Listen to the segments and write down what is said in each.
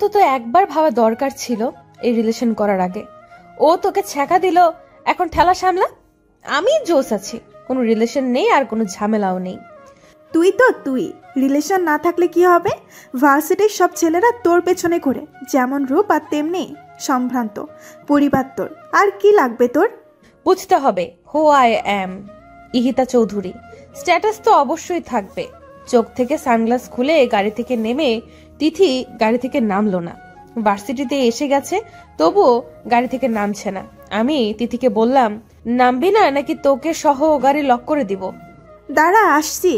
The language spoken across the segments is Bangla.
অন্তত একবার ভাবা দরকার ছিল এই রিলেশন করার আগে। ও তোকে ছ্যাঁকা দিল, এখন ঠেলা সামলা। আমি জোস আছি, কোনো রিলেশন নেই আর কোনো ঝামেলাও নেই। তুই রিলেশন না থাকলে কি হবে? ভার্সিটির সব ছেলেরা তোর পেছনে ঘুরে, যেমন রূপ আর তেমনি সম্ভ্রান্ত পরিবার তোর। আর কি লাগবে তোর? বুঝতে হবে who I am, Ihita Chowdhury. Status তো অবশ্যই থাকবে। চোখ থেকে সানগ্লাস খুলে গাড়ি থেকে নেমে তিথি গাড়ি থেকে নামলো না। ভার্সিটিতে এসে গেছে, তবুও গাড়ি থেকে নামছে না। আমি তিথিকে বললাম, নামবি না নাকি তোকে সহ গাড়ি লক করে দিব? দাঁড়া, আসছি।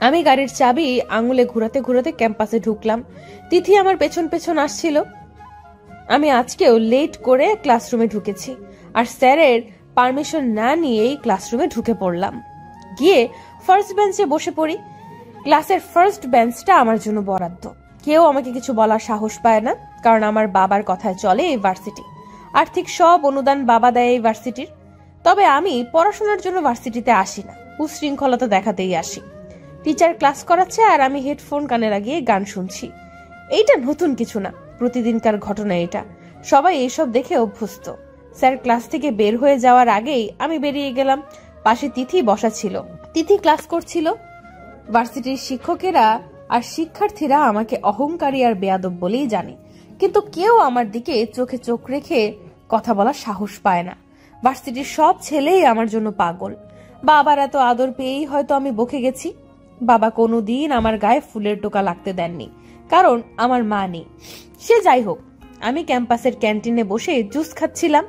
আমি গাড়ির চাবি আঙুলে ঘুরাতে ঘুরাতে ক্যাম্পাসে ঢুকলাম। তিথি আমার পেছন পেছন আসছিল। আমি আজকেও লেট করে ক্লাসরুমে ঢুকেছি, আর স্যারের পারমিশন না নিয়েই ক্লাসরুমে ঢুকে পড়লাম। গিয়ে ফার্স্ট বেঞ্চে বসে পড়ি। ক্লাসের ফার্স্ট বেঞ্চটা আমার জন্য বরাদ্দ। কেউ আমাকে কিছু বলার সাহস পায় না, কারণ আমার বাবার কথায় চলে এই ভার্সিটি। আর্থিক সব অনুদান বাবা দেয় এই ভার্সিটির। তবে আমি পড়াশোনার জন্য ভার্সিটিতে আসি না, উশৃঙ্খলতা দেখাতেই আসি। টিচার ক্লাস করাচ্ছে আর আমি হেডফোন কানে লাগিয়ে গান শুনছি। এইটা নতুন কিছু না, প্রতিদিনকার ঘটনা এটা। সবাই এইসব দেখে অভ্যস্ত। স্যার ক্লাস থেকে বের হয়ে যাওয়ার আগেই আমি বেরিয়ে গেলাম। পাশে তিথি বসা ছিল। তিথি ক্লাস করছিল। ভার্সিটির শিক্ষকেরা আর শিক্ষার্থীরা আমাকে অহংকারী আর বেয়াদব বলেই জানে, কিন্তু কেউ আমার দিকে চোখে চোখ রেখে কথা বলার সাহস পায় না। ভার্সিটির সব ছেলেই আমার জন্য পাগল। বাবার এত আদর পেয়েই হয়তো আমি বকে গেছি। বাবা কোনোদিন আমার গায়ে ফুলের টোকা লাগতে দেননি, কারণ আমার মা নেই। সে যাই হোক, আমি ক্যাম্পাসের ক্যান্টিনে বসে জুস খাচ্ছিলাম।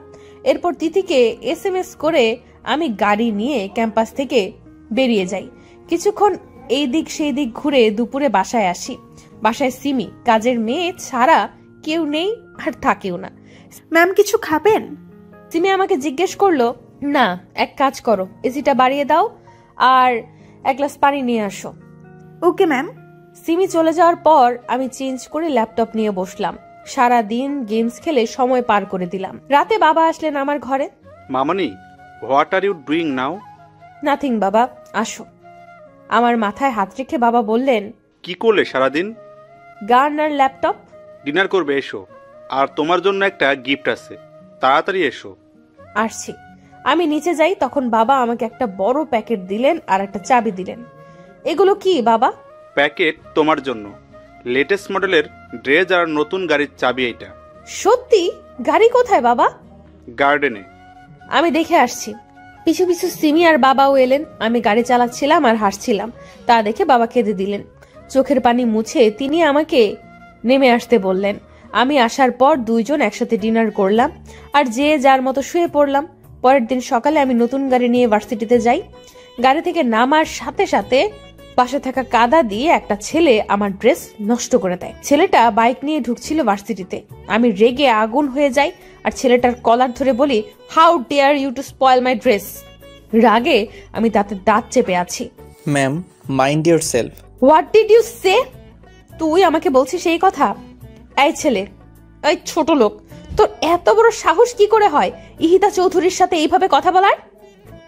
এরপর তিথিকে SMS করে আমি গাড়ি নিয়ে ক্যাম্পাস থেকে বেরিয়ে যাই। কিছুক্ষণ এই দিক সেই দিক ঘুরে দুপুরে বাসায় আসি। বাসায় সিমি, কাজের মেয়ে ছাড়া কেউ নেই আর থাকেও না। ম্যাম কিছু খাবেন? সিমি আমাকে জিজ্ঞেস করলো, না এক কাজ করো, এসিটা বাড়িয়ে দাও আর এক গ্লাস পানি নিয়ে আসো। Okay ma'am. সিমি চলে যাওয়ার পর আমি চেঞ্জ করে ল্যাপটপ নিয়ে বসলাম। সারা দিন গেমস খেলে সময় পার করে দিলাম। রাতে বাবা আসলেন আমার ঘরে। মামনি, what are you doing now? Nothing বাবা, আসো। আমার মাথায় হাত রেখে বাবা বললেন, কি করলে সারাদিন? গান আর ল্যাপটপ। ডিনার করবে, এসো। আর তোমার জন্য একটা গিফট আছে, তাড়াতাড়ি এসো। আসছি। আমি নিচে যাই, তখন বাবা আমাকে একটা বড় প্যাকেট দিলেন আর একটা চাবি দিলেন। এগুলো কি বাবা? প্যাকেট তোমার জন্য, লেটেস্ট মডেলের ড্রেস আর নতুন গাড়ির চাবি এইটা। সত্যি? গাড়ি কোথায় বাবা? গার্ডেনে। আমি দেখে আসছি। পিছু পিছু সিমি আর বাবাও এলেন। আমি গাড়ি চালাচ্ছিলাম আর হাসছিলাম, তা দেখে বাবা কেঁদে দিলেন। চোখের পানি মুছে তিনি আমাকে নেমে আসতে বললেন। আমি আসার পর দুইজন একসাথে ডিনার করলাম আর যে যার মতো শুয়ে পড়লাম। পরের দিন সকালে আমি নতুন গাড়ি নিয়ে ভার্সিটিতে যাই। গাড়ি থেকে নামার সাথে সাথে পাশে থাকা কাদা দিয়ে একটা ছেলে আমার ড্রেস নষ্ট করে দেয়। ছেলেটা বাইক নিয়ে ঢুকছিল ভার্সিটিতে। আমি রেগে আগুন হয়ে যাই আর ছেলেটার কলার ধরে বলি, how dare you to spoil my dress. রাগে আমি তাতে দাঁত চেপে আছি। Ma'am, mind yourself. What did you say? তুই আমাকে বলছিস এই কথা? এই ছেলে, এই ছোট লোক, তোর এত বড় সাহস কি করে হয় ইহিতা চৌধুরীর সাথে এইভাবে কথা বলার?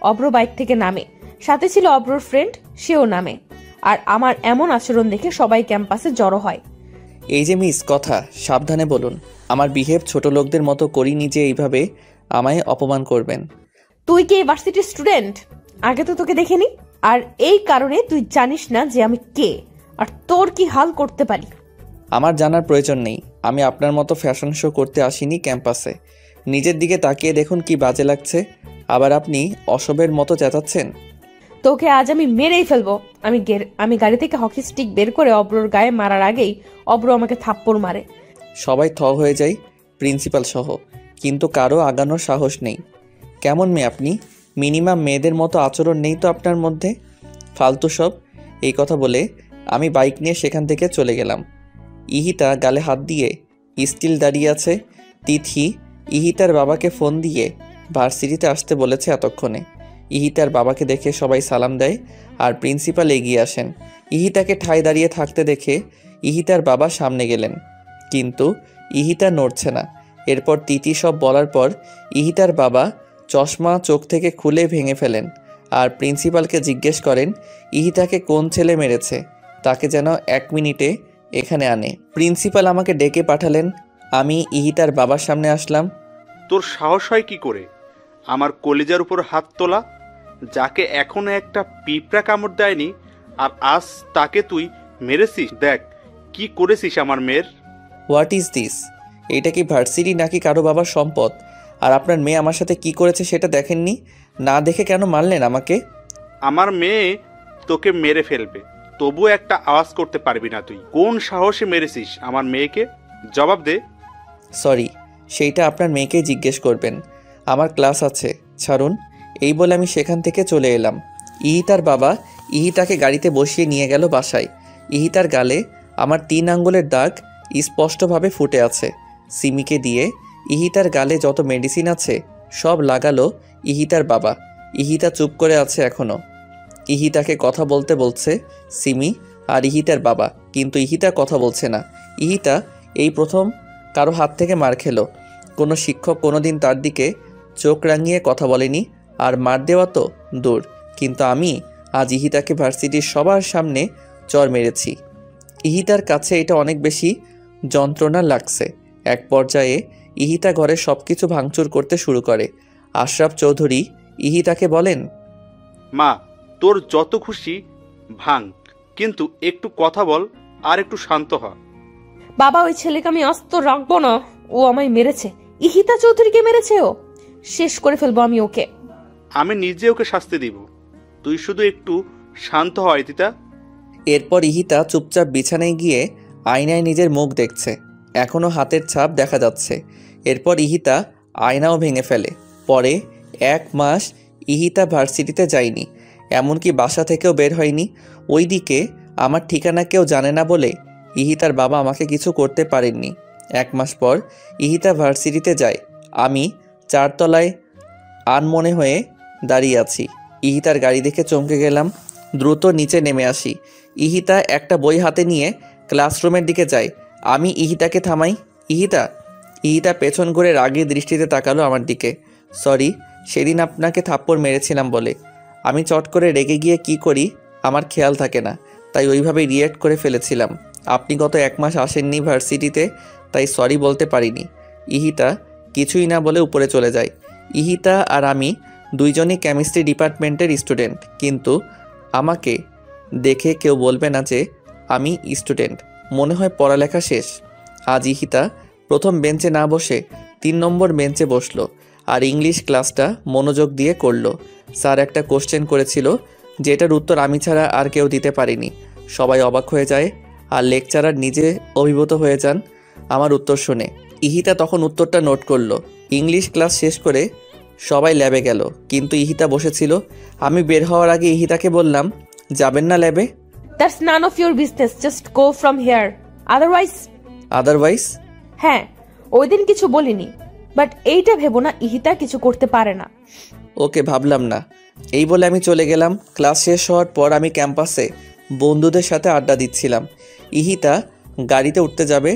অব্র বাইক থেকে নামে, সাথে ছিল অব্রর ফ্রেন্ড, সেও নামে। আর আমার এমন আচরণ দেখে সবাই ক্যাম্পাসে জড়ো হয়। এই যে মিস, কথা সাবধানে বলুন। আমার বিহেভ ছোট লোকদের মতো করিনি যে এইভাবে আমায় অপমান করবেন। তুই কি ভার্সিটির স্টুডেন্ট? আগে তো তোকে দেখিনি, আর এই কারণে তুই জানিস না যে আমি কে আর তোর কি হাল করতে পারি। আমার জানার প্রয়োজন নেই। আমি আপনার মতো ফ্যাশন শো করতে আসিনি ক্যাম্পাসে। নিজের দিকে তাকিয়ে দেখুন কি বাজে লাগছে। আবার আপনি অসবের মতো চেঁচাচ্ছেন। তোকে আজ আমি মেরেই ফেলবো। আমি গাড়ি থেকে হকি স্টিক বের করে অব্রর গায়ে মারার আগেই অব্র আমাকে থাপ্পড় মারে। সবাই থ হয়ে যায়, প্রিন্সিপাল সহ, কিন্তু কারো আগানোর সাহস নেই। কেমন মেয়ে আপনি? মিনিমাম মেয়েদের মতো আচরণ নেই তো আপনার মধ্যে? ফালতু সব। এই কথা বলে আমি বাইক নিয়ে সেখান থেকে চলে গেলাম। ইহিতা গালে হাত দিয়ে স্টিল দাঁড়িয়ে আছে। তিথি ইহিতার বাবাকে ফোন দিয়ে ভার্সিটিতে আসতে বলেছে এতক্ষণে। ইহিতার বাবাকে দেখে সবাই সালাম দেয় আর প্রিন্সিপাল এগিয়ে আসেন। ইহিতাকে ঠায় দাঁড়িয়ে থাকতে দেখে ইহিতার বাবা সামনে গেলেন, কিন্তু ইহিতা নড়ছে না। এরপর তিথি সব বলার পর ইহিতার বাবা চশমা চোখ থেকে খুলে ভেঙে ফেলেন আর প্রিন্সিপালকে জিজ্ঞেস করেন ইহিতাকে কোন ছেলে মেরেছে। তাকে যেন 1 মিনিটে এখানে আনে। প্রিন্সিপাল আমাকে ডেকে পাঠালেন। আমি ইহিতার বাবার সামনে আসলাম। তোর সাহস হয় কি করে আমার কলিজার উপর হাত তোলা? যাকে এখনো একটা পিঁপড়া কামড় দেয়নি, আর আজ তাকে তুই মেরেছিস। দেখ কি করেছিস আমার মেয়ের। What is this? এটা কি ভার্সিটি নাকি কারো বাবার সম্পদ? আর আপনার মেয়ে আমার সাথে কি করেছে সেটা দেখেননি? না দেখে কেন মারলেন আমাকে? আমার মেয়ে তোকে মেরে ফেলবে, তবু একটা আওয়াজ করতে পারবি না। তুই কোন সাহসে মেরেছিস আমার মেয়েকে? জবাব দে। সরি, সেইটা আপনার মেয়েকেই জিজ্ঞেস করবেন। আমার ক্লাস আছে, ছাড়ুন। এই বলে আমি সেখান থেকে চলে এলাম। ইহিতার বাবা ইহিতাকে গাড়িতে বসিয়ে নিয়ে গেল বাসায়। ইহিতার গালে আমার 3 আঙ্গুলের দাগ স্পষ্টভাবে ফুটে আছে। সিমিকে দিয়ে ইহিতার গালে যত মেডিসিন আছে সব লাগালো ইহিতার বাবা। ইহিতা চুপ করে আছে এখনো। ইহিতাকে কথা বলতে বলছে সিমি আর ইহিতার বাবা, কিন্তু ইহিতা কথা বলছে না। ইহিতা এই প্রথম কারো হাত থেকে মার খেলো। কোনো শিক্ষক কোনোদিন তার দিকে চোখ রাঙিয়ে কথা বলেনি, আর মার দেওয়া তো দূর, কিন্তু আমি আজ ইহিতাকে ভার্সিটির সবার সামনে চর মেরেছি। ইহিতার কাছে এটা অনেক বেশি যন্ত্রণা লাগছে। এক পর্যায়ে ইহিতা ঘরে সব কিছু ভাঙচুর করতে শুরু করে। আশরাফ চৌধুরী ইহিতাকে বলেন, মা, তোর যত খুশি ভাঙ, কিন্তু একটু কথা বল আর একটু শান্ত হ। বাবা, ওই ছেলেকে আমি আস্ত রাখবো না। ও আমায় মেরেছে। ইহিতা চৌধুরীকে মেরেছে। ও শেষ করে ফেলবো আমি ওকে। আমি নিজে ওকে শাস্তি দিব, তুই শুধু একটু শান্ত হ ইতিতা। এরপর ইহিতা চুপচাপ বিছানায় গিয়ে আয়নায় নিজের মুখ দেখছে। এখনও হাতের ছাপ দেখা যাচ্ছে। এরপর ইহিতা আয়নাও ভেঙে ফেলে। পরে 1 মাস ইহিতা ভার্সিটিতে যায়নি, এমনকি বাসা থেকেও বের হয়নি। ওইদিকে আমার ঠিকানা কেউ জানে না বলে ইহিতার বাবা আমাকে কিছু করতে পারেননি। 1 মাস পর ইহিতা ভার্সিটিতে যায়। আমি 4 তলায় আনমনে হয়ে দাঁড়িয়ে আছি। ইহিতার গাড়ি দেখে চমকে গেলাম। দ্রুত নিচে নেমে আসি। ইহিতা একটা বই হাতে নিয়ে ক্লাসরুমের দিকে যায়। আমি ইহিতাকে থামাই। ইহিতা পেছন ঘুরে রাগী দৃষ্টিতে তাকালো আমার দিকে। সরি, সেদিন আপনাকে থাপ্পড় মেরেছিলাম বলে। আমি চট করে রেগে গিয়ে কি করি আমার খেয়াল থাকে না, তাই ওইভাবে রিয়্যাক্ট করে ফেলেছিলাম। আপনি গত 1 মাস আসেননি ভার্সিটিতে, তাই সরি বলতে পারিনি। ইহিতা কিছুই না বলে উপরে চলে যায়। ইহিতা আর আমি দুইজনই কেমিস্ট্রি ডিপার্টমেন্টের স্টুডেন্ট, কিন্তু আমাকে দেখে কেউ বলবে না যে আমি স্টুডেন্ট। মনে হয় পড়ালেখা শেষ। আজ ইহিতা প্রথম বেঞ্চে না বসে 3 নম্বর বেঞ্চে বসলো আর ইংলিশ ক্লাসটা মনোযোগ দিয়ে করলো। স্যার একটা কোশ্চেন করেছিল, যেটার উত্তর আমি ছাড়া আর কেউ দিতে পারেনি। সবাই অবাক হয়ে যায় আর লেকচারার নিজে অভিভূত হয়ে যান আমার উত্তর শুনে। ইহিতা তখন উত্তরটা নোট করলো। ইংলিশ ক্লাস শেষ করে সবাই ল্যাবে গেল, কিন্তু ইহিতা বসেছিল। আমি বের হওয়ার আগে ইহিতাকে বললাম, যাবেন না ল্যাবে? That's none of your business, just go from here. Otherwise? হ্যাঁ, ওই দিন কিছু বলিনি, বাট এইটা ভেবো না ইহিতা কিছু করতে পারে না। ওকে, ভাবলাম না। এই বলে আমি চলে গেলাম। ক্লাস শেষ হওয়ার পর আমি ক্যাম্পাসে বন্ধুদের সাথে আড্ডা দিচ্ছিলাম। ইহিতা গাড়িতে উঠতে যাবে,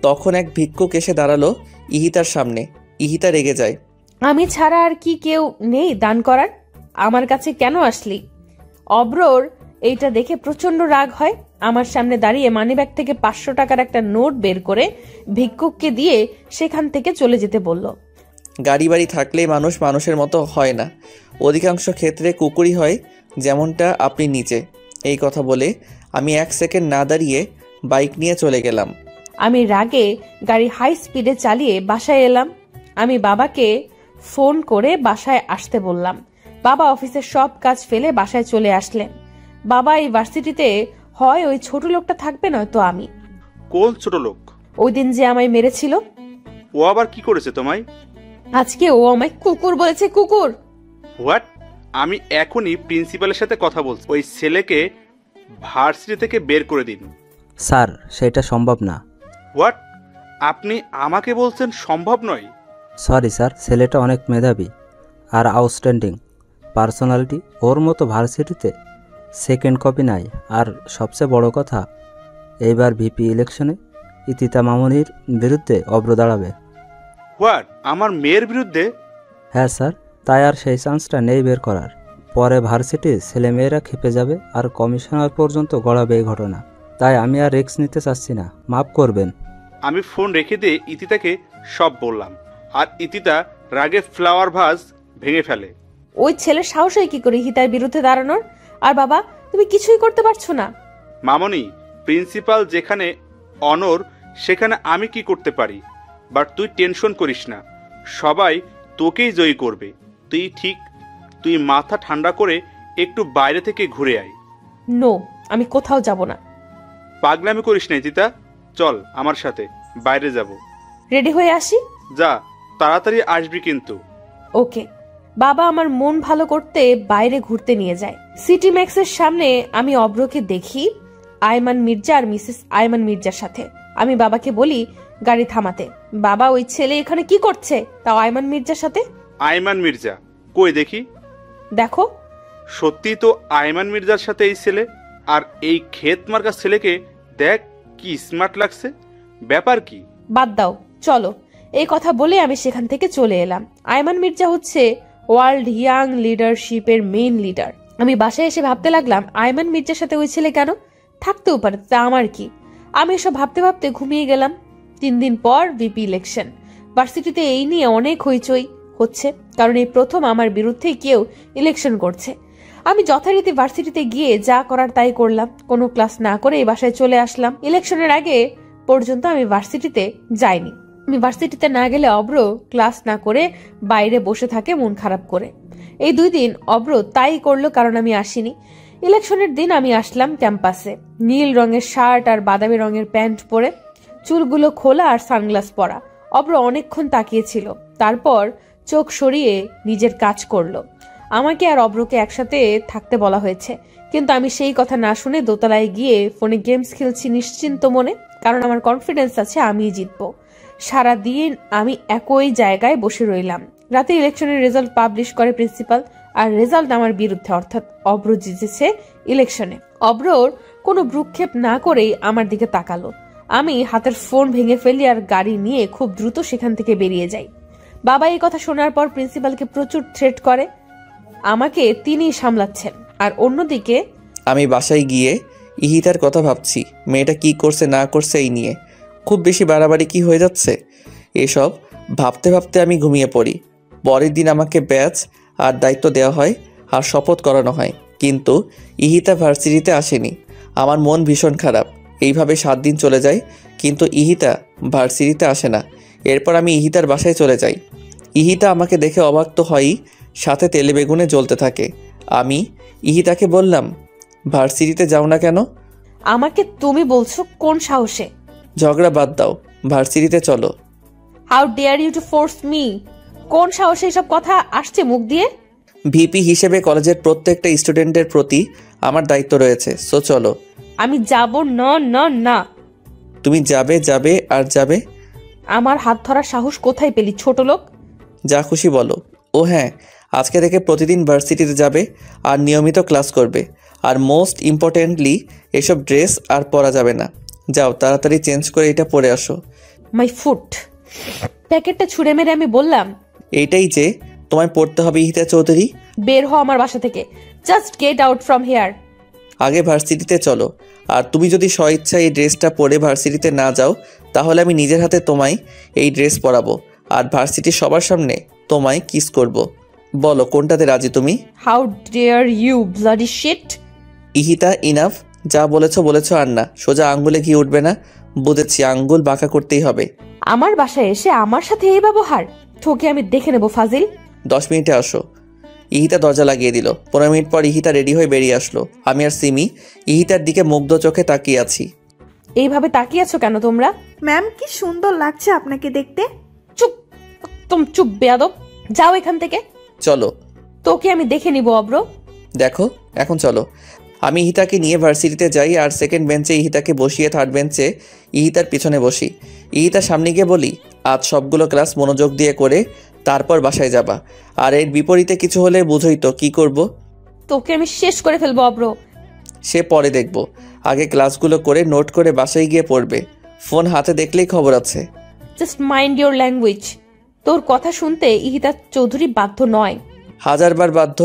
তখন এক ভিক্ষুক এসে দাঁড়ালো ইহিতার সামনে। ইহিতা রেগে যায়। আমি ছাড়া আর কি কেউ নেই দান করার? আমার কাছে কেন আসলি? অব্রর এইটা দেখে প্রচন্ড রাগ হয়। আমার সামনে দাঁড়িয়ে মানিব্যাগ থেকে 500 টাকার একটা নোট বের করে ভিক্ষুককে দিয়ে সেখান থেকে চলে যেতে বলল। গাড়ি বাড়ি থাকলেই মানুষ মানুষের মতো হয় না, অধিকাংশ ক্ষেত্রে কুকুরই হয়, যেমনটা আপনি নিচে। এই কথা বলে আমি 1 সেকেন্ড না দাঁড়িয়ে বাইক নিয়ে চলে গেলাম। আমি রাগে গাড়ি হাই স্পিডে চালিয়ে বাসায় এলাম। আমি বাবাকে ফোন করে বাসায় আসতে বললাম। বাবা অফিসের সব কাজ ফেলে বাসায় চলে আসলেন। বাবা, এই ভার্সিটিতে হয় ওই ছোট লোকটা থাকবে, নয়তো আমি। কোন ছোট লোক? ওই দিন যে আমায় মেরেছিল। ও আবার কি করেছে তোমায়? আজকে ও আমায় কুকুর বলেছে। কুকুর? হোয়াট? আমি এখনই প্রিন্সিপালের সাথে কথা বলছি। ওই ছেলেকে ভার্সিটি থেকে বের করে দিন। স্যার, সেটা সম্ভব না। হোয়াট? আপনি আমাকে বলছেন সম্ভব নয়? সরি স্যার, ছেলেটা অনেক মেধাবী আর আউটস্ট্যান্ডিং পার্সোনালিটি। ওর মতো ভার্সিটিতে সেকেন্ড কপি নাই। আর সবচেয়ে বড় কথা, এইবার ভিপি ইলেকশনে ইতিতা মামুনির বিরুদ্ধে অব্র দাঁড়াবে। হোয়াট? আমার মেয়ের বিরুদ্ধে? হ্যাঁ স্যার, তাই আর সেই চান্সটা নেই বের করার। পরে ভার্সিটির ছেলেমেয়েরা খেপে যাবে আর কমিশনার পর্যন্ত গড়াবে এই ঘটনা। তাই আমি আর রিস্ক নিতে চাচ্ছি না, মাফ করবেন। আমি ফোন রেখে দিয়ে ইতিতাকে সব বললাম, আর ইতিতা রাগে ফ্লাওয়ার ভাস ভেঙে ফেলে। ওই ছেলের সাহস হয় কি করে হিতার বিরুদ্ধে দাঁড়ানোর? আর বাবা, তুমি কিছুই করতে পারছো না। মামনি, প্রিন্সিপাল যেখানে অনর সেখানে আমি কি করতে পারি? বাট তুই টেনশন করিস না, সবাই তোকেই জয়ী করবে। তুই মাথা ঠান্ডা করে একটু বাইরে থেকে ঘুরে আয়। নো, আমি কোথাও যাব না। পাগলামি করিস না ইতিতা, চল আমার সাথে, বাইরে যাব। রেডি হয়ে আসি। যা, তাড়াতাড়ি আসবি কিন্তু। ওকে। বাবা আমার মন ভালো করতে বাইরে ঘুরতে নিয়ে যায়। সিটি ম্যাক্সের সামনে আমি অব্রকে দেখি আয়মান মির্জা আর মিসেস আয়মান মির্জার সাথে। আমি বাবাকে বলি গাড়ি থামাতে। বাবা, ওই ছেলে এখানে কি করছে, তাও আয়মান মির্জার সাথে? আয়মান মির্জা কই দেখি? দেখো। সত্যি তো আয়মান মির্জার সাথে এই ছেলে, আর এই ক্ষেত মার্কা ছেলেকে দেখ কি স্মার্ট লাগছে। ব্যাপার কি? বাদ দাও, চলো। এই কথা বলে আমি সেখান থেকে চলে এলাম। আয়মান মির্জা হচ্ছে ওয়ার্ল্ড ইয়াং লিডারশিপের মেইন লিডার। আমি বাসায় এসে ভাবতে লাগলাম আয়মান মির্জার সাথে ওই ছেলে কেন থাকতেও পারে, তা আমার কি। আমি এসব ভাবতে ভাবতে ঘুমিয়ে গেলাম। 3 দিন পর ভিপি ইলেকশন। ভার্সিটিতে এই নিয়ে অনেক হইচই হচ্ছে, কারণ এই প্রথম আমার বিরুদ্ধে কেউ ইলেকশন করছে। আমি যথারীতি ভার্সিটিতে গিয়ে যা করার তাই করলাম। কোনো ক্লাস না করে এই বাসায় চলে আসলাম। ইলেকশনের আগে পর্যন্ত আমি ভার্সিটিতে যাইনি। আমি ভার্সিটিতে না গেলে অব্র ক্লাস না করে বাইরে বসে থাকে মন খারাপ করে। এই 2 দিন অব্র তাই করলো, কারণ আমি আসিনি। ইলেকশনের দিন আমি আসলাম ক্যাম্পাসে, নীল রঙের শার্ট আর বাদামি রঙের প্যান্ট পরে, চুলগুলো খোলা আর সানগ্লাস পরা। অব্র অনেকক্ষণ তাকিয়েছিল, তারপর চোখ সরিয়ে নিজের কাজ করলো। আমাকে আর অব্রকে একসাথে থাকতে বলা হয়েছে, কিন্তু আমি সেই কথা না শুনে দোতলায় গিয়ে ফোনে গেমস খেলছি নিশ্চিন্ত মনে, কারণ আমার কনফিডেন্স আছে আমিই জিতবো। সারাদিন আমি একই জায়গায় বসে রইলাম। রাতে ইলেকশনের রেজাল্ট পাবলিশ করে প্রিন্সিপাল, আর রেজাল্ট আমার বিরুদ্ধে, অর্থাৎ অব্র জিতেছে ইলেকশনে। অব্রর কোনো ভ্রুক্ষেপ না করেই আমার দিকে তাকালো। আমি হাতের ফোন ভেঙে ফেলি আর গাড়ি নিয়ে খুব দ্রুত সেখান থেকে বেরিয়ে যাই। বাবা এই কথা শোনার পর প্রিন্সিপালকে প্রচুর থ্রেট করে। আমাকে তিনিই সামলাচ্ছেন। আর অন্যদিকে আমি বাসায় গিয়ে ইহিতার কথা ভাবছি, মেয়েটা কি করছে না করছে এই নিয়ে। খুব বেশি বাড়াবাড়ি কি হয়ে যাচ্ছে, এসব ভাবতে ভাবতে আমি ঘুমিয়ে পড়ি। পরের দিন আমাকে ব্যাচ আর দায়িত্ব দেওয়া হয় আর শপথ করানো হয়, কিন্তু ইহিতা ভার্সিটিতে আসেনি। আমার মন ভীষণ খারাপ। এইভাবে 7 দিন চলে যায়, কিন্তু ইহিতা ভার্সিটিতে আসে না। এরপর আমি ইহিতার বাসায় চলে যাই। ইহিতা আমাকে দেখে অবাক তো হয়ই, সাথে তেলে বেগুনে জ্বলতে থাকে। আমি ইহিতাকে বললাম, ভার্সিটিতে যাও না কেন? আমাকে তুমি বলছো কোন সাহসে? ঝগড়া বাদ দাও, ভার্সিটিতে চলো। How dare you to force me? কোন সাহসে এসব কথা আসছে মুখ দিয়ে? ভিপি হিসেবে কলেজের প্রত্যেকটা স্টুডেন্টের প্রতি আমার দায়িত্ব রয়েছে, সো চলো। আমি যাব না না না। তুমি যাবে যাবে আর যাবে। আমার হাত ধরার সাহস কোথায় পেলি ছোট লোক? যা খুশি বলো। ও হ্যাঁ, আজকে থেকে প্রতিদিন ভার্সিটিতে যাবে আর নিয়মিত ক্লাস করবে। আর মোস্ট ইম্পর্টেন্টলি, এসব ড্রেস আর পরা যাবে না। যাও তাড়াতাড়ি চেঞ্জ করে এটা পরে আসো। My foot. প্যাকেটটা ছুঁড়ে মেরে আমি বললাম, এইটাই যে তোমায় পড়তে হবে ইহিতা চৌধুরী। বের হও আমার বাসা থেকে। Just get out from here. আগে ভার্সিটিতে চলো। আর তুমি যদি স্বইচ্ছা এই ড্রেসটা পরে ভার্সিটিতে না যাও, তাহলে আমি নিজের হাতে তোমায় এই ড্রেস পরাবো আর ভার্সিটির সবার সামনে তোমায় কিস করব। বলো কোনটাতে রাজি তুমি? How dare you bloody shit. Ihita, enough. যা বলেছো আর না। সোজা আঙ্গুলে ঘি উঠবে না। বুঝেছি, আঙ্গুল বাঁকা করতেই হবে। আমার বাসায় এসে আমার সাথে এই ব্যবহার? তোকে আমি দেখে নেব ফাজিল। 10 মিনিটে আসো। ইহিতা দরজা লাগিয়ে দিল। 15 মিনিট পর ইহিতা রেডি হয়ে বেরিয়ে আসলো। আমি আর সিমি ইহিতার দিকে মুগ্ধ চোখে তাকিয়ে আছি। এইভাবে তাকিয়ে আছো কেন তোমরা? ম্যাম, কি সুন্দর লাগছে আপনাকে দেখতে। চুপ, একদম চুপ বেয়াদব। যাও এখান থেকে। চলো। তোকে আমি দেখে নিব অব্র। দেখো, এখন চলো। আমি ইহিতাকে নিয়ে ভার্সিটিতে যাই আর সেকেন্ড বেঞ্চে ইহিতাকে বসিয়ে থার্ড বেঞ্চে ইহিতার পিছনে বসি। ইহিতার সামনে গিয়ে বলি, আজ সবগুলো ক্লাস মনোযোগ দিয়ে করে তারপর বাসায় যাবা। আর এর বিপরীতে কিছু হলে বুঝোই তো কি করব। তোকে আমি শেষ করে ফেলবো অব্র। সে পরে দেখব। আগে ক্লাসগুলো করে নোট করে বাসায় গিয়ে পড়বে। ফোন হাতে দেখলেই খবর আছে। Just mind your language. তোর কথা শুনতে ইহিতা চৌধুরী বাধ্য নয়। 1000 বার বাধ্য।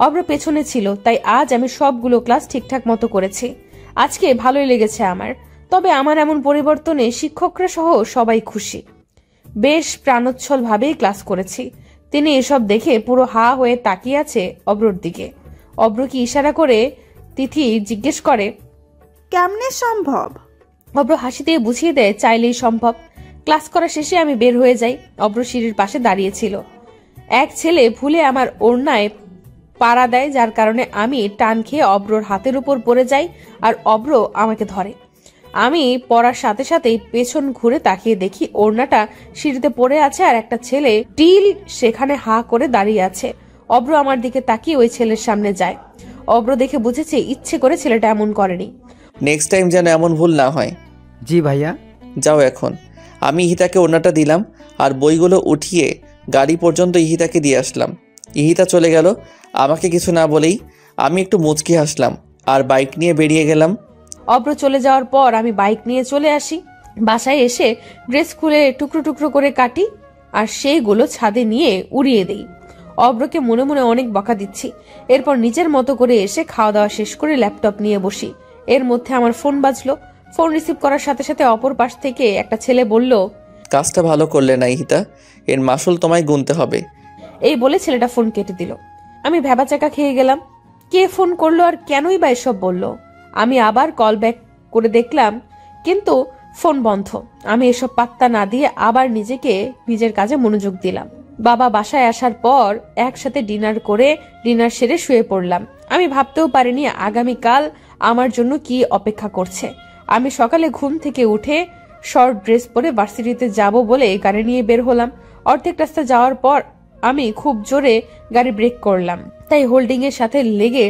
অব্র পেছনে ছিল, তাই আজ আমি সবগুলো ক্লাস ঠিকঠাক মতো করেছি। আজকে ভালোই লেগেছে আমার। তবে আমার এমন পরিবর্তনে শিক্ষকরা সহ সবাই খুশি। বেশ প্রাণোচ্ছল ভাবেই ক্লাস করেছি। তিনি এসব দেখে পুরো হা হয়ে তাকিয়ে আছে অব্রর দিকে। অব্র কি ইশারা করে তিথি জিজ্ঞেস করে, কেমনে সম্ভব? অব্র হাসি দিয়ে বুঝিয়ে দেয় চাইলেই সম্ভব। ক্লাস করা শেষে আমি বের হয়ে যাই। অব্র সিঁড়ির পাশে দাঁড়িয়েছিল। এক ছেলে ভুলে আমার ওড়নায় পাড়া দেয়, যার কারণে আমি টান খেয়ে অব্রর হাতের উপর পড়ে যাই আর অব্র আমাকে ধরে। আমি পড়ার সাথে সাথেই পেছন ঘুরে তাকিয়ে দেখি ওড়নাটা সিঁড়িতে পড়ে আছে আর একটা ছেলে টিল সেখানে হা করে দাঁড়িয়ে আছে। অব্র আমার দিকে তাকিয়ে ওই ছেলের সামনে যায়। অব্র দেখে বুঝেছে ইচ্ছে করে ছেলেটা এমন করেনি। নেক্সট টাইম যেন এমন ভুল না হয়। জি ভাইয়া। যাও এখন। আমি ইহিতাকে ওড়নাটা দিলাম আর বইগুলো উঠিয়ে গাড়ি পর্যন্ত ইহিতাকে দিয়ে আসলাম। ইহিতা চলে গেল আমাকে কিছু না বলেই। আমি একটু মুচকি হাসলাম আর বাইক নিয়ে বেরিয়ে গেলাম। অব্র চলে যাওয়ার পর আমি বাইক নিয়ে চলে আসি। বাসায় এসে ড্রেস খুলে টুকরো টুকরো করে কাটি আর সেইগুলো ছাদে নিয়ে উড়িয়ে দেই। অব্রকে মনে মনে অনেক বকা দিচ্ছি। এরপর নিজের মতো করে এসে খাওয়া দাওয়া শেষ করে ল্যাপটপ নিয়ে বসি। এর মধ্যে আমার ফোন বাজলো। ফোন রিসিভ করার সাথে সাথে অপর পাশ থেকে একটা ছেলে বলল, কাজটা ভালো করলে না ইহিতা, এর মাসুল তোমায় গুনতে হবে। এই বলে ছেলেটা ফোন কেটে দিল। আমি ভ্যাবাচাকা খেয়ে গেলাম। কে ফোন করলো আর কেনই বা এসব বললো? আমি আবার কল ব্যাক করে দেখলাম, কিন্তু ফোন বন্ধ। আমি এসব পাত্তা না দিয়ে আবার নিজের কাজে মনোযোগ দিলাম। বাবা বাসায় আসার পর একসাথে ডিনার সেরে শুয়ে পড়লাম। আমি ভাবতেও পারিনি আগামীকাল আমার জন্য কি অপেক্ষা করছে। আমি সকালে ঘুম থেকে উঠে শর্ট ড্রেস পরে ভার্সিটিতে যাব বলে গাড়ি নিয়ে বের হলাম। অর্ধেক রাস্তা যাওয়ার পর আমি খুব জোরে গাড়ি ব্রেক করলাম, তাই হোল্ডিং এর সাথে লেগে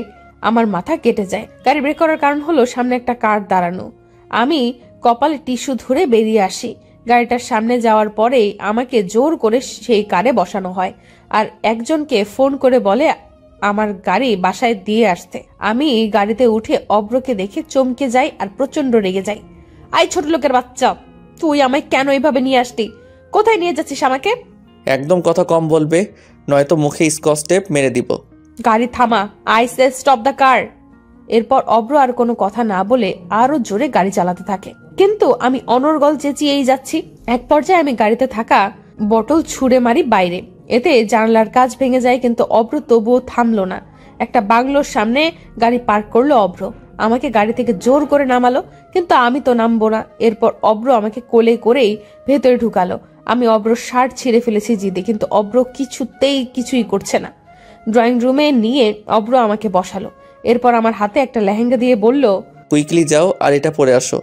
আমার মাথা কেটে যায়। গাড়ি ব্রেক করার কারণ হলো সামনে একটা কার দাঁড়ানো। আমি কপালে টিস্যু ধরে বেরিয়ে আসি। গাড়িটার সামনে যাওয়ার পরেই আমাকে জোর করে সেই কারে বসানো হয় আর একজনকে ফোন করে বলে আমার গাড়ি বাসায় দিয়ে আসতে। আমি গাড়িতে উঠে অব্রকে দেখে চমকে যাই আর প্রচন্ড রেগে যাই। আই ছোট লোকের বাচ্চা, তুই আমায় কেন এইভাবে নিয়ে আসলি? কোথায় নিয়ে যাচ্ছিস আমাকে? একদম কথা কম বলবে, নয়তো মুখে স্কচ টেপ মেরে দিব। গাড়ি থামা, I say stop the car. এরপর অব্র আর কোনো কথা না বলে আরো জোরে গাড়ি চালাতে থাকে, কিন্তু আমি অনর্গল চেঁচিয়েই যাচ্ছি। এক পর্যায়ে আমি গাড়িতে থাকা বটল ছুঁড়ে মারি বাইরে। এতে জানলার কাঁচ ভেঙে যায়, কিন্তু অব্র তবুও থামলো না। একটা বাংলোর সামনে গাড়ি পার্ক করলো অব্র। আমাকে গাড়ি থেকে জোর করে নামালো, কিন্তু আমি তো নামবো না। এরপর অব্র আমাকে কোলে করেই ভেতরে ঢুকালো। আমি অব্রর শার্ট ছিঁড়ে ফেলেছি জিদে, কিন্তু অব্র কিছুই করছে না। ড্রয়িং রুমে নিয়ে অব্র আমাকে বসালো। এরপর আমার হাতে একটা লেহেঙ্গা দিয়ে বলল, কুইকলি যাও আর এটা পরে আসো,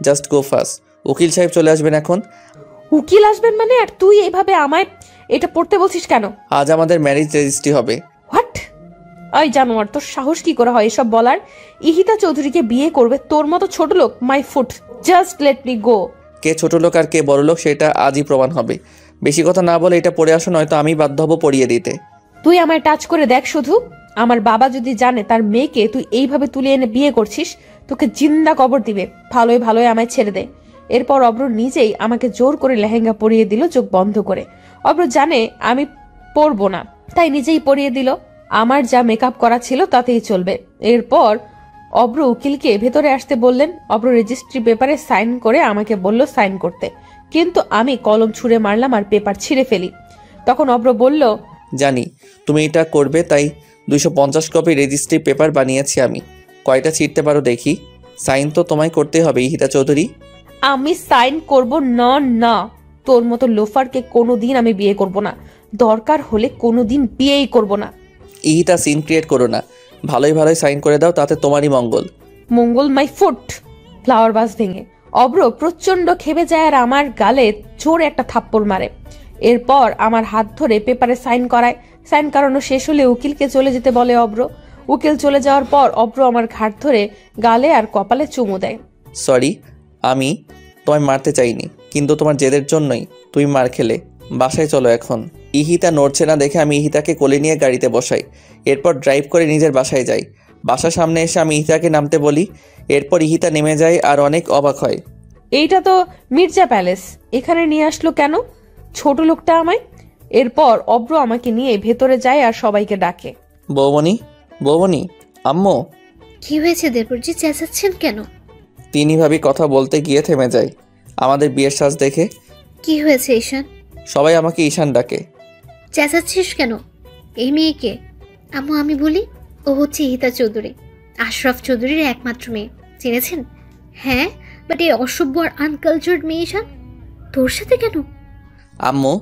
জাস্ট গো ফাস্ট। উকিল সাহেব চলে আসবেন এখন। উকিল আসবেন মানে? আর তুই এইভাবে আমায় এটা পড়তে বলছিস কেন? আজ আমাদের ম্যারেজ রেজিস্ট্রি হবে। হোয়াট? ওই জানোয়ার, তোর সাহস কি করে হয় এসব বলার? ইহিতা চৌধুরীকে বিয়ে করবে তোর মতো ছোট লোক? My foot, just let me go. কে ছোট লোক আর কে বড় লোক সেটা আজই প্রমাণ হবে। বেশি কথা না বলে এটা পরে আসো, নয়তো আমি বাধ্য হব পড়িয়ে দিতে। তুই আমায় টাচ করে দেখ শুধু। আমার বাবা যদি জানে তার মেয়েকে তুই এইভাবে তুলে এনে বিয়ে করছিস, তোকে জিন্দা কবর দিবে। ভালোই আমায় ছেড়ে দে। এরপর অব্র নিজেই আমাকে জোর করে লেহেঙ্গা পরিয়ে দিল চোখ বন্ধ করে। অব্র জানে আমি পরবো না, তাই নিজেই পরিয়ে দিল। আমার যা মেকআপ করা ছিল তাতেই চলবে। এরপর অব্র উকিলকে ভেতরে আসতে বললেন। অব্র রেজিস্ট্রি পেপারে সাইন করে আমাকে বলল সাইন করতে, কিন্তু আমি কলম ছুঁড়ে মারলাম আর পেপার ছিঁড়ে ফেলি। তখন অব্র বলল, জানি তুমি এটা করবে, তাই 250 কপি রেজিস্ট্রি পেপার বানিয়েছি আমি। কয়টা ছিঁড়তে পারো দেখি। সাইন তো তোমায় করতে হবে ইহিতা চৌধুরী। আমি সাইন করব না। তোর মতো লোফারকে কোনোদিন আমি বিয়ে করব না। দরকার হলে কোনোদিন বিয়েই করব না। ইহিতা সিন ক্রিয়েট করো না, ভালোই সাইন করে দাও, তাতে তোমারই মঙ্গল। My foot. ফ্লাওয়ার ভাস ভেঙে অব্র প্রচন্ড খেপে যায় আর আমার গালে জোরে একটা থাপ্পড় মারে। এরপর আমার হাত ধরে পেপারে সাইন করায়। সাইন করানো শেষ হলে উকিলকে চলে যেতে বলে অব্র। উকিল চলে যাওয়ার পর অব্র আমার ঘাট ধরে গালে আর কপালে চুমু দেয়। সরি, আমি তোমায় মারতে চাইনি, কিন্তু তোমার জেদের জন্যই তুমি মার খেলে। বাসায় চলো এখন। ইহিতা নড়ছে না দেখে আমি ইহিতাকে কোলে নিয়ে গাড়িতে বসাই। এরপর ড্রাইভ করে নিজের বাসায় যাই। বাসার সামনে এসে আমি ইহিতাকে নামতে বলি। এরপর ইহিতা নেমে যায় আর অনেক অবাক হয়। এইটা তো মির্জা প্যালেস, এখানে নিয়ে আসলো কেন ছোট লোকটা আমায়? এরপর অব্র আমাকে নিয়ে ভেতরে যায় আর সবাইকে ডাকে। বৌমনি, আম্মু। কি হয়েছে দেবরজি, চেঁচাচ্ছেন কেন? তিনি ভাবি কথা বলতে গিয়ে থেমে যায় আমাদের বিয়ের সাজ দেখে। কি হয়েছে ঈশান? সবাই আমাকে ঈশান ডাকে। চেঁচাচ্ছিস কেন? এই মেয়েকে? আম্মু আমি বলি, ও হচ্ছে ইহিতা চৌধুরী, আশরাফ চৌধুরীর একমাত্র মেয়ে। চিনেছেন? হ্যাঁ, বাট এই অসভ্য আর আনকালচার্ড মেয়ে ঈশান তোর সাথে কেন? আম্মু,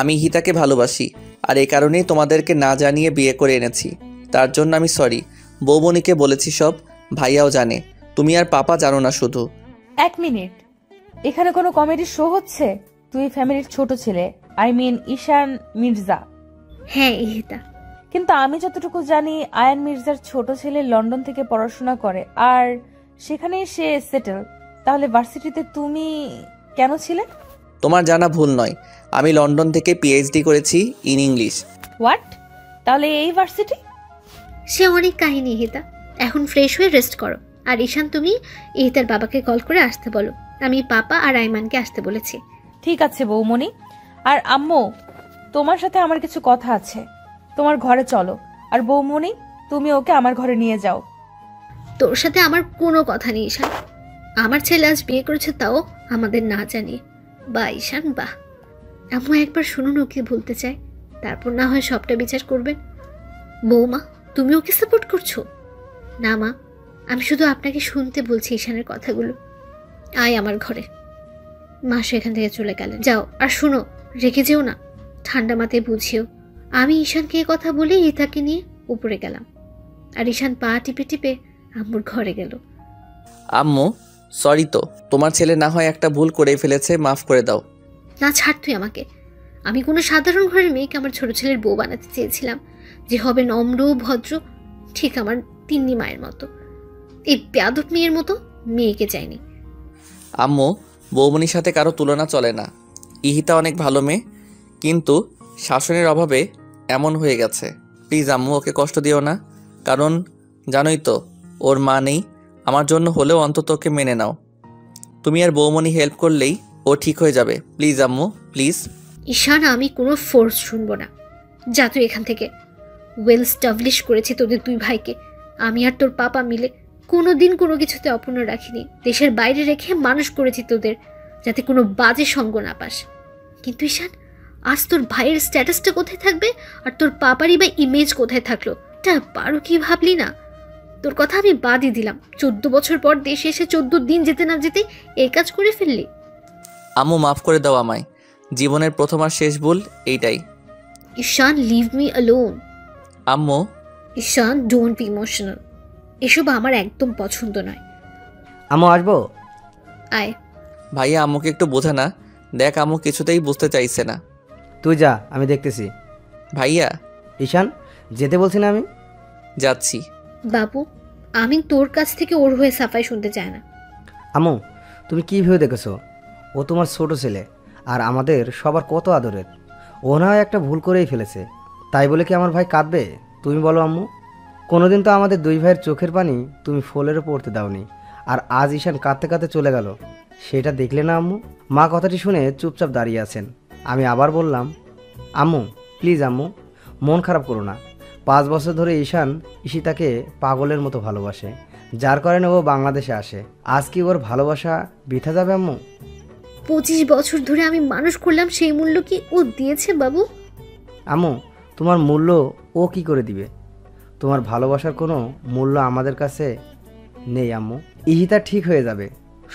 আমি হিতাকে ভালোবাসি, আর এই কারণেই তোমাদেরকে না জানিয়ে বিয়ে করে এনেছি। তার জন্য আমি সরি। বৌমনিকে বলেছি সব, ভাইয়াও জানে, তুমি আর পাপা জানো না শুধু। 1 মিনিট, এখানে কোনো কমেডি শো হচ্ছে? তুই ফ্যামিলির ছোট ছেলে, আই মিন ঈশান মির্জা। হ্যাঁ ইহিতা। কিন্তু আমি যতটুকু জানি আয়ান মির্জার ছোট ছেলে লন্ডন থেকে পড়াশোনা করে, আর সেখানে সে সেটেল। তাহলে ভার্সিটিতে তুমি কেন ছিলে? তোমার জানা ভুল নয়, আমি লন্ডন থেকে পিএইচডি করেছি ইন ইংলিশ। হোয়াট? তাহলে এই ভার্সিটি? সে অনেক কাহিনী ইহিতা, এখন ফ্রেশ হয়ে রেস্ট করো। আর ঈশান তুমি ইহিতার বাবাকে কল করে আসতে বলো, আমি পাপা আর আইমানকে আসতে বলেছি। ঠিক আছে বৌমনি। আর আম্মু, তোমার সাথে আমার কিছু কথা আছে, তোমার ঘরে চলো। আর বৌমনি, তুমি ওকে আমার ঘরে নিয়ে যাও। তোর সাথে আমার কোনো কথা নেই ঈশান। আমার ছেলে আজ বিয়ে করেছে, তাও আমাদের না জানিয়ে। বা ঈশান বাহ। আম্মু একবার শুনুন ও কি বলতে চায়, তারপর না হয় সবটা বিচার করবেন। বৌমা, তুমি ওকে সাপোর্ট করছো? না মা, আমি শুধু আপনাকে শুনতে বলছি ঈশানের কথাগুলো। আয় আমার ঘরে। মা সেখান থেকে চলে গেলেন। যাও, আর শুনো, রেখে যেও না, ঠান্ডা মাথায় বুঝিও। আমি ঈশানকে এ কথা বলে ইতাকে নিয়ে উপরে গেলাম, আর ঈশান পা টিপে টিপে আম্মুর ঘরে গেল। আম্মু সরি, তো তোমার ছেলে না হয় একটা ভুল করে ফেলেছে, মাফ করে দাও। না ছাড় তুই আমাকে। আমি কোনো সাধারণ ঘরের মেয়েকে আমার ছোট ছেলের বউ বানাতে চেয়েছিলাম, যে হবে নম্র ভদ্র, ঠিক আমার তিন্নি মায়ের মতো। এই বেয়াদব মেয়ের মতো মেয়েকে চাইনি। আম্মু, বৌমনির সাথে কারো তুলনা চলে না। ইহিতা অনেক ভালো মেয়ে, কিন্তু শাসনের অভাবে এমন হয়ে গেছে। প্লিজ আম্মু, ওকে কষ্ট দিও না, কারণ জানোই তো ওর মা নেই। আমার জন্য হলেও অন্তত ওকে মেনে নাও। তুমি আর বৌমনি হেল্প করলেই ও ঠিক হয়ে যাবে। প্লিজ আম্মু, প্লিজ। ঈশান, আমি কোনো ফোর্স শুনবো না। যা তুই এখান থেকে। ওয়েল স্টাবলিশ করেছি তোদের দুই ভাইকে। আমি আর তোর পাপা মিলে কোনো দিন কোনো কিছুতে অপূর্ণ রাখিনি। দেশের বাইরে রেখে মানুষ করেছি তোদের, যাতে কোনো বাজে সঙ্গ না পাস। কিন্তু ঈশান, আজ তোর ভাইয়ের স্ট্যাটাসটা কোথায় থাকবে, আর তোর পাপারই বা ইমেজ কোথায় থাকলো? তা পারো কি ভাবলি না? তোর কথা আমি বাদই দিলাম। 14 বছর পর দেশে এসে 14 দিন যেতে না যেতে এই কাজ করে ফেললি। আম্মু মাফ করে দাও আমায়, জীবনের প্রথম আর শেষ ভুল এইটাই। ঈশান, লিভ মি অ্যালোন। আম্মু। ঈশান, ডোন্ট বি ইমোশনাল। এসব আমার একদম পছন্দ নয়। আম্মু আসবো? আয়। ভাইয়া আম্মুকে একটু বোঝা না, দেখ আম্মু কিছুতেই বুঝতে চাইছে না। তুই যা, আমি দেখতেছি। ভাইয়া। ঈশান, যেতে বলছি না আমি? যাচ্ছি। বাবু, আমি তোর কাছ থেকে ওর হয়ে সাফাই শুনতে চাই না। আম্মু, তুমি কী ভেবে দেখেছো? ও তোমার ছোট ছেলে, আর আমাদের সবার কত আদরের। ও না হয় একটা ভুল করেই ফেলেছে, তাই বলে কি আমার ভাই কাঁদবে? তুমি বলো আম্মু। কোনোদিন তো আমাদের দুই ভাইয়ের চোখের পানি তুমি ফোলেরও পড়তে দাওনি, আর আজ ঈশান কাঁদতে কাঁদতে চলে গেল, সেটা দেখলে না আম্মু? মা কথাটি শুনে চুপচাপ দাঁড়িয়ে আছেন। আমি আবার বললাম, আম্মু প্লিজ আম্মু, মন খারাপ করো না। 5 বছর ধরে ঈশান ঈশিতাকে পাগলের মতো ভালোবাসে, যার কারণে ও বাংলাদেশে আসে। আজ কি ওর ভালোবাসা বৃথা যাবে আম্মু? 25 বছর ধরে আমি মানুষ করলাম, সেই মূল্য কি ও দিয়েছে বাবু? আম্মু, তোমার মূল্য ও কি করে দিবে? তোমার ভালোবাসার কোনো মূল্য আমাদের কাছে নেই আম্মু। ইহিতা ঠিক হয়ে যাবে,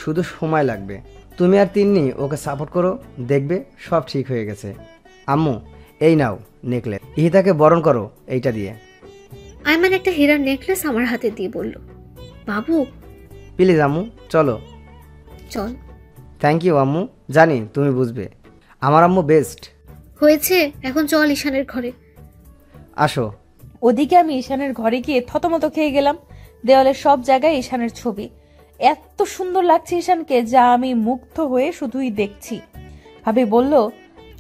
শুধু সময় লাগবে। তুমি আর তিন্নি ওকে সাপোর্ট করো, দেখবে সব ঠিক হয়ে গেছে। আম্মু, এই নাও নেকলেস, ইহিতাকে বরণ করো এইটা দিয়ে। আইমান একটা হীরার নেকলেস আমার হাতে দিয়ে বলল, বাবু প্লিজ আম্মু চলো। চল। থ্যাংক ইউ আম্মু, জানি তুমি বুঝবে। আমার আম্মু বেস্ট। হয়েছে, এখন চল ঈশানের ঘরে। আসো। ওদিকে আমি ঈশানের ঘরে গিয়ে থতমত খেয়ে গেলাম। দেওয়ালের সব জায়গায় ঈশানের ছবি। এত সুন্দর লাগছে ঈশানকে, যা আমি মুগ্ধ হয়ে শুধুই দেখছি। ভাবি বলল,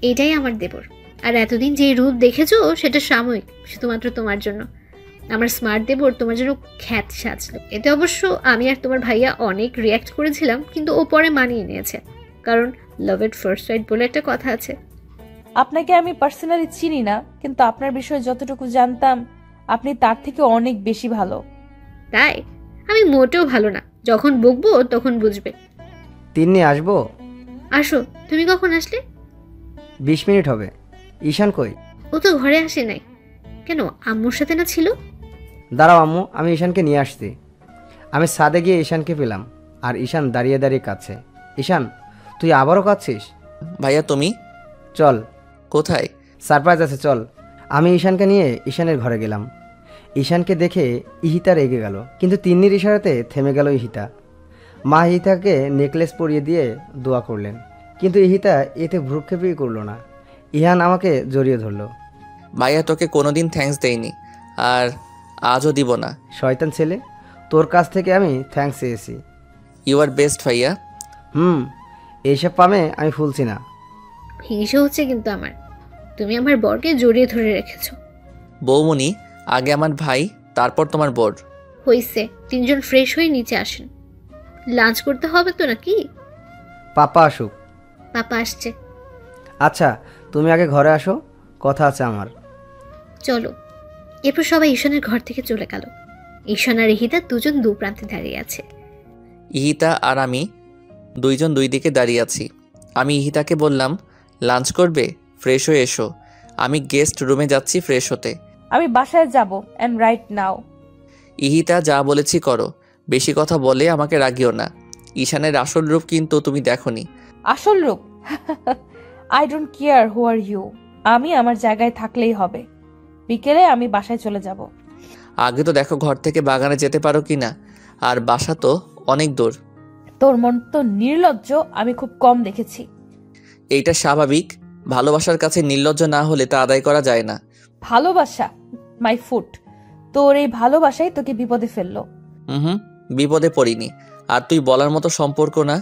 এটাই আমার দেবর, আর এতদিন যে রূপ দেখেছো সেটা সাময়িক, শুধুমাত্র তোমার জন্য। আমার স্মার্ট দেবর তোমার জন্য খ্যাত সাজলো। এতে অবশ্য আমি আর তোমার ভাইয়া অনেক রিয়্যাক্ট করেছিলাম, কিন্তু ও পরে মানিয়ে নিয়েছে, কারণ লাভ এট ফার্স্ট সাইট বলে একটা কথা আছে। আপনাকে আমি পার্সোনালি চিনি না, কিন্তু আপনার বিষয়ে যতটুকু জানতাম আপনি তার থেকে অনেক বেশি ভালো। তাই? আমি মোটেও ভালো না, যখন বকবো তখন বুঝবে। তিন্নি আসবো? আসো। তুমি কখন আসলে? 20 মিনিট হবে। ঈশান কই? ও তো ঘরে আসে নাই। কেন, আম্মুর সাথে না ছিল? দাঁড়াও আম্মু, আমি ঈশানকে নিয়ে আসছি। আমি ছাদে গিয়ে ঈশানকে পেলাম, আর ঈশান দাঁড়িয়ে দাঁড়িয়ে কাঁদছে। ঈশান, তুই আবারও কাঁদছিস? ভাইয়া তুমি? চল, কোথায়? সারপ্রাইজ আছে, চল। আমি ঈশানকে নিয়ে ঈশানের ঘরে গেলাম। ঈশানকে দেখে ইহিতা রেগে গেল, কিন্তু তিন্নির ইশারাতে থেমে গেল ইহিতা। মা ইহিতাকে নেকলেস পরিয়ে দিয়ে দোয়া করলেন, কিন্তু ইহিতা এতে ভ্রুক্ষেপই করলো না। ইহান আমাকে জড়িয়ে ধরলো। ভাইয়া তোকে কোনোদিন থ্যাঙ্কস দেইনি, আর আজও দিব না। শয়তান ছেলে, তোর কাছ থেকে আমি থ্যাঙ্কস চেয়েছি। ইউ আর বেস্ট ভাইয়া। এইসব পামে আমি ফুলছি না। হিংসা হচ্ছে কিন্তু আমার। তুমি আমার বরকে জড়িয়ে ধরে রেখেছো। বৌমনি, আগে আমার ভাই, তারপর তোমার বর। হইছে, তিনজন ফ্রেশ হয়ে নিচে আসেন। লাঞ্চ করতে হবে তো নাকি? পাপা আসুক। পাপা আসছে। আচ্ছা, তুমি আগে ঘরে আসো, কথা আছে আমার। চলো। এরপর সবাই ঈশানের ঘর থেকে চলে গেল। ঈশান আর ইহিতা দুজন দু প্রান্তে দাঁড়িয়ে আছে। ইহিতা আর আমি দুইজন দুই দিকে দাঁড়িয়ে আছি। আমি ইহিতাকে বললাম, লাঞ্চ করবে? ফ্রেশ হয়ে এসো। আমি গেস্ট রুমে যাচ্ছি ফ্রেশ হতে। আমি বাসায় যাব এন্ড রাইট নাও। ইহিতা, যা বলেছি করো। বেশি কথা বলে আমাকে রাগিও না। ঈশানের আসল রূপ কিন্তু তুমি দেখোনি। আসল রূপ? I don't care who are you. আমি আমার জায়গায় থাকলেই হবে। বিকেলে আমি বাসায় চলে যাব। আগে তো দেখো ঘর থেকে বাগানে যেতে পারো কিনা, আর বাসা তো অনেক দূর। তোর মন তো নির্লজ্জ আমি খুব কম দেখেছি। এইটা স্বাভাবিক। ভালোবাসার কাছে নির্লজ্জ না হলে তা আদায় করা যায় না। ভালোবাসা? My foot. তোর এই ভালোবাসাই তোকে বিপদে ফেললো। বিপদে পড়িনি। আর তুই বলার মতো সম্পর্ক না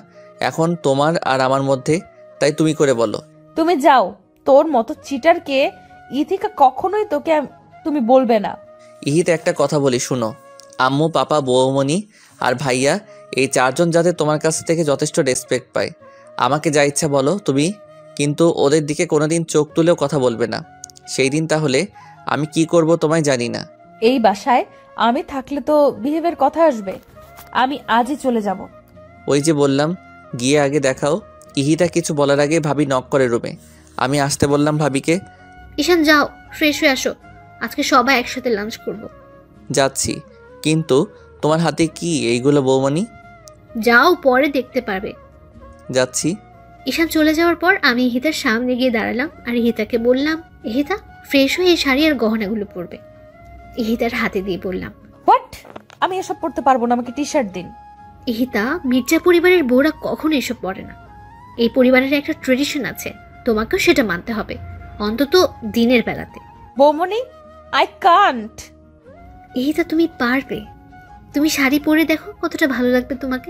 এখন তোমার আর আমার মধ্যে, তাই তুমি করে বলো। তুমি যাও। তোর মতো চিটারকে ইথিকা কখনোই তোকে তুমি বলবে না। ইহিতে একটা কথা বলি শুনো। আম্মু, পাপা, বৌমনি আর ভাইয়া, এই চারজন যাতে তোমার কাছ থেকে যথেষ্ট রেসপেক্ট পায়। আমাকে যা ইচ্ছা বলো তুমি, কিন্তু ওদের দিকে কোনোদিন চোখ তুলেও কথা বলবে না। সেই দিন তাহলে আমি কি করব তোমায় জানি না। এই বাসায় আমি থাকলে তো বিহেভের কথা আসবে। আমি আজই চলে যাব। ওই যে বললাম, গিয়ে আগে দেখাও। ইহিতা কিছু বলার আগে ভাবি নক করে রুমে। আমি আসতে বললাম ভাবিকে। ঈশান যাও, ফ্রেশ হয়ে আসো। আজকে সবাই একসাথে লাঞ্চ করব। যাচ্ছি, কিন্তু তোমার হাতে কি এইগুলো বৌমনি? যাও, পরে দেখতে পারবে। যাচ্ছি। ঈশান চলে যাওয়ার পর আমি ইহিতার সামনে গিয়ে দাঁড়ালাম আর ইহিতাকে বললাম, ইহিতা ফ্রেশ হয়ে এই শাড়ি আর গহনাগুলো পরবে। ইহিতার হাতে দিয়ে বললাম, হোয়াট? আমি এসব পড়তে পারবো না, আমাকে টি শার্ট দিন। ইহিতা, মির্জা পরিবারের বউরা কখনো এসব পরে না। এই পরিবারের একটা ট্রেডিশন আছে, তোমাকেও সেটা মানতে হবে, অন্তত দিনের বেলাতে। বৌমনি, আই কান্ট। ইহিতা, তুমি পারবে। তুমি শাড়ি পরে দেখো কতটা ভালো লাগবে তোমাকে।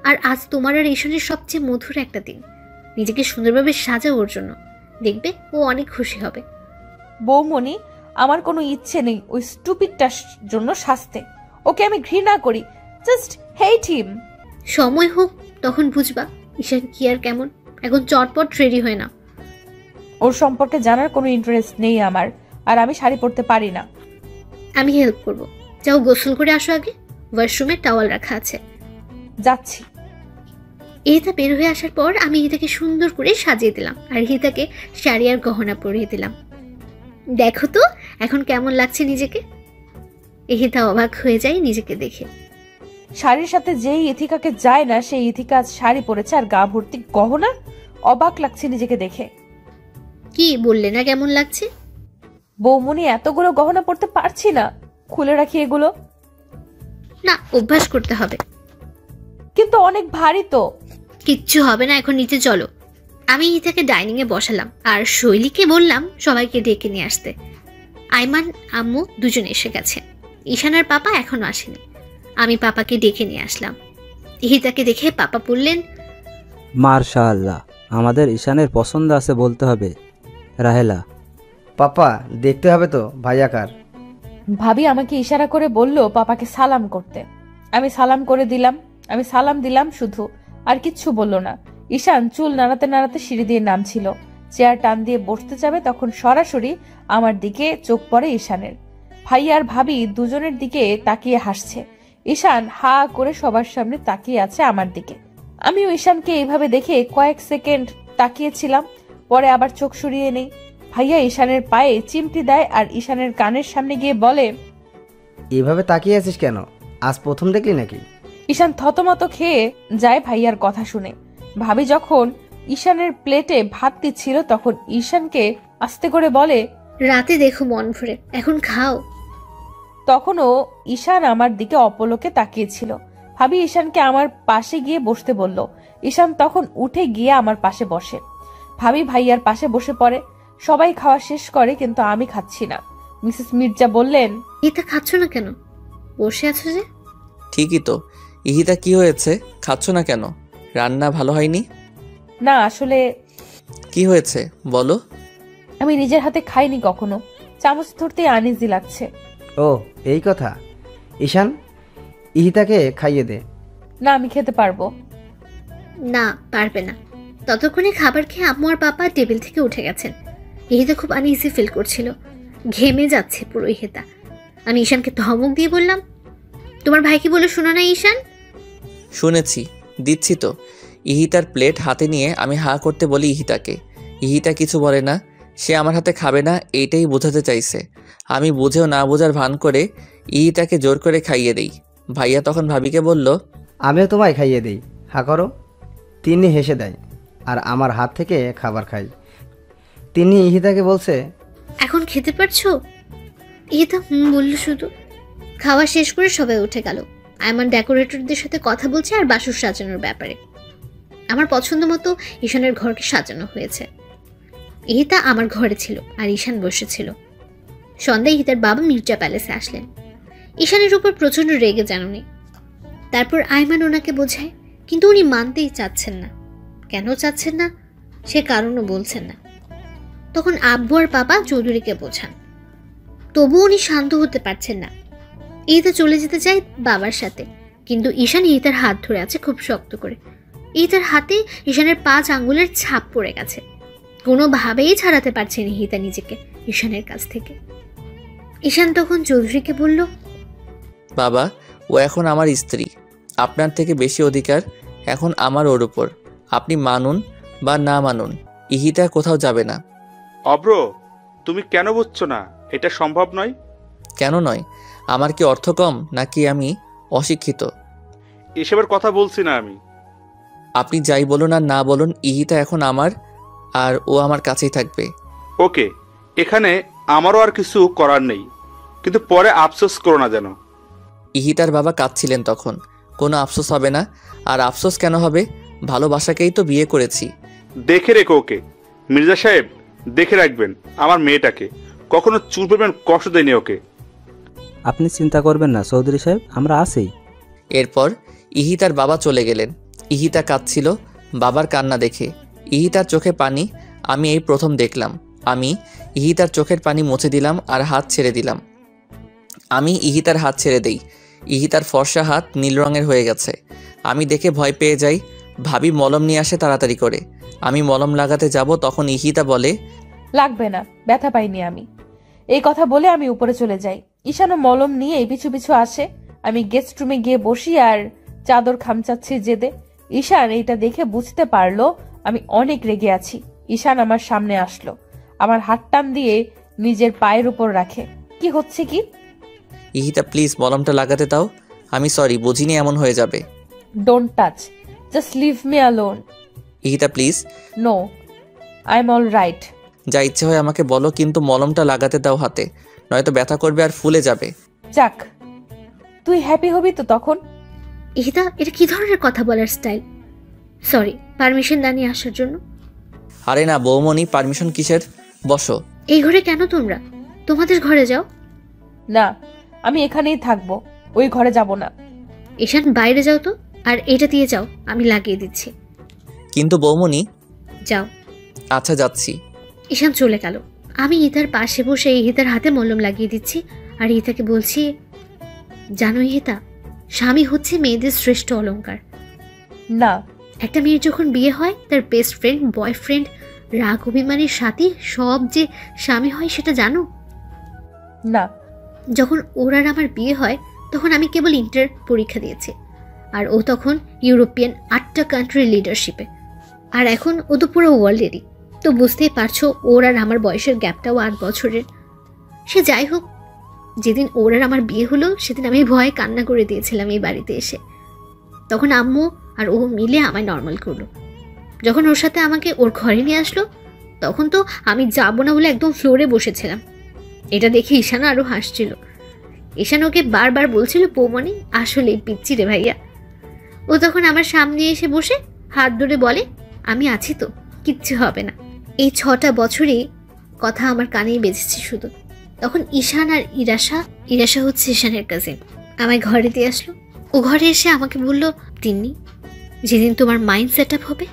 আর আজ তোমার আর ঈশানের সবচেয়ে মধুর একটা দিন। নিজেকে সুন্দরভাবে সাজাও ওর জন্য, দেখবে ও অনেক খুশি হবে। বৌমনি, আমার কোনো ইচ্ছে নেই ওই স্টুপিডটার জন্য শাস্তে। ওকে আমি ঘৃণা করি, জাস্ট হেট হিম। সময় হোক তখন বুঝবা ঈশান কি আর কেমন। এখন চটপট রেডি হয় না। ওর সম্পর্কে জানার কোনো ইন্টারেস্ট নেই আমার, আর আমি শাড়ি পরতে পারি না। আমি হেল্প করব। যাও গোসল করে আসো আগে, ওয়াশরুমে টাওয়াল রাখা আছে। যাচ্ছি। ইহিতা বের হয়ে আসার পর আমি ইহিতাকে সুন্দর করে সাজিয়ে দিলাম আর ইহিতাকে শাড়ি আর গহনা পরিয়ে দিলাম। দেখো তো এখন কেমন লাগছে নিজেকে। ইহিতা অবাক হয়ে যায় নিজেকে দেখে। শাড়ির সাথে যেই ইথিকাকে যায় না সেই ইথিকা আজ শাড়ি পরেছে আর গা ভর্তি গহনা। অবাক লাগছে নিজেকে দেখে। কি বললে না কেমন লাগছে? বৌমনি, এতগুলো গহনা পরতে পারছি না, খুলে রাখি এগুলো। না, অভ্যাস করতে হবে। কিন্তু অনেক ভারী তো। কিচ্ছু হবে না, এখন নিচে চলো। আমি ইহিতাকে ডাইনিং এ বসালাম আর শৈলীকে বললাম সবাইকে ডেকে নিয়ে আসতে। আইমান আম্মু দুজন এসে গেছে, ঈশানের পাপা এখনো আসেনি। আমি পাপাকে ডেকে নিয়ে আসলাম। ইহিতাকে দেখে পাপা বললেন, মাশাআল্লাহ, আমাদের ঈশানের পছন্দ আছে বলতে হবে। রাহেলা, পাপা দেখতে হবে তো ভাইয়াকার। ভাবি আমাকে ইশারা করে বলল পাপাকে সালাম করতে। আমি সালাম করে দিলাম। আমি সালাম দিলাম শুধু, আর কিচ্ছু বলল না। ঈশান চুল নাড়াতে নাড়াতে সিঁড়ি দিয়ে নামছিল। চেয়ার টান দিয়ে বসতে যাবে তখন সরাসরি আমার দিকে চোখ পড়ে ঈশানের। ভাই আর ভাবি দুজনের দিকে তাকিয়ে হাসছে। ঈশান হা করে সবার সামনে তাকিয়ে আছে আমার দিকে। আমিও ঈশানকে এইভাবে দেখে কয়েক সেকেন্ড তাকিয়েছিলাম, পরে আবার চোখ সরিয়ে নেই। ভাইয়া ঈশানের পায়ে চিমটি দেয় আর ঈশানের কানের সামনে গিয়ে বলে, এভাবে তাকিয়ে আছিস কেন? আজ প্রথম দেখলি নাকি? ঈশান থতমত খেয়ে যায় ভাইয়ার কথা শুনে। ভাবি যখন ঈশানের প্লেটে ভাত দিচ্ছিল তখন ঈশানকে আস্তে করে বলে, রাতে দেখো মন ভরে, এখন খাও। তখনও ঈশান আমার দিকে অপলকে তাকিয়েছিল। ভাবি ঈশানকে আমার পাশে গিয়ে বসতে বলল। ঈশান তখন উঠে গিয়ে আমার পাশে বসে। ভাবি ভাইয়ার পাশে বসে পড়ে। সবাই খাওয়া শেষ করে, কিন্তু আমি খাচ্ছি না। মিসেস মির্জা বললেন, ইহিতা খাচ্ছ না কেন? বসে আছো যে? ঠিকই তো। ইহিতা কি হয়েছে, খাচ্ছ না কেন? রান্না ভালো হয়নি? না আসলে কি হয়েছে বলো। আমি নিজের হাতে খাইনি কখনো, চামচ ধরতে আনইজি লাগছে। ও এই কথা। ঈশান, ইহিতাকে খাইয়ে দে। না আমি খেতে পারবো না, পারবে না। ততক্ষণে খাবার খেয়ে আম্মু আর পাপা টেবিল থেকে উঠে গেছেন। ইহিতা খুব আনইজি ফিল করছিল, ঘেমে যাচ্ছে পুরো ইহিতা। আমি ঈশানকে ধমক দিয়ে বললাম, তোমার ভাই কি বলে শোনো না ঈশান? শুনেছি, দিচ্ছি তো। ইহিতার প্লেট হাতে নিয়ে আমি হা করতে বলি ইহিতাকে। ইহিতা কিছু বলে না, সে আমার হাতে খাবে না এইটাই বোঝাতে চাইছে। আমি বুঝেও না বোঝার ভান করে ইহিতাকে জোর করে খাইয়ে দেই। ভাইয়া তখন ভাবিকে বলল, আমিও তোমায় খাইয়ে দিই, হা করো। তিনি হেসে দেয় আর আমার হাত থেকে খাবার খাই। তিনি ইহিতাকে বলছে, এখন খেতে পারছো? ইহিতা বলল শুধু। খাওয়া শেষ করে সবাই উঠে গেল। আয়মান ডেকোরেটরদের সাথে কথা বলছে আর বাসর সাজানোর ব্যাপারে। আমার পছন্দ মতো ঈশানের ঘরকে সাজানো হয়েছে। ইহিতা আমার ঘরে ছিল আর ঈশান বসেছিল। সন্ধ্যায় ইহিতার বাবা মির্জা প্যালেসে আসলেন। ঈশানের উপর প্রচন্ড রেগে যান উনি। তারপর আয়মান ওনাকে বোঝায়, কিন্তু উনি মানতেই চাচ্ছেন না। কেন চাচ্ছেন না সে কারণও বলছেন না। তখন আব্বু আর পাপা চৌধুরীকে বোঝান, তবু উনি শান্ত হতে পারছেন না। ইহিতা চলে যেতে চায় বাবার সাথে, কিন্তু ঈশান ইহিতার হাত ধরে আছে খুব শক্ত করে। ইহিতার হাতে ঈশানের 5 আঙ্গুলের ছাপ পড়ে গেছে। কোনোভাবেই ছাড়াতে পারছেন ইহিতা নিজেকে ঈশানের কাছ থেকে। ঈশান তখন চৌধুরীকে বলল, বাবা ও এখন আমার স্ত্রী, আপনার থেকে বেশি অধিকার এখন আমার ওর উপর। আপনি মানুন বা না মানুন, ইহিতা কোথাও যাবে না। অব্র, তুমি কেন বুঝছো না? এটা সম্ভব নয়। কেন নয়? আমার কি অর্থ কম নাকি আমি অশিক্ষিত? এসবের কথা বলছি না আমি। আপনি যাই বলুন আর না বলুন, ইহিতা এখন আমার, আর ও আমার কাছেই থাকবে। ওকে, এখানে আমারও আর কিছু করার নেই, কিন্তু পরে আফসোস করো না যেন। ইহিতার বাবা কাঁদছিলেন তখন। কোনো আফসোস হবে না। আর আফসোস কেন হবে? ভালোবাসাকেই তো বিয়ে করেছি। দেখে রেখো ওকে। মির্জা সাহেব, দেখে রাখবেন আমার মেয়েটাকে, কখনো চুল পরিমাণ কষ্ট দেয়নি ওকে। আপনি চিন্তা করবেন না চৌধুরী সাহেব, আমরা আছি। এরপর ইহিতার বাবা চলে গেলেন। ইহিতা কাঁদছিল বাবার কান্না দেখে। ইহিতার চোখে পানি আমি এই প্রথম দেখলাম। আমি ইহিতার চোখের পানি মুছে দিলাম আর হাত ছেড়ে দিলাম। আমি ইহিতার হাত ছেড়ে দেই। ইহিতার ফর্সা হাত নীল রঙের হয়ে গেছে। আমি দেখে ভয় পেয়ে যাই। ভাবি মলম নিয়ে আসে তাড়াতাড়ি করে। আমি মলম লাগাতে যাব, তখন ইহিতা বলে, লাগবে না, ব্যথা পাইনি আমি। এই কথা বলে আমি উপরে চলে যাই। ঈশানও মলম নিয়ে পিছু পিছু আসে। আমি গেস্ট রুমে গিয়ে বসি আর চাদর খামচাচ্ছি জেদে। ঈশান এইটা দেখে বুঝতে পারলো আমি অনেক রেগে আছি। ঈশান আমার সামনে আসলো, আমার হাত টান দিয়ে নিজের পায়ের উপর রাখে। কি হচ্ছে কি? ইহিতা প্লিজ মলমটা লাগাতে দাও। আমি সরি, বুঝিনি এমন হয়ে যাবে। Don't touch, just leave me alone. Ihita please. No, I am all right. যা ইচ্ছে হয় আমাকে বলো, কিন্তু মলমটা লাগাতে দাও হাতে, নয়তো ব্যথা করবে আর ফুলে যাবে। যাক, তুই হ্যাপি হবি তো তখন। ইহিতা, এটা কি ধরনের কথা বলার স্টাইল? সরি, পারমিশন দানি আসার জন্য। আরে না বৌমনি, পারমিশন কিসের? বসো। এই ঘরে কেন তোমরা? তোমাদের ঘরে যাও। না, আমি এখানেই থাকবো, ওই ঘরে যাব না। ঈশান বাইরে যাও তো, আর এটা দিয়ে যাও, আমি লাগিয়ে দিচ্ছি। কিন্তু বৌমনি। যাও। আচ্ছা যাচ্ছি। ঈশান চলে গেল। আমি ইহিতার পাশে বসে ইহিতার হাতে মলম লাগিয়ে দিচ্ছি আর ইহিতাকে বলছি, জানো ইহিতা, স্বামী হচ্ছে মেয়েদের শ্রেষ্ঠ অলংকার। না, একটা মেয়ের যখন বিয়ে হয় তার বেস্ট ফ্রেন্ড, বয়ফ্রেন্ড, রাগ অভিমানের সাথী সব যে স্বামী হয় সেটা জানো? না। যখন ওর আর আমার বিয়ে হয় তখন আমি কেবল ইন্টার পরীক্ষা দিয়েছি, আর ও তখন ইউরোপিয়ান 8টা কান্ট্রির লিডারশিপে, আর এখন ও তো পুরো ওয়ার্ল্ডেরই। তো বুঝতেই পারছো ওর আর আমার বয়সের গ্যাপটাও 8 বছরের। সে যাই হোক, যেদিন ওর আর আমার বিয়ে হলো সেদিন আমি ভয়ে কান্না করে দিয়েছিলাম এই বাড়িতে এসে। তখন আম্মু আর ও মিলে আমায় নর্মাল করলো। যখন ওর সাথে আমাকে ওর ঘরে নিয়ে আসলো তখন তো আমি যাবো না বলে একদম ফ্লোরে বসেছিলাম। এটা দেখে ঈশানও আরও হাসছিল। ঈশান ওকে বারবার বলছিল, বৌমনি আসলেই পিচ্ছি রে ভাইয়া। ও তখন আমার সামনে এসে বসে হাত ধরে বলে, আমি আছি তো, কিচ্ছু হবে না। এই 6টা বছরই কথা আমার কানেই বেজেছে শুধু। তখন ঈশান আর ইরাশা হচ্ছে ঈশানের কাজিন, আমায় ঘরে দিয়ে আসলো। ও ঘরে এসে আমাকে বলল, তিন্নি, যেদিন তোমার মাইন্ড সেট আপ হবে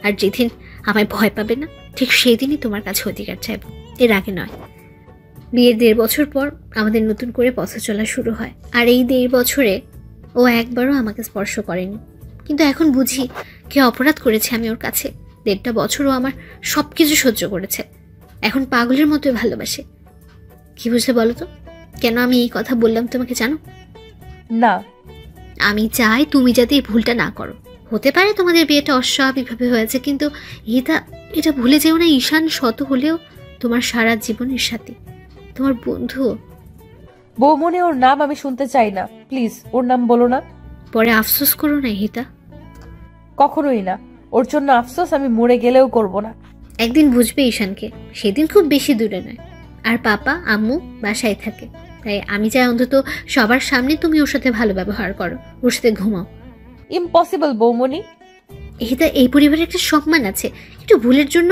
আর যেদিন আমায় ভয় পাবে না, ঠিক সেই দিনই তোমার কাছে অধিকার চাইব, এর আগে নয়। বিয়ের 1.5 বছর পর আমাদের নতুন করে পথ চলা শুরু হয়, আর এই 1.5 বছরে ও একবারও আমাকে স্পর্শ করেনি। কিন্তু এখন বুঝি কে অপরাধ করেছে আমি ওর কাছে। 1.5টা বছরও আমার সব কিছু সহ্য করেছে, এখন পাগলের মতোই ভালোবাসে। কি বুঝলে বলো তো, কেন আমি এই কথা বললাম তোমাকে জানো? না, আমি চাই তুমি যাতে এই ভুলটা না করো। হতে পারে তোমাদের বিয়েটা অস্বাভাবিকভাবে হয়েছে, কিন্তু এটা ভুলে যেও না, ঈশান শত হলেও তোমার সারা জীবনের সাথী, তোমার বন্ধু। বৌমনি, ওর নাম আমি শুনতে চাই না, প্লিজ ওর নাম বলো না। পরে আফসোস করো না হিতা। কখনোই না, ওর জন্য আফসোস আমি মরে গেলেও করব না। একদিন বুঝবে ঈশানকে, সেদিন খুব বেশি দূরে নয়। আর পাপা আম্মু বাসায় থাকে, তাই আমি চাই অন্তত সবার সামনে তুমি ওর সাথে ভালো ব্যবহার করো, ওর সাথে ঘুমাও। ইম্পসিবল বৌমনি। হিতা, এই পরিবারের একটা সম্মান আছে। একটু ভুলের জন্য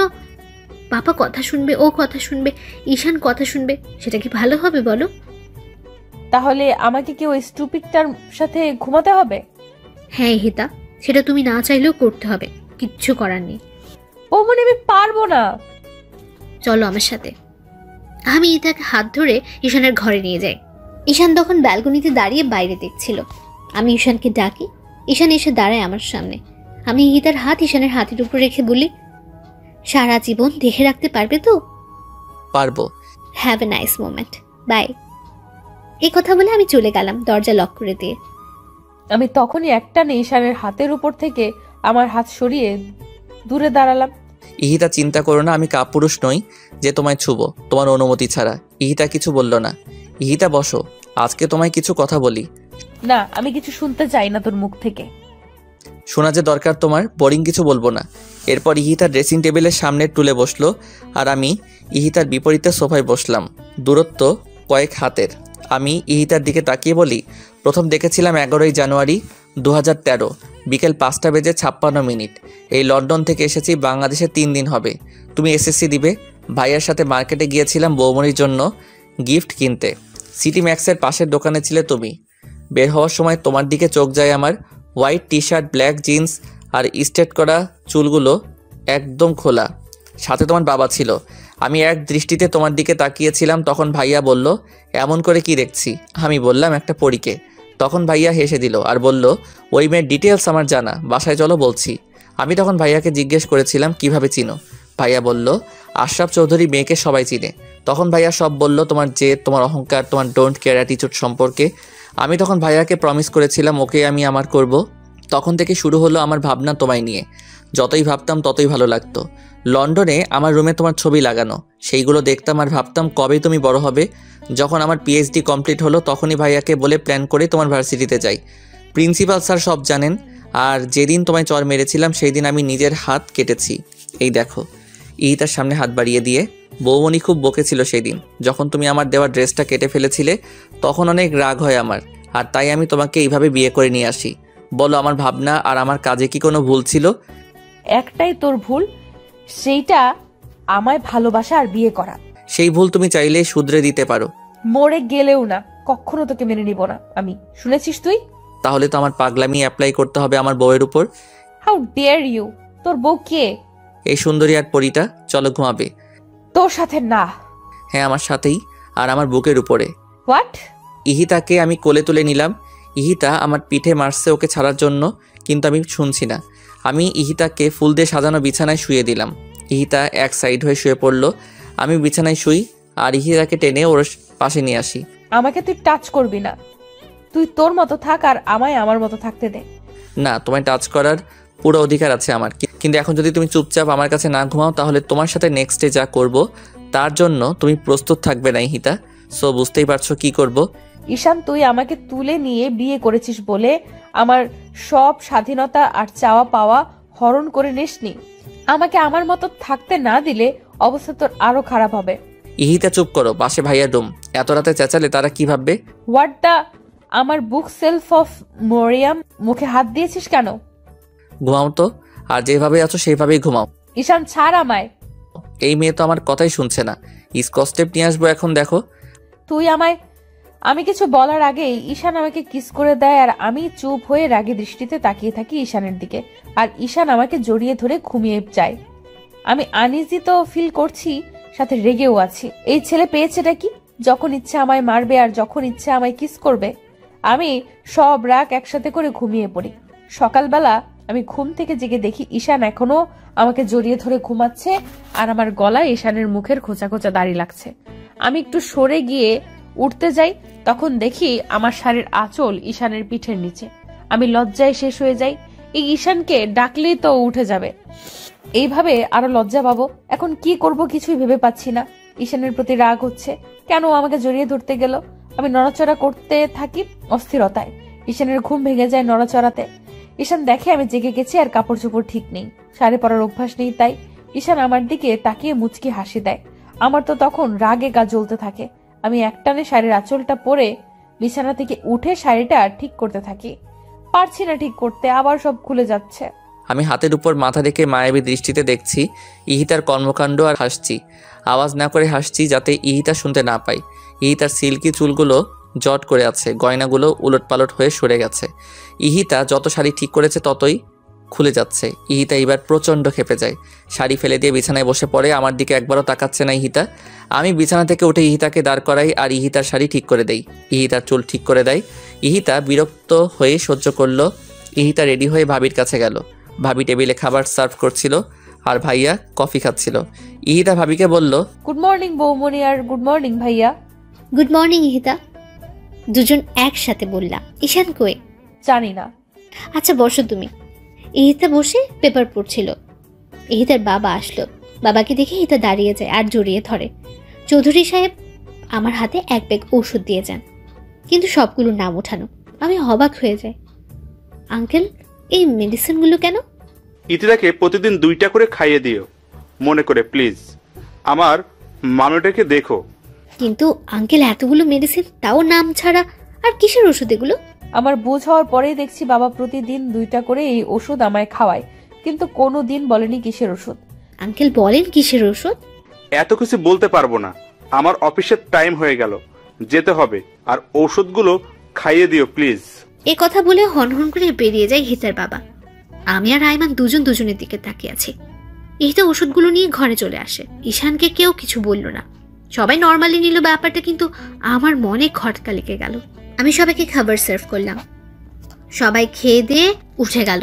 পাপা কথা শুনবে, ও কথা শুনবে, ঈশান কথা শুনবে, সেটা কি ভালো হবে বলো? তাহলে আমাকে কি ওই স্টুপিডটার সাথে ঘুমাতে হবে? হ্যাঁ হিতা, সেটা তুমি না চাইলেও করতে হবে, কিচ্ছু করার নেই। বৌমনি, আমি পারবো না। চলো আমার সাথে। আমি ইতাকে হাত ধরে ঈশানের ঘরে নিয়ে যাই। ঈশান তখন ব্যালকনিতে দাঁড়িয়ে বাইরে দেখছিল। আমি ঈশানকে ডাকি, ঈশান এসে দাঁড়ায় আমার সামনে। আমি ইতার হাত ঈশানের হাতের উপর রেখে বলি, সারা জীবন দেখে রাখতে পারবে তো? পারবো। Have a nice moment, bye. এই কথা বলে আমি চলে গেলাম দরজা লক করে দিয়ে। আমি তখনই একটানে ঈশানের হাতের উপর থেকে আমার হাত সরিয়ে দূরে দাঁড়ালাম। ইহিতা, চিন্তা করো না, আমি কাপুরুষ নই যে তোমায় ছুবো তোমার অনুমতি ছাড়া। ইহিতা কিছু বলল না। ইহিতা, বসো, আজকে তোমায় কিছু কথা বলি। না, আমি কিছু শুনতে চাই না তোর মুখ থেকে। শোনা যে দরকার তোমার, বোরিং কিছু বলবো না। এরপর ইহিতা ড্রেসিং টেবিলের সামনে টুলে বসলো, আর আমি ইহিতার বিপরীতে সোফায় বসলাম, দূরত্ব কয়েক হাতের। আমি ইহিতার দিকে তাকিয়ে বলি, প্রথম দেখেছিলাম 11ই জানুয়ারি 2013, বিকেল 5:56। এই লন্ডন থেকে এসেছি, বাংলাদেশে 3 দিন হবে। তুমি এসএসসি দিবে। ভাইয়ার সাথে মার্কেটে গিয়েছিলাম বৌমনির জন্য গিফট কিনতে। সিটি ম্যাক্সের পাশের দোকানে ছিলে তুমি। বের হওয়ার সময় তোমার দিকে চোখ যায় আমার। White T shirt, black jeans আর স্ট্রেট করা চুলগুলো একদম খোলা, সাথে তোমার বাবা ছিল। আমি এক দৃষ্টিতে তোমার দিকে তাকিয়েছিলাম। তখন ভাইয়া বলল, এমন করে কি দেখছি? আমি বললাম, একটা পরীকে। তখন ভাইয়া হেসে দিল আর বলল, ওই মেয়ের ডিটেলস আমার জানা, বাসায় চলো বলছি। আমি তখন ভাইয়াকে জিজ্ঞেস করেছিলাম, কিভাবে চিনো? ভাইয়া বলল, আশরাফ চৌধুরী মেয়েকে সবাই চিনে। তখন ভাইয়া সব বলল, তোমার জেদ, তোমার অহংকার, তোমার ডোন্ট কেয়ার অ্যাটিটিউড সম্পর্কে। আমি তখন ভাইয়াকে প্রমিস করেছিলাম ওকে আমি আমার করব। তখন থেকে শুরু হলো আমার ভাবনা তোমায় নিয়ে। যতই ভাবতাম ততই ভালো লাগতো। লন্ডনে আমার রুমে তোমার ছবি লাগানো, সেইগুলো দেখতাম আর ভাবতাম কবে তুমি বড় হবে। যখন আমার পিএইচডি কমপ্লিট হলো তখনই ভাইয়াকে বলে প্ল্যান করে তোমার ভার্সিটিতে যাই। প্রিন্সিপাল স্যার সব জানেন। আর যেদিন তোমায় চর মেরেছিলাম সেই দিন আমি নিজের হাত কেটেছি। এই দেখো। ইহিতার সামনে হাত বাড়িয়ে দিয়ে, বৌমনি খুব বকেছিল সেই দিন যখন তুমি আমার দেওয়া ড্রেসটা কেটে ফেলেছিলে। তখন অনেক রাগ হয় আমার, আর তাই আমি তোমাকে এইভাবে বিয়ে করে নিয়ে আসি। বলো, আমার ভাবনা আর আমার কাজে কি কোনো ভুল ছিল? একটাই তোর ভুল, সেইটা আমায় ভালোবাসা আর বিয়ে করা। সেই ভুল তুমি চাইলে শুধরে দিতে পারো। মরে গেলেও না, কখনো তোকে মেনে নিব না আমি। শুনেছিস তুই? তাহলে তো আমার পাগলামি অ্যাপ্লাই করতে হবে আমার বউয়ের উপর। How dare you! তোর বউ কে? এই সুন্দরী আর পরীটা। চলো ঘুমাবে। তোর সাথে না। হ্যাঁ, আমার সাথেই, আর আমার বুকের উপরে। হোয়াট? ইহিতাকে আমি কোলে তুলে নিলাম। ইহিতা আমার পিঠে মারছে ওকে ছাড়ার জন্য, কিন্তু আমি শুনছি না। আমি ইহিতাকে ফুল দিয়ে সাজানো বিছানায় শুয়ে দিলাম। ইহিতা এক সাইড হয়ে শুয়ে পড়লো। আমি বিছানায় শুই আর ইহিতাকে টেনে ওর পাশে নিয়ে আসি। আমাকে তুই টাচ করবি না। তুই তোর মতো থাক আর আমায় আমার মতো থাকতে দে। না, তোমায় টাচ করার পুরো অধিকার আছে আমার, কিন্তু এখন যদি তুমি চুপচাপ আমার কাছে না ঘুমাও তাহলে তোমার সাথে নেক্সট ডে যা করব তার জন্য তুমি প্রস্তুত থাকবে না ইহিতা। সো বুঝতেই পারছো কি করব। ঈশান, তুই আমাকে তুলে নিয়ে বিয়ে করেছিস বলে আমার সব স্বাধীনতা আর চাওয়া পাওয়া হরণ করে নিসনি। আমাকে আমার মতো থাকতে না দিলে অবস্থা তোর আরো খারাপ হবে। ইহিতা চুপ করো, পাশে ভাইয়া ডুম, এত রাতে চেঁচালে তারা কি ভাববে? হোয়াট দা, আমার বুক সেলফ অফ মরিয়াম, মুখে হাত দিয়েছিস কেন? ঘুমাও তো, আর যেভাবে আছো সেইভাবেই ঘুমাও। ঈশান, ছাড় আমায়। এই মেয়ে তো আমার কথাই শুনছে না। স্কচটেপ নিয়ে আসবো এখন, দেখো। তুই আমায়, আমি কিছু বলার আগেই ঈশান আমাকে কিস করে দেয় আর আমি চুপ হয়ে রাগী দৃষ্টিতে তাকিয়ে থাকি ঈশানের দিকে। আর ঈশান আমাকে জড়িয়ে ধরে ঘুমিয়ে যায়। আমি আনইজি তো ফিল করছি, সাথে রেগেও আছি। এই ছেলে পেয়েছেটা কি? যখন ইচ্ছে আমায় মারবে আর যখন ইচ্ছে আমায় কিস করবে। আমি সব রাগ একসাথে করে ঘুমিয়ে পড়ি। সকালবেলা আমি ঘুম থেকে জেগে দেখি ঈশান এখনো আমাকে জড়িয়ে ধরে ঘুমাচ্ছে আর আমার গলায় ঈশানের মুখের খোঁচা খোঁচা দাড়ি লাগছে। আমি একটু সরে গিয়ে উঠতে যাই, তখন দেখি আমার শাড়ির আঁচল ঈশানের পিঠের নিচে। আমি লজ্জায় শেষ হয়ে যাই। এই ঈশানকে ডাকলেই তো উঠে যাবে, এইভাবে আরো লজ্জা পাবো। এখন কি করব কিছুই ভেবে পাচ্ছি না। ঈশানের প্রতি রাগ হচ্ছে, কেন আমাকে জড়িয়ে ধরতে গেল। আমি নড়াচড়া করতে থাকি অস্থিরতায়। ঈশানের ঘুম ভেঙে যায় নড়াচড়াতে। ঈশান দেখে আমি জেগে গেছি আর কাপড় চোপড় ঠিক নেই, শাড়ি পরার অভ্যাস নেই। তাই ঈশান আমার দিকে তাকিয়ে মুচকি হাসি দেয়। আমার তো তখন রাগে গা জ্বলতে থাকে। আমি একটানে শাড়ির আঁচলটা পরে বিছানা থেকে উঠে শাড়িটা ঠিক করতে থাকি। পারছি না ঠিক করতে, আবার সব খুলে যাচ্ছে। আমি হাতের উপর মাথা রেখে মায়াবী দৃষ্টিতে দেখছি ইহিতার কর্মকাণ্ড আর হাসছি। আওয়াজ না করে হাসছি যাতে ইহিতা শুনতে না পায়। ইহিতার সিল্কি চুলগুলো জট করে আছে, গয়নাগুলো উলটপালট হয়ে সরে গেছে। ইহিতা যত শাড়ি ঠিক করেছে ততই খুলে যাচ্ছে। ইহিতা এবার প্রচণ্ড ক্ষেপে যায়, শাড়ি ফেলে দিয়ে বিছানায় বসে পড়ে। আমার দিকে একবারও তাকাচ্ছে না ইহিতা। আমি বিছানা থেকে উঠে ইহিতাকে দাঁড় করাই আর ইহিতার শাড়ি ঠিক করে দেই। ইহিতার চুল ঠিক করে দেয়। ইহিতা বিরক্ত হয়ে সহ্য করলো। ইহিতা রেডি হয়ে ভাবির কাছে গেল। ভাবি টেবিলে খাবার সার্ভ করছিল আর ভাইয়া কফি খাচ্ছিল। ইহিতা ভাবিকে বলল, গুড মর্নিং বৌমনি আর গুড মর্নিং ভাইয়া। গুড মর্নিং ইহিতা, দুজন একসাথে বললাম। ঈশান কই? জানি না। আচ্ছা বসো তুমি। ইহিতা বসে পেপার পড়ছিল। ইহিতার বাবা আসলো। বাবাকে দেখে ইহিতা দাঁড়িয়ে যায় আর জড়িয়ে ধরে। চৌধুরী সাহেব আমার হাতে এক ব্যাগ ওষুধ দিয়ে যান, কিন্তু সবগুলোর নাম ওঠানো। আমি অবাক হয়ে যাই। আঙ্কেল, এই মেডিসিনগুলো কেন? ইতিরাকে প্রতিদিন 2টা করে খাইয়ে দিও, মনে করে প্লিজ। আমার মানুটাকে দেখো। কিন্তু আঙ্কেল, এতগুলো মেডিসিন, তাও নাম ছাড়া। আর কিসের ওষুধ এগুলো? আমার বুঝ হওয়ার পরেই দেখছি বাবা প্রতিদিন 2টা করে এই ওষুধ আমায় খাওয়ায়, কিন্তু কোনো দিন বলেনি কিসের ওষুধ। আঙ্কেল বলেন কিসের ওষুধ? এত কিছু বলতে পারবো না, আমার অফিসের টাইম হয়ে গেল, যেতে হবে। আর ওষুধগুলো খাইয়ে দিও প্লিজ। এ কথা বলে হনহন করে বেরিয়ে যায় ইহিতার বাবা। আমি আর আইমান দুজনের দিকে তাকিয়ে আছি। ইহিতা ওষুধগুলো নিয়ে ঘরে চলে আসে। ঈশানকে কেউ কিছু বলল না, সবাই নর্মালি নিল ব্যাপারটা, কিন্তু আমার মনে খটকা লেগে গেল। আমি সবাইকে খাবার সার্ভ করলাম, সবাই খেয়ে দিয়ে উঠে গেল।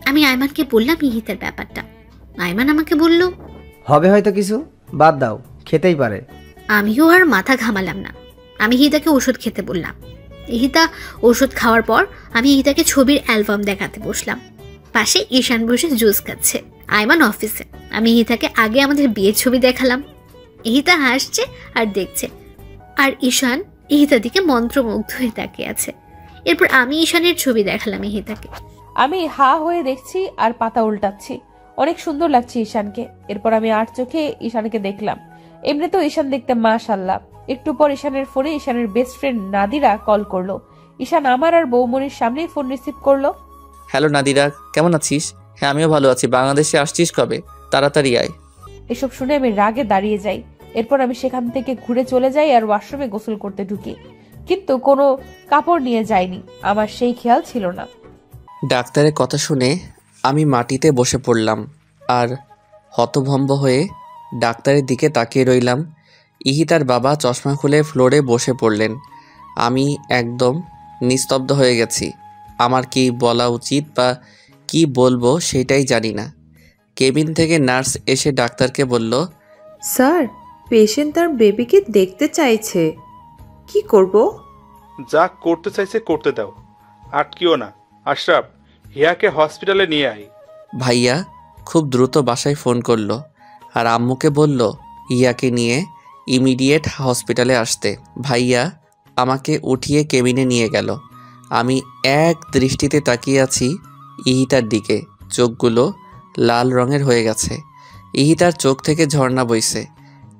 আমি আইমানকে বললাম ইহিতার ব্যাপারটা। আইমান আমাকে বলল, হবে হয়তো কিছু, বাদ দাও, খেতেই পারে। আমিও আর মাথা ঘামালাম না। আমি ইহিতাকে ওষুধ খেতে বললাম। ইহিতা ওষুধ খাওয়ার পর আমি ইহিতাকে ছবির অ্যালবাম দেখাতে বসলাম। পাশে ঈশান বসে জুস খাচ্ছে। আইমান অফিসে। আমি ইহিতাকে আগে আমাদের বিয়ের ছবি দেখালাম। ইহিতা হাসছে আর দেখছে, আর ঈশান ইহিতার দিকে মন্ত্রমুগ্ধ হয়ে তাকিয়ে আছে। এরপর আমি ঈশানের ছবি দেখালাম ইহিতাকে। আমি হা হয়ে দেখছি আর পাতা উল্টাচ্ছি। অনেক সুন্দর লাগছে ঈশানকে। এরপর আমি আর চোখে ঈশানকে দেখলাম। এমনিতেও ঈশান দেখতে মাশাআল্লাহ। একটু পর ঈশানের ফোনে ঈশানের বেস্ট ফ্রেন্ড নাদিরা কল করলো। ঈশান আমার আর বৌমনির সামনেই ফোন রিসিভ করলো। হ্যালো নাদিরা, কেমন আছিস? হ্যাঁ আমিও ভালো আছি। বাংলাদেশে আসছিস কবে? তাড়াতাড়ি আয়। এসব শুনে আমি রাগে দাঁড়িয়ে যাই। এরপর আমি সেখান থেকে ঘুরে চলে যাই আর ওয়াশরুমে গোসল করতে ঢুকি, কিন্তু কোনো কাপড় নিয়ে যাইনি। আমার সেই খেয়াল ছিল না। ডাক্তারের কথা শুনে আমি মাটিতে বসে পড়লাম আর হতভম্ব হয়ে ডাক্তারের দিকে তাকিয়ে রইলাম। ইহিতার বাবা চশমা খুলে ফ্লোরে বসে পড়লেন। আমি একদম নিস্তব্ধ হয়ে গেছি। আমার কি বলা উচিত বা কি বলবো সেটাই জানি না। কেবিন থেকে নার্স এসে ডাক্তারকে বলল, স্যার, পেশেন্ট তার বেবিকে দেখতে চাইছে, কি করব? যা করতে চাইছে করতে দাও, আটকিও না। আশরাফ, হিয়াকে হসপিটালে নিয়ে আয়। ভাইয়া খুব দ্রুত বাসায় ফোন করলো আর আম্মুকে বলল হিয়াকে নিয়ে ইমিডিয়েট হসপিটালে আসতে। ভাইয়া আমাকে উঠিয়ে কেবিনে নিয়ে গেল। আমি এক দৃষ্টিতে তাকিয়ে আছি ইহিতার দিকে। চোখগুলো লাল রঙের হয়ে গেছে। ইহিতার চোখ থেকে ঝর্ণা বইছে।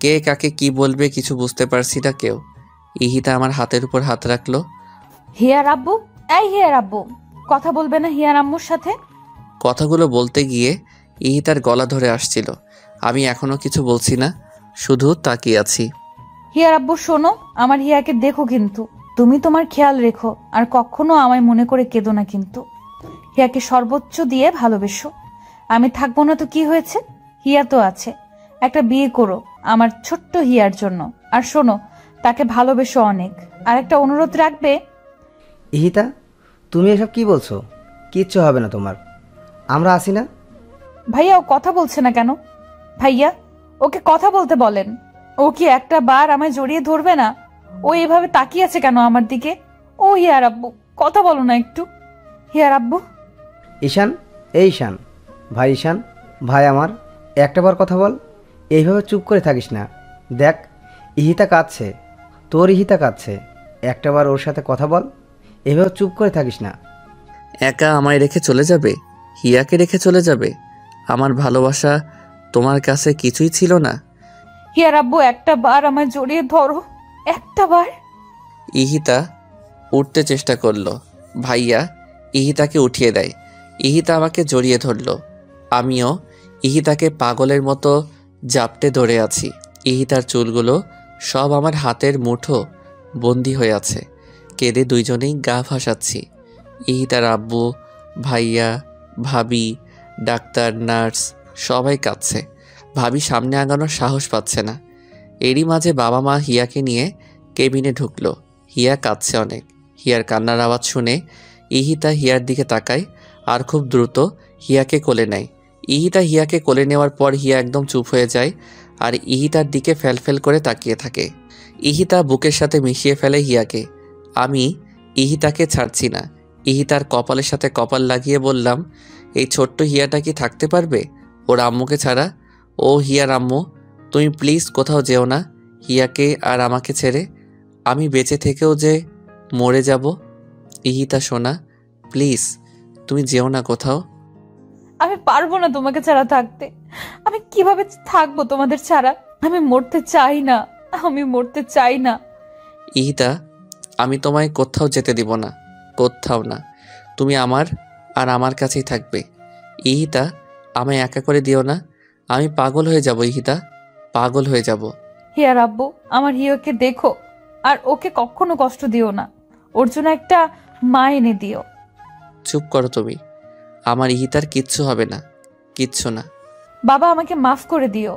কে কাকে কি বলবে কিছু বুঝতে পারছি না কেউ। ইহিতা আমার হাতের উপর হাত রাখলো। হিয়ার আব্বু, এই হিয়ার আব্বু, কথা বলবে না হিয়ার আম্মুর সাথে? কথাগুলো বলতে গিয়ে ইহিতার গলা ধরে আসছিল। আমি এখনো কিছু বলছি না, শুধু তাকিয়ে আছি। হিয়ার আব্বু শোনো, আমার হিয়াকে দেখো কিন্তু। তুমি তোমার খেয়াল রেখো আর কখনো আমায় মনে করে কেঁদো না কিন্তু। হিয়াকে সর্বোচ্চ দিয়ে ভালোবেসো। আমি থাকবো না তো কি হয়েছে? হিয়া তো আছে। একটা বিয়ে করো আমার ছোট্ট হিয়ার জন্য। আর শোনো, তাকে ভালোবেসো অনেক। আর একটা অনুরোধ রাখবে। ইহিতা, তুমি এসব কি বলছো? কিচ্ছু হবে না তোমার, আমরা আছি না। ভাইয়া ও কথা বলছে না কেন? ভাইয়া ওকে কথা বলতে বলেন। ও কি একটা বার আমায় জড়িয়ে ধরবে না? ও এভাবে তাকিয়ে আছে কেন আমার দিকে? ও হিয়ার আব্বু, কথা বলো না একটু। হিয়ার আব্বু। ঈশান, এই ঈশান, ভাই ঈশান, ভাই আমার, একটাবার কথা বল। এইভাবে চুপ করে থাকিস না। দেখ, ইহিতা কাঁদছে, তোর ইহিতা কাঁদছে। একটাবার ওর সাথে কথা বল। এভাবে চুপ করে থাকিস না। একা আমায় রেখে চলে যাবে? হিয়াকে রেখে চলে যাবে? আমার ভালোবাসা তোমার কাছে কিছুই ছিল না? হিয়ার আব্বু, একটা বার আমায় জড়িয়ে ধরো, একটা বার। ইহিতা উঠতে চেষ্টা করলো। ভাইয়া ইহিতাকে উঠিয়ে দেয়। ইহিতা আমাকে জড়িয়ে ধরলো। আমিও ইহিতাকে পাগলের মতো জাপটে ধরে আছি। ইহিতার চুলগুলো সব আমার হাতের মুঠো বন্দি হয়ে আছে। কেঁদে দুইজনেই গা ভাসাচ্ছি। ইহিতার আব্বু, ভাইয়া, ভাবি, ডাক্তার, নার্স সবাই কাঁদছে। ভাবি সামনে আগানোর সাহস পাচ্ছে না। এরই মাঝে বাবা মা হিয়াকে নিয়ে কেবিনে ঢুকলো। হিয়া কাঁদছে অনেক। হিয়ার কান্নার আওয়াজ শুনে ইহিতা হিয়ার দিকে তাকায় আর খুব দ্রুত হিয়াকে কোলে নেয়। ইহিতা হিয়াকে কোলে নেওয়ার পর হিয়া একদম চুপ হয়ে যায় আর ইহিতার দিকে ফ্যালফ্যাল করে তাকিয়ে থাকে। ইহিতা বুকের সাথে মিশিয়ে ফেলে হিয়াকে। আমি ইহিতাকে ছাড়ছি না। ইহিতার কপালের সাথে কপাল লাগিয়ে বললাম, এই ছোট্ট হিয়াটা কি থাকতে পারবে ওর আম্মুকে ছাড়া? ও হিয়ার আম্মু, তুমি প্লিজ কোথাও যেও না হিয়াকে আর আমাকে ছেড়ে। আমি বেঁচে থেকেও যে মরে যাব। ইহিতা সোনা, প্লিজ তুমি যেও না কোথাও। আমি পারবো না তোমাকে ছাড়া থাকতে। আমি কিভাবে থাকবো তোমাদের ছাড়া? আমি মরতে চাই না, আমি মরতে চাই না। ইহিতা, আমি তোমায় কোথাও যেতে দিব না, কোথাও না। তুমি আমার আর আমার কাছেই থাকবে। ইহিতা, আমায় একা করে দিও না। আমি পাগল হয়ে যাব ইহিতা, পাগল হয়ে যাব। হিয়ার আব্বু, আমার হিয়াকে দেখো আর ওকে কখনো কষ্ট দিও না। ওর জন্য একটা মা এনে দিও। চুপ করো তুমি। আমার ইহিতার কিচ্ছু হবে না, কিচ্ছু না। বাবা, আমাকে মাফ করে দিও।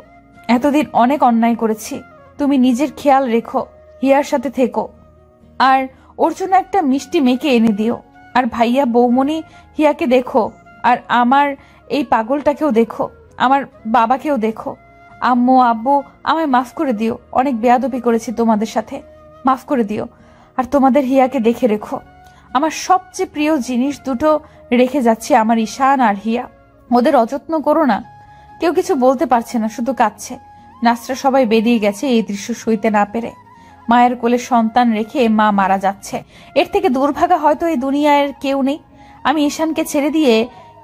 এতদিন অনেক অন্যায় করেছি। তুমি নিজের খেয়াল রেখো, হিয়ার সাথে থেকো আর ওর জন্য একটা মিষ্টি মেয়েকে এনে দিও। আর ভাইয়া, বৌমনি, হিয়াকে দেখো আর আমার এই পাগলটাকেও দেখো, আমার বাবাকেও দেখো। আম্মু, আব্বু, আমায় মাফ করে দিও। অনেক বেয়াদবি করেছি তোমাদের সাথে, মাফ করে দিও। আর তোমাদের হিয়াকে দেখে রেখো। আমার সবচেয়ে প্রিয় জিনিস দুটো রেখে যাচ্ছে, আমার ঈশান আর হিয়া। ওদের অযত্ন করো না। কেউ কিছু বলতে পারছে না, শুধু কাঁদছে। নার্সরা সবাই বেরিয়ে গেছে এই দৃশ্য সইতে না পেরে। মায়ের কোলে সন্তান রেখে মা মারা যাচ্ছে, এর থেকে দুর্ভাগা হয়তো এই দুনিয়ার কেউ নেই। আমি ঈশানকে ছেড়ে দিয়ে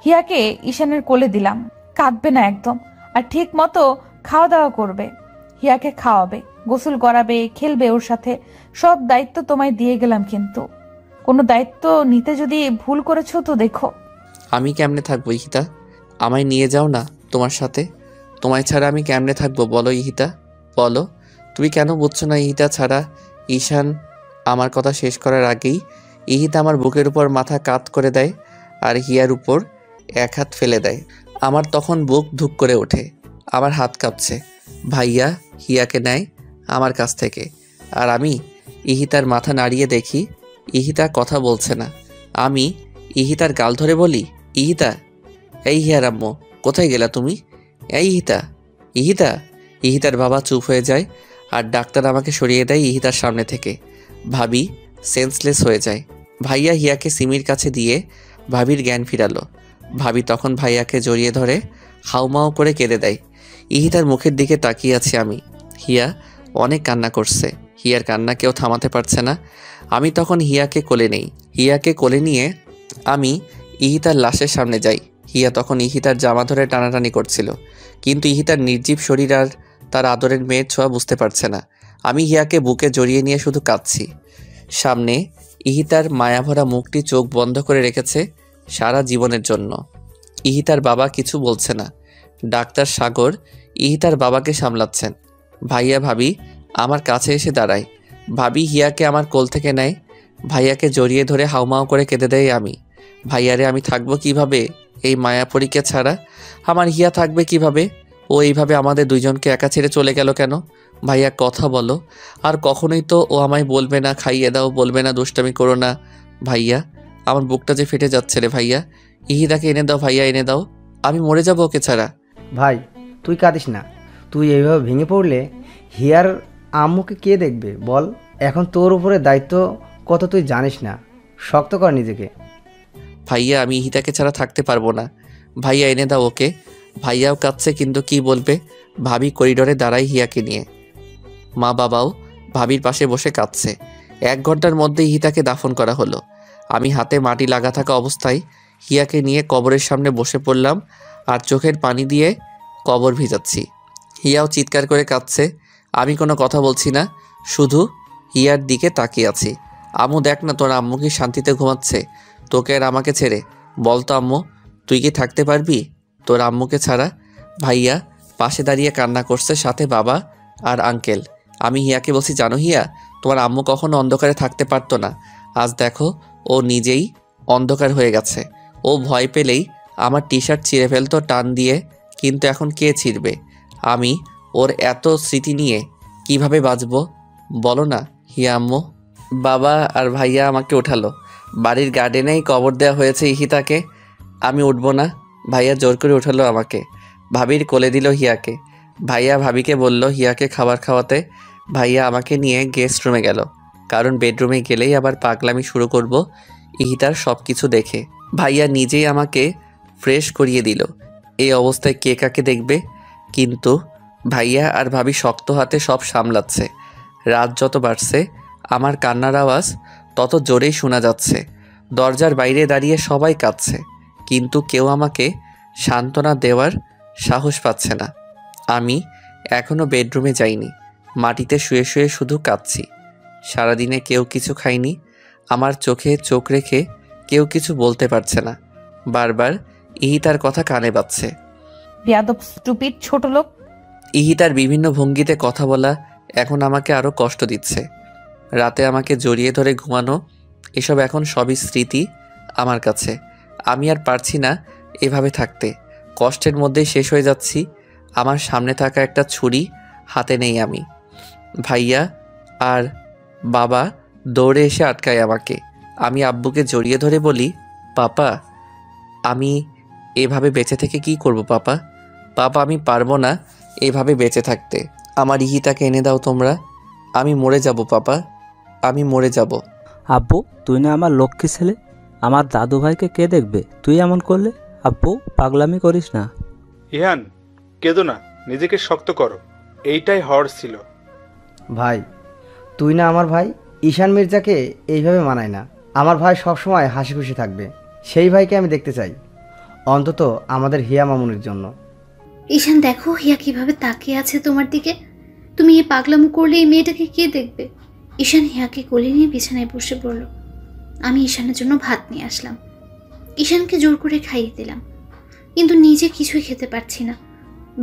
হিয়াকে ঈশানের কোলে দিলাম। কাঁদবে না একদম, আর ঠিক মতো খাওয়া দাওয়া করবে। হিয়াকে খাওয়াবে, গোসল করাবে, খেলবে ওর সাথে। সব দায়িত্ব তোমায় দিয়ে গেলাম, কিন্তু কোনো দায়িত্ব নিতে যদি ভুল করেছো তো দেখো। আমি কেমনে থাকবো ইহিতা? আমায় নিয়ে যাও না তোমার সাথে। তোমায় ছাড়া আমি কেমনে থাকবো বলো ইহিতা, বলো। তুমি কেন বুঝছো না ইহিতা ছাড়া? ঈশান আমার কথা শেষ করার আগেই ইহিতা আমার বুকের উপর মাথা কাত করে দেয় আর হিয়ার উপর এক হাত ফেলে দেয়। আমার তখন বুক ধুক করে ওঠে, আমার হাত কাঁপছে। ভাইয়া হিয়াকে নেয় আমার কাছ থেকে আর আমি ইহিতার মাথা নাড়িয়ে দেখি ইহিতা কথা বলছে না। আমি ইহিতার গাল ধরে বলি, ইহিতা, এই হিয়ার আম্মু, কোথায় গেলা তুমি? এই ইহিতা, ইহিতা। ইহিতার বাবা চুপ হয়ে যায় আর ডাক্তার আমাকে সরিয়ে দেয় ইহিতার সামনে থেকে। ভাবি সেন্সলেস হয়ে যায়। ভাইয়া হিয়াকে সিমির কাছে দিয়ে ভাবির জ্ঞান ফিরালো। ভাবি তখন ভাইয়াকে জড়িয়ে ধরে হাউমাউ করে কেঁদে দেয়। ইহিতার মুখের দিকে তাকিয়ে আছি আমি। হিয়া অনেক কান্না করছে। হিয়ার কান্না কেউ থামাতে পারছে না। আমি তখন হিয়াকে কোলে নেই। হিয়াকে কোলে নিয়ে আমি ইহিতার লাশের সামনে যাই। হিয়া তখন ইহিতার জামা ধরে টানাটানি করছিল, কিন্তু ইহিতার নির্জীব শরীর আর তার আদরের মেয়ের ছোঁয়া বুঝতে পারছে না। আমি হিয়াকে বুকে জড়িয়ে নিয়ে শুধু কাঁদছি। সামনে ইহিতার মায়াভরা মুখটি চোখ বন্ধ করে রেখেছে সারা জীবনের জন্য। ইহিতার বাবা কিছু বলছে না। ডাক্তার সাগর ইহিতার বাবাকে সামলাচ্ছেন। ভাইয়া ভাবি আমার কাছে এসে দাঁড়ায়। ভাবি হিয়াকে আমার কোল থেকে নেয়। ভাইয়াকে জড়িয়ে ধরে হাউমাউ করে কেঁদে দেয় আমি। ভাইয়ারে আমি থাকবো কিভাবে এই মায়াপরীকে ছাড়া? আমার হিয়া থাকবে কিভাবে? ও এইভাবে আমাদের দুইজনকে একা ছেড়ে চলে গেল কেন? ভাইয়া কথা বলো। আর কখনোই তো ও আমায় বলবে না খাইয়ে দাও, বলবে না দুষ্টামি করো না। ভাইয়া আমার বুকটা যে ফেটে যাচ্ছে রে ভাইয়া। ইহিতাকে এনে দাও ভাইয়া, এনে দাও। আমি মরে যাবো ওকে ছাড়া। ভাই তুই কাঁদিস না। তুই এইভাবে ভেঙে পড়লে হিয়ার আম্মুকে কে দেখবে বল? এখন তোর উপরে দায়িত্ব কত তুই জানিস না। শক্ত কর নিজেকে। ভাইয়া আমি ইহিতাকে ছাড়া থাকতে পারবো না। ভাইয়া এনে দাও ওকে। ভাইয়াও কাঁদছে, কিন্তু কি বলবে? ভাবি করিডোরে দাঁড়াই হিয়াকে নিয়ে। মা বাবাও ভাবির পাশে বসে কাঁদছে। 1 ঘন্টার মধ্যে ইহিতাকে দাফন করা হলো। আমি হাতে মাটি লাগা থাকা অবস্থায় হিয়াকে নিয়ে কবরের সামনে বসে পড়লাম আর চোখের পানি দিয়ে কবর ভিজাচ্ছি। হিয়াও চিৎকার করে কাঁদছে। আমি কোনো কথা বলছি না, শুধু হিয়ার দিকে তাকিয়ে আছি। আম্মু দেখ না, তোর আম্মু কি শান্তিতে ঘুমাচ্ছে তোকে আর আমাকে ছেড়ে? বল তো আম্মু, তুই কি থাকতে পারবি তোর আম্মুকে ছাড়া? ভাইয়া পাশে দাঁড়িয়ে কান্না করছে, সাথে বাবা আর আঙ্কেল। আমি হিয়াকে বলছি, জানো হিয়া, তোমার আম্মু কখনো অন্ধকারে থাকতে পারতো না। আজ দেখো ও নিজেই অন্ধকার হয়ে গেছে। ও ভয় পেলেই আমার টি শার্ট ছিঁড়ে ফেলতো টান দিয়ে, কিন্তু এখন কে ছিঁড়বে? আমি ওর এত স্মৃতি নিয়ে কিভাবে বাঁচবো বলো না হিয়া আম্মু? বাবা আর ভাইয়া আমাকে ওঠালো। বাড়ির গার্ডেনেই কবর দেওয়া হয়েছে ইহিতাকে। আমি উঠবো না। ভাইয়া জোর করে উঠালো আমাকে। ভাবির কোলে দিল হিয়াকে। ভাইয়া ভাবিকে বলল হিয়াকে খাবার খাওয়াতে। ভাইয়া আমাকে নিয়ে গেস্ট রুমে গেল, কারণ বেডরুমে গেলেই আবার পাগলামি শুরু করব ইহিতার সব কিছু দেখে। ভাইয়া নিজেই আমাকে ফ্রেশ করিয়ে দিল। এই অবস্থায় কে কাকে দেখবে? কিন্তু ভাইয়া আর ভাবি শক্ত হাতে সব সামলাচ্ছে। রাত যত বাড়ছে আমার কান্নার আওয়াজ তত জোরেই শোনা যাচ্ছে। দরজার বাইরে দাঁড়িয়ে সবাই কাঁদছে, কিন্তু কেউ আমাকে সান্ত্বনা দেওয়ার সাহস পাচ্ছে না। আমি এখনও বেডরুমে যাইনি। মাটিতে শুয়ে শুয়ে শুধু কাঁদছি। সারাদিনে কেউ কিছু খায়নি। আমার চোখে চোখ রেখে কেউ কিছু বলতে পারছে না। বারবার ইহিতার কথা কানে বাজছে। বেয়াদব, স্টুপিড, ছোট লোক। ইহিতার বিভিন্ন ভঙ্গিতে কথা বলা এখন আমাকে আরও কষ্ট দিচ্ছে। রাতে আমাকে জড়িয়ে ধরে ঘুমানো, এসব এখন সবই স্মৃতি আমার কাছে। আমি আর পারছি না এভাবে থাকতে। কষ্টের মধ্যেই শেষ হয়ে যাচ্ছি। আমার সামনে থাকা একটা ছুরি হাতে নেই আমি। ভাইয়া আর বাবা দৌড়ে এসে আটকায় আমাকে। আমি আব্বুকে জড়িয়ে ধরে বলি, পাপা আমি এভাবে বেঁচে থেকে কি করব পাপা? পাপা আমি পারবো না এভাবে বেঁচে থাকতে। আমার ইহিতাকে এনে দাও তোমরা। আমি মরে যাব পাপা, আমি মরে যাব। আব্বু তুই না আমার লক্ষ্মী ছেলে, আমার দাদু ভাইকে কে দেখবে তুই এমন করলে? আব্বু পাগলামি করিস না। ইহান কেঁদো না, নিজেকে শক্ত করো। এইটাই হওয়ার ছিল। ভাই তুই না আমার ভাই। ঈশান মির্জাকে এইভাবে মানায় না। আমার ভাই সবসময় হাসি খুশি থাকবে। সেই ভাইকে আমি দেখতে চাই, অন্তত আমাদের হিয়া মামুনির জন্য। ঈশান দেখো হিয়া কিভাবে তাকিয়ে আছে তোমার দিকে। তুমি এই পাগলামো করলে এই মেয়েটাকে কে দেখবে? ঈশান হিয়াকে কোলে নিয়ে বিছানায় বসে পড়ল। আমি ঈশানের জন্য ভাত নিয়ে আসলাম। ঈশানকে জোর করে খাইয়ে দিলাম, কিন্তু নিজে কিছুই খেতে পারছি না।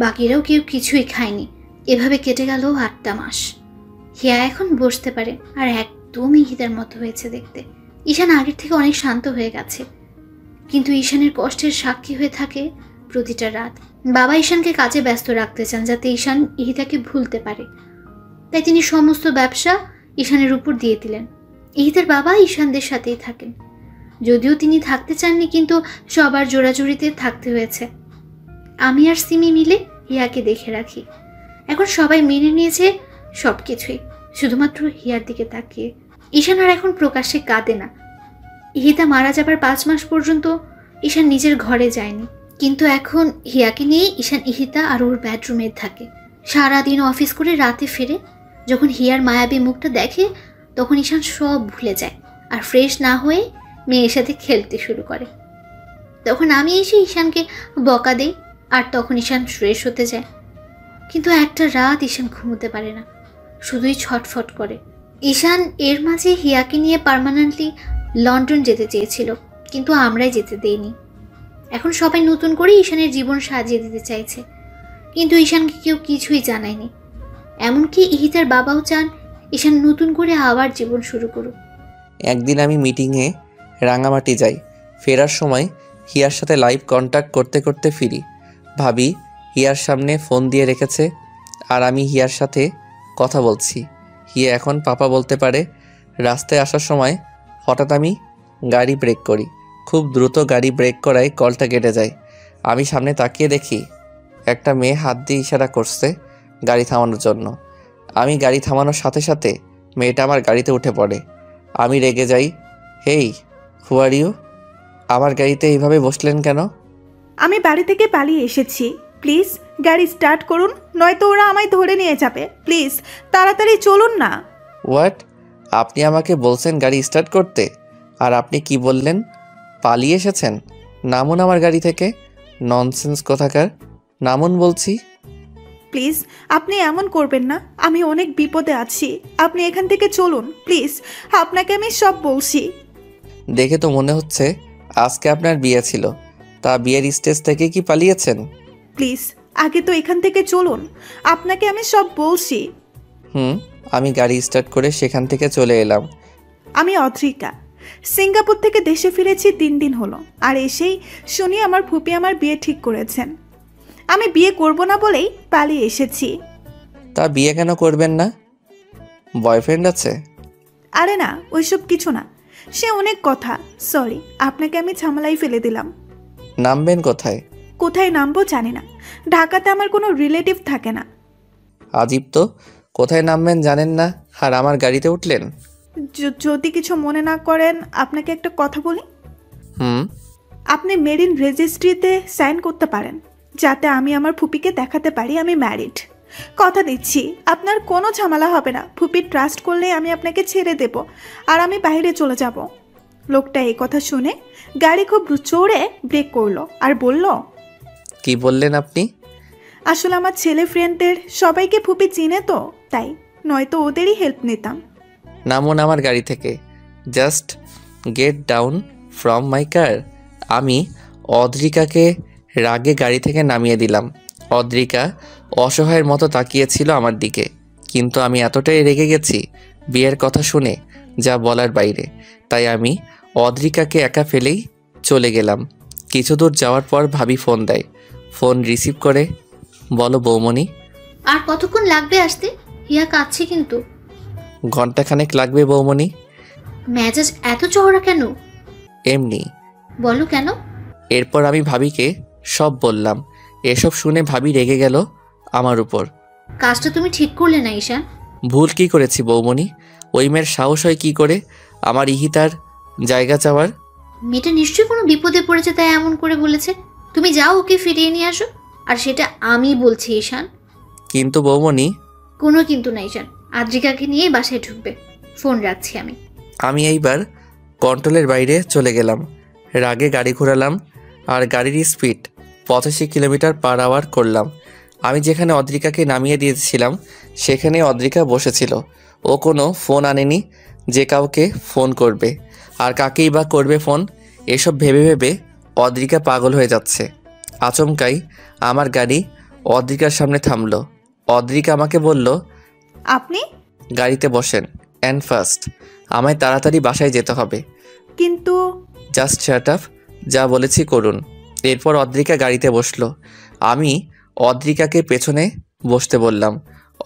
বাকিরাও কেউ কিছুই খায়নি। এভাবে কেটে গেল 8টা মাস। হিয়া এখন বসতে পারে আর একদমই হিতার মতো হয়েছে দেখতে। ঈশান আগের থেকে অনেক শান্ত হয়ে গেছে, কিন্তু ঈশানের কষ্টের সাক্ষী হয়ে থাকে প্রতিটা রাত। বাবা ঈশানকে কাজে ব্যস্ত রাখতে চান যাতে ঈশান ইহিতাকে ভুলতে পারে, তাই তিনি সমস্ত ব্যবসা ঈশানের উপর দিয়ে দিলেন। ইহিতার বাবা ঈশানদের সাথেই থাকেন, যদিও তিনি থাকতে চাননি, কিন্তু সবার জোড়াজুড়িতে থাকতে হয়েছে। আমি আর সিমি মিলে হিয়াকে দেখে রাখি। এখন সবাই মেনে নিয়েছে সব কিছুই, শুধুমাত্র হিয়ার দিকে তাকিয়ে। ঈশান আর এখন প্রকাশ্যে কাঁদে না। ইহিতা মারা যাবার 5 মাস পর্যন্ত ঈশান নিজের ঘরে যায়নি, কিন্তু এখন হিয়াকে নিয়ে ঈশান ইহিতা আর ওর বেডরুমে থাকে। সারাদিন অফিস করে রাতে ফিরে যখন হিয়ার মায়াবী মুখটা দেখে তখন ঈশান সব ভুলে যায় আর ফ্রেশ না হয়ে মেয়ের সাথে খেলতে শুরু করে। তখন আমি এসে ঈশানকে বকা দেই আর তখন ঈশান ফ্রেশ হতে যায়। কিন্তু একটা রাত ঈশান ঘুমোতে পারে না, শুধুই ছটফট করে। ঈশান এর মাঝে হিয়াকে নিয়ে পার্মানেন্টলি লন্ডন যেতে চেয়েছিল, কিন্তু আমরাই যেতে দেইনি। এখন সবাই নতুন করে ঈশানের জীবন সাজিয়ে দিতে চাইছে, কিন্তু ঈশানকে কেউ কিছুই জানায়নি। এমনকি ইহিতার বাবাও চান ঈশান নতুন করে আবার জীবন শুরু করুক। একদিন আমি মিটিংয়ে রাঙামাটি যাই। ফেরার সময় হিয়ার সাথে লাইভ কন্ট্যাক্ট করতে করতে ফিরি। ভাবি হিয়ার সামনে ফোন দিয়ে রেখেছে আর আমি হিয়ার সাথে কথা বলছি। হিয়া এখন পাপা বলতে পারে। রাস্তায় আসার সময় হঠাৎ আমি গাড়ি ব্রেক করি। খুব দ্রুত গাড়ি ব্রেক করায় কলটা কেটে যায়। আমি সামনে তাকিয়ে দেখি একটা মেয়ে হাত দিয়ে ইশারা করছে গাড়ি থামানোর জন্য। আমি গাড়ি থামানোর সাথে সাথে মেয়েটা আমার গাড়িতে উঠে পড়ে। আমি রেগে যাই। হেই, হু আর ইউ? আমার গাড়িতে এইভাবে বসলেন কেন? আমি বাড়ি থেকে পালিয়ে এসেছি, প্লিজ গাড়ি স্টার্ট করুন, নয়তো ওরা আমায় ধরে নিয়ে যাবে। প্লিজ তাড়াতাড়ি চলুন না। হোয়াট? আপনি আমাকে বলছেন গাড়ি স্টার্ট করতে, আর আপনি কি বললেন? পালিয়ে এসেছেন? নামুন আমার গাড়ি থেকে। ননসেন্স কোথাকার, নামুন বলছি। প্লিজ আপনি এমন করবেন না, আমি অনেক বিপদে আছি, আপনি এখান থেকে চলুন প্লিজ, আপনাকে আমি সব বলছি। দেখে তো মনে হচ্ছে আজকে আপনার বিয়ে ছিল, তা বিয়ের স্টেজ থেকে কি পালিয়েছেন? প্লিজ আগে তো এখান থেকে চলুন, আপনাকে আমি সব বলছি। আমি গাড়ি স্টার্ট করে সেখান থেকে চলে এলাম। আমি অদ্রিকা, সিঙ্গাপুর থেকে দেশে ফিরেছি 3 দিন হলো, আর এসেই শুনি আমার ফুপি আমার বিয়ে ঠিক করেছেন। আমি বিয়ে করব না বলেই পালিয়ে এসেছি। তা বিয়ে কেন করবেন না? বয়ফ্রেন্ড আছে? আরে না, ওইসব কিছু না, সে অনেক কথা। সরি, আপনাকে আমি ঝামেলায় ফেলে দিলাম। নামবেন কোথায়? কোথায় নামবো জানি না, ঢাকাতে আমার কোনো রিলেটিভ থাকে না। আজীব তো, কোথায় নামবেন জানেন না আর আমার গাড়িতে উঠলেন। যদি কিছু মনে না করেন আপনাকে একটা কথা বলি। আপনি মেরিন রেজিস্ট্রিতে সাইন করতে পারেন, যাতে আমি আমার ফুপিকে দেখাতে পারি আমি ম্যারিড। কথা দিচ্ছি আপনার কোনো ঝামেলা হবে না, ফুপি ট্রাস্ট করলে আমি আপনাকে ছেড়ে দেব আর আমি বাইরে চলে যাব। লোকটা এই কথা শুনে গাড়ি খুব জোরে ব্রেক করলো আর বলল, কি বললেন আপনি? আসলে আমার ছেলে ফ্রেন্ডদের সবাইকে ফুপি চিনে তো, তাই, নয়তো ওদেরই হেল্প নিতাম। নামুন আমার গাড়ি থেকে, just get down from my car. আমি অদ্রিকাকে রাগে গাড়ি থেকে নামিয়ে দিলাম। অদ্রিকা অসহায়ের মতো তাকিয়েছিল আমার দিকে, কিন্তু আমি এতটাই রেগে গেছি বিয়ের কথা শুনে, যা বলার বাইরে। তাই আমি অদ্রিকাকে একা ফেলেই চলে গেলাম। কিছু দূর যাওয়ার পর ভাবি ফোন দেয়। ফোন রিসিভ করে, বলো বৌমণি। আর কতক্ষণ লাগবে আসতে? হিয়া কাঁদছে কিন্তু। ঘন্টাখানেক লাগবে বৌমণি। মেজাজ এত চওড়া কেন? এমনি। বলো কেন? এরপর আমি ভাবিকে সব বললাম। এসব শুনে ভাবি রেগে গেল আমার উপর। কাজটা তুমি ঠিক করলে না ঈশান। ভুল কি করেছি বৌমণি? ওই মেয়ের সাহস হয় কি করে আমার ইহিতার জায়গা চাওয়ার? মেয়েটা নিশ্চয়ই কোনো বিপদে পড়েছে তাই এমন করে বলেছে। তুমি যাও ওকে ফিরিয়ে নিয়ে আসো, আর সেটা আমি বলছি ঈশান। কিন্তু বৌমণি। কোনো কিন্তু না ঈশান, আদ্রিকাকে নিয়ে বাসায় ঢুকবে। ফোন রাখছি আমি। আমি এইবার কন্ট্রোলের বাইরে চলে গেলাম। রাগে গাড়ি ঘোরালাম আর গাড়ির স্পিড 85 কিলোমিটার পার আওয়ার করলাম। আমি যেখানে অদ্রিকাকে নামিয়ে দিয়েছিলাম সেখানে অদ্রিকা বসেছিল। ও কোনো ফোন আনেনি যে কাউকে ফোন করবে, আর কাকেই বা করবে ফোন। এসব ভেবে ভেবে অদ্রিকা পাগল হয়ে যাচ্ছে। আচমকাই আমার গাড়ি অদ্রিকার সামনে থামলো। অদ্রিকা আমাকে বলল, আপনি গাড়িতে বসেন অ্যান্ড ফার্স্ট আমায় তাড়াতাড়ি বাসায় যেতে হবে। কিন্তু জাস্ট শাট আপ, যা বলেছি করুন। এরপর অদ্রিকা গাড়িতে বসলো। আমি অদ্রিকাকে পেছনে বসতে বললাম।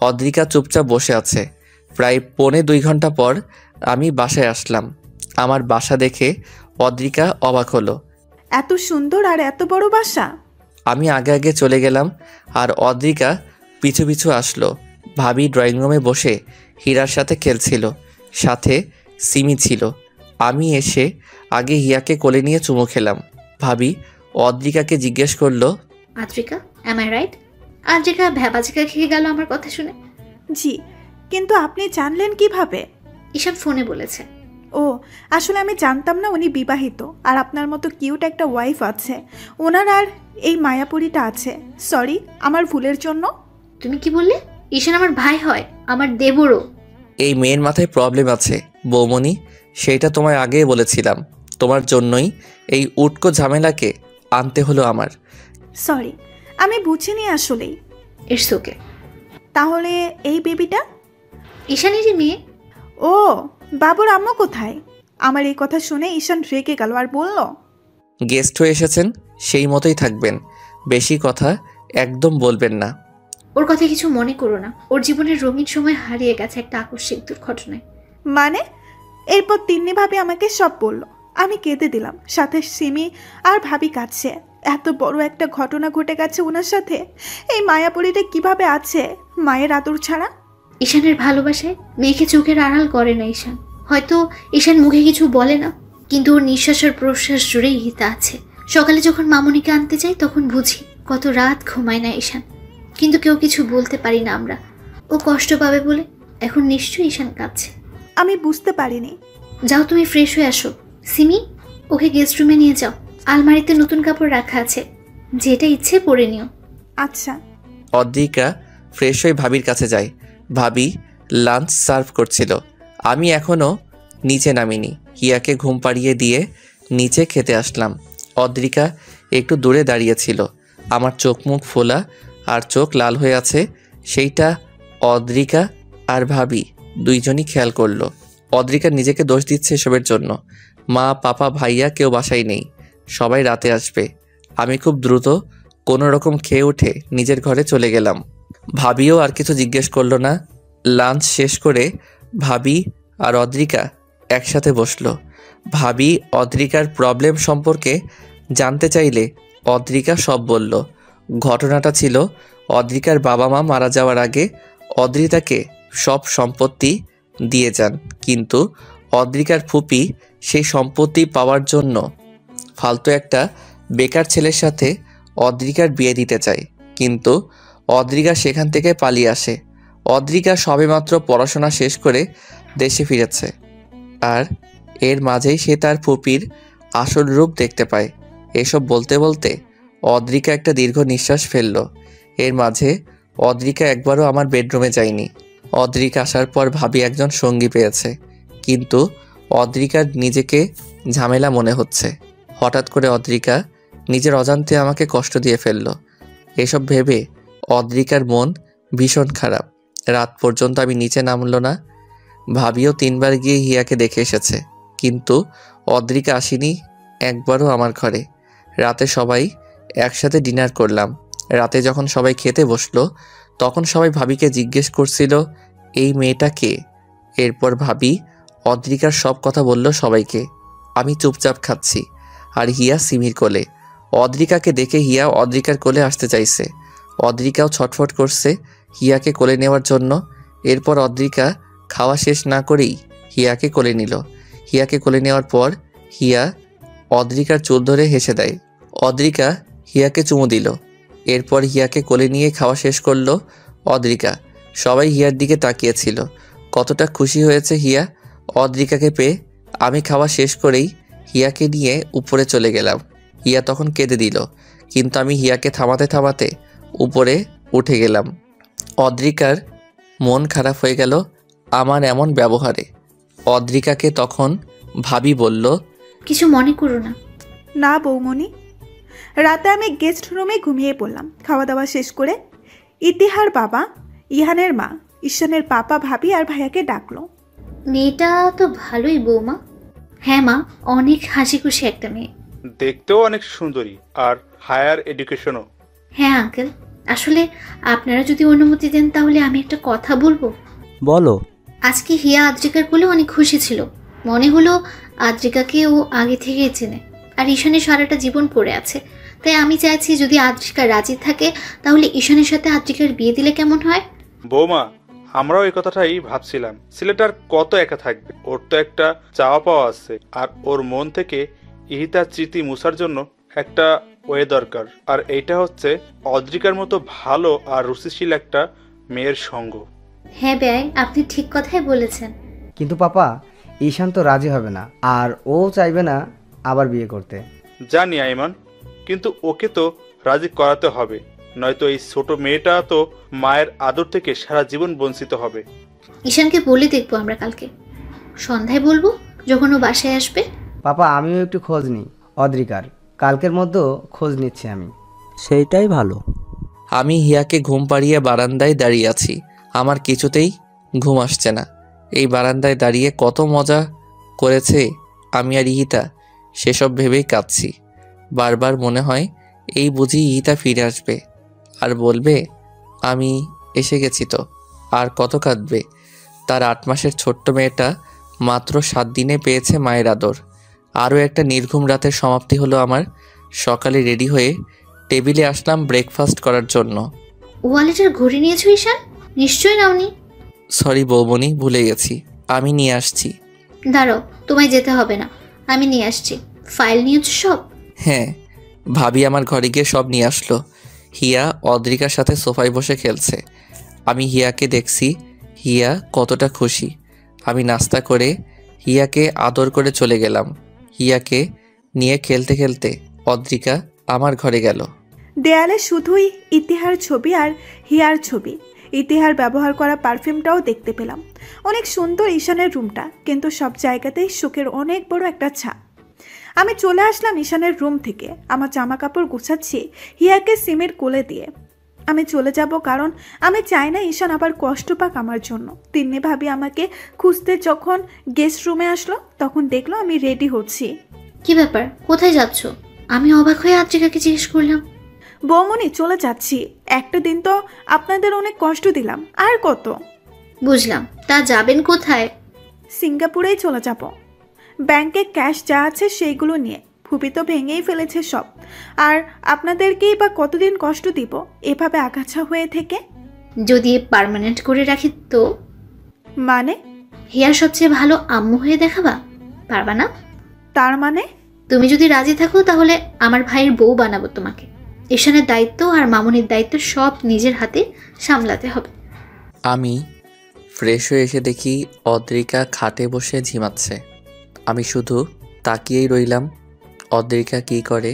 অদ্রিকা চুপচাপ বসে আছে। প্রায় 2.25 ঘন্টা পর আমি বাসায় আসলাম। আমার বাসা দেখে অদ্রিকা অবাক হলো। এত সুন্দর আর এত বড় বাসা। আমি আগে আগে চলে গেলাম আর অদ্রিকা পিছু পিছু আসলো। ভাবি ড্রয়িং রুমে বসে হীরার সাথে খেলছিল, সাথে সিমি ছিল। আমি এসে আগে হিয়াকে কোলে নিয়ে চুমু খেলাম। ভাবি অদ্রিকাকে জিজ্ঞেস করলো, Adrika, am I right? Adrika ভ্যাবাচিকা খেয়ে গেল আমার কথা শুনে। জি, কিন্তু আপনি জানলেন কিভাবে? ঈশান ফোনে বলেছে। ও, আসলে আমি জানতাম না উনি বিবাহিত আর আপনার মতো কিউট একটা ওয়াইফ আছে। ওনার আর এই মায়াপুরীটা আছে। সরি, আমার ভুলের জন্য। তুমি কি বললে? ঈশান আমার ভাই হয়, আমার দেবরও। এই মেয়ের মাথায় প্রবলেম আছে বৌমনি, সেইটা তোমায় আগেই বলেছিলাম। তোমার জন্যই এই উটকো ঝামেলাকে আনতে হলো আমার। সরি, আমি বুঝিনি আসলেই। It's okay. তাহলে এই বেবিটা? ঈশানেরই মেয়ে। ও, বাবুর আম্মু কোথায়? আমার এই কথা শুনে ঈশান রেগে গেল আর বলল, গেস্ট হয়ে এসেছেন, সেই মতোই থাকবেন, বেশি কথা একদম বলবেন না। ওর কথা কিছু মনে করো না, ওর জীবনের রঙিন সময় হারিয়ে গেছে একটা আকস্মিক দুর্ঘটনায়। মানে? এরপর তিন্নি ভাবি আমাকে সব বলল। আমি কেঁদে দিলাম, সাথে সিমি আর ভাবি কাঁদছে। এত বড় একটা ঘটনা ঘটে গেছে ওনার সাথে। এই মায়াপুরীটা কিভাবে আছে মায়ের আদর ছাড়া? ঈশানের ভালোবাসায় মেয়েকে চোখের আড়াল করে না ঈশান। হয়তো ঈশান মুখে কিছু বলে না, কিন্তু ওর নিঃশ্বাস আর প্রশ্বাস জুড়েই হিতা আছে। সকালে যখন মামুনিকে আনতে যাই তখন বুঝি কত রাত ঘুমায় না ঈশান, কিন্তু কেউ কিছু বলতে পারি না আমরা। ও কষ্ট পাবে বলে এখন নিশ্চয়ই ঈশান কাঁদছে। আমি বুঝতে পারিনি। যাও তুমি ফ্রেশ হয়ে আসো। সিমি, ওকে গেস্ট রুমে নিয়ে যাও, আলমারিতে নতুন কাপড় রাখা আছে, যেটা ইচ্ছে পরে নিও। আচ্ছা। অদ্রিকা ফ্রেশ হয়ে ভাবির কাছে যায়। ভাবি লাঞ্চ সার্ভ করছিল। আমি এখনও নিচে নামিনি। হিয়াকে ঘুম পাড়িয়ে দিয়ে নিচে খেতে আসলাম। অদ্রিকা একটু দূরে দাঁড়িয়েছিল। আমার চোখ মুখ ফোলা আর চোখ লাল হয়ে আছে, সেইটা অদ্রিকা আর ভাবি দুইজনই খেয়াল করলো। অদ্রিকা নিজেকে দোষ দিচ্ছে এসবের জন্য। মা, পাপা, ভাইয়া কেউ বাসায় নেই, সবাই রাতে আসবে। আমি খুব দ্রুত কোনো রকম খেয়ে উঠে নিজের ঘরে চলে গেলাম। ভাবিও আর কিছু জিজ্ঞেস করলো না। লাঞ্চ শেষ করে ভাবি আর অদ্রিকা একসাথে বসলো। ভাবি অদ্রিকার প্রবলেম সম্পর্কে জানতে চাইলে অদ্রিকা সব বলল। ঘটনাটা ছিল, অদ্রিকার বাবা মা মারা যাওয়ার আগে অদ্রিতাকে সব সম্পত্তি দিয়ে যান, কিন্তু অদ্রিকার ফুপি সেই সম্পত্তি পাওয়ার জন্য ফালতু একটা বেকার ছেলের সাথে অদ্রিকার বিয়ে দিতে চায়, কিন্তু অদ্রিকা সেখান থেকে পালিয়ে আসে। অদ্রিকা সবেমাত্র পড়াশোনা শেষ করে দেশে ফিরেছে, আর এর মাঝেই সে তার ফুপির আসল রূপ দেখতে পায়। এসব বলতে বলতে অদ্রিকা একটা দীর্ঘ নিঃশ্বাস ফেলল। এর মাঝে অদ্রিকা একবারও আমার বেডরুমে যায়নি। অদ্রিকা আসার পর ভাবি একজন সঙ্গী পেয়েছে, কিন্তু অদ্রিকার নিজেকে ঝামেলা মনে হচ্ছে। হঠাৎ করে অদ্রিকা নিজের অজান্তে আমাকে কষ্ট দিয়ে ফেলল। এসব ভেবে অদ্রিকার মন ভীষণ খারাপ। রাত পর্যন্ত আমি নিচে নামলো না। ভাবিও 3 বার গিয়ে হিয়াকে দেখে এসেছে, কিন্তু অদ্রিকা আসেনি একবারও আমার ঘরে। রাতে সবাই একসাথে ডিনার করলাম। রাতে যখন সবাই খেতে বসলো তখন সবাই ভাবিকে জিজ্ঞেস করছিল, এই মেয়েটা কে? এরপর ভাবি অদ্রিকার সব কথা বলল সবাইকে। আমি চুপচাপ খাচ্ছি, আর হিয়া সিমির কোলে। অদ্রিকাকে দেখে হিয়া অদ্রিকার কোলে আসতে চাইছে। অদ্রিকাও ছটফট করছে হিয়াকে কোলে নেওয়ার জন্য। এরপর অদ্রিকা খাওয়া শেষ না করেই হিয়াকে কোলে নিল। হিয়াকে কোলে নেওয়ার পর হিয়া অদ্রিকার চুল ধরে হেসে দেয়। অদ্রিকা হিয়াকে চুমু দিল। এরপর হিয়াকে কোলে নিয়ে খাওয়া শেষ করলো অদ্রিকা। সবাই হিয়ার দিকে তাকিয়েছিল। কতটা খুশি হয়েছে হিয়া অদ্রিকাকে পেয়ে। আমি খাওয়া শেষ করেই হিয়াকে নিয়ে উপরে চলে গেলাম। হিয়া তখন কেঁদে দিল, কিন্তু আমি হিয়াকে থামাতে থামাতে উপরে উঠে গেলাম। অদ্রিকার মন খারাপ হয়ে গেল আমার এমন ব্যবহারে। অদ্রিকাকে তখন ভাবি বলল, কিছু মনে করো না। না বৌমনি। রাতে আমি গেস্ট রুমে ঘুমিয়ে পড়লাম। খাওয়া দাওয়া শেষ করে ইতিহার বাবা, ইহানের মা, ঈশানের পাপা, ভাবি আর ভাইয়াকে ডাকলো। মেয়েটা তো ভালোই বৌমা। হ্যাঁ মা, অনেক হাসি খুশি একটা মেয়ে, দেখতেও অনেক সুন্দরী, আর হায়ার এডুকেশনও। হ্যাঁ আঙ্কেল, আসলে আপনারা যদি অনুমতি দেন তাহলে আমি একটা কথা বলবো। বলো। আজকে হিয়া আদ্রিকার কোলে অনেক খুশি ছিল। মনে হলো আদ্রিকাকে ও আগে থেকেই চেনে, আর ঈশানের সারাটা জীবন পড়ে আছে। তাই আমি চাইছি যদি আদ্রিকা রাজি থাকে তাহলে ঈশানের সাথে আদ্রিকার বিয়ে দিলে কেমন হয়? বৌমা, আমরাও এই কথাটাই ভাবছিলাম। ছেলেটার কত একা থাকবে, ওর তো একটা চাওয়া পাওয়া আছে, আর ওর মন থেকে ইহিতার স্মৃতি মুছার জন্য একটা ওয়ে দরকার, আর এইটা হচ্ছে অদ্রিকার মতো ভালো আর রুচিশীল একটা মেয়ের সঙ্গ। হ্যাঁ বেয়াই, আপনি ঠিক কথাই বলেছেন। কিন্তু পাপা, ঈশান তো রাজি হবে না, আর ও চাইবে না আবার বিয়ে করতে। জানি আইমান, কিন্তু ওকে তো রাজি করাতে হবে, নয়তো এই ছোট মেয়েটা তো মায়ের আদর থেকে সারা জীবন বঞ্চিত হবে। ঈশানকে বলে দেখবো আমরা কালকে সন্ধ্যায়, বলবো যখন ও বাসায় আসবে। পাপা, আমিও একটু খোঁজ নিই অদ্রিকার, কালকের মধ্যে খোঁজ নিচ্ছি আমি। সেইটাই ভালো। আমি হিয়াকে ঘুম পাড়িয়ে বারান্দায় দাঁড়িয়ে আছি। আমার কিছুতেই ঘুম আসছে না। এই বারান্দায় দাঁড়িয়ে কত মজা করেছে আমি আর ইহিতা, সেসব ভেবেই কাঁদছি। বারবার মনে হয় এই বুঝি ইহিতা ফিরে আসবে আর বলবে আমি এসে গেছি। তো আর কত কাঁদবে। তার 8 মাসের ছোট্ট মেয়েটা মাত্র 7 দিনে পেয়েছে মায়ের আদর। আরও একটা নির্ঘুম রাতের সমাপ্তি হলো আমার। সকালে রেডি হয়ে টেবিলে আসলাম ব্রেকফাস্ট করার জন্য। ওয়ালেটের ঘড়ি নিয়েছো ঈশান? নিশ্চয়ই নাওনি। সরি বৌমনি, ভুলে গেছি, আমি নিয়ে আসছি। দাঁড়াও, তোমায় যেতে হবে না, আমি নিয়ে আসছি। ফাইল নিয়েছো সব? হ্যাঁ, ভাবি আমার ঘরে গিয়ে সব নিয়ে আসলো। হিয়া অদ্রিকার সাথে সোফায় বসে খেলছে। আমি হিয়াকে দেখছি, হিয়া কতটা খুশি। আমি নাস্তা করে হিয়াকে আদর করে চলে গেলাম। হিয়াকে নিয়ে খেলতে খেলতে অদ্রিকা আমার ঘরে গেল। দেয়ালে শুধুই ইতিহার ছবি আর হিয়ার ছবি। ইতিহার ব্যবহার করা পারফিউমটাও দেখতে পেলাম। অনেক সুন্দর ঈশানের রুমটা, কিন্তু সব জায়গাতেই শোকের অনেক বড় একটা ছাপ। আমি চলে আসলাম ঈশানের রুম থেকে। আমার জামা কাপড় গুছাচ্ছি হিয়াকে সিমের কোলে দিয়ে। আমি চলে যাব, কারণ আমি চাই না ঈশান আবার কষ্ট পাক আমার জন্য। তিন্নি ভাবি আমাকে খুঁজতে যখন গেস্ট রুমে আসলো, তখন দেখলো আমি রেডি হচ্ছি। কি ব্যাপার, কোথায় যাচ্ছ? আমি অবাক হয়ে আদ্রিকাকে জিজ্ঞেস করলাম। বৌমনি, চলে যাচ্ছি। একটা দিন তো আপনাদের অনেক কষ্ট দিলাম, আর কত। বুঝলাম, তা যাবেন কোথায়? সিঙ্গাপুরেই চলে যাব। ব্যাংকে ক্যাশ যা আছে সেইগুলো নিয়ে। ফুপি তো ভেঙেই ফেলেছে সব, আর আপনাদেরকেই বা কতদিন কষ্ট দিব এভাবে আগাছা হয়ে থেকে। যদি পার্মানেন্ট করে রাখি তো? মানে? হিয়ার সবচেয়ে ভালো আম্মু হয়ে দেখাবা, পারবা না? তার মানে? তুমি যদি রাজি থাকো তাহলে আমার ভাইয়ের বউ বানাবো তোমাকে। ঈশানের দায়িত্ব আর মামুনির দায়িত্ব সব নিজের হাতে সামলাতে হবে। আমি ফ্রেশ হয়ে এসে দেখি অদ্রিকা খাটে বসে ঝিমাচ্ছে। আমি শুধু তাকিয়েই রইলাম অদ্রিকা কী করে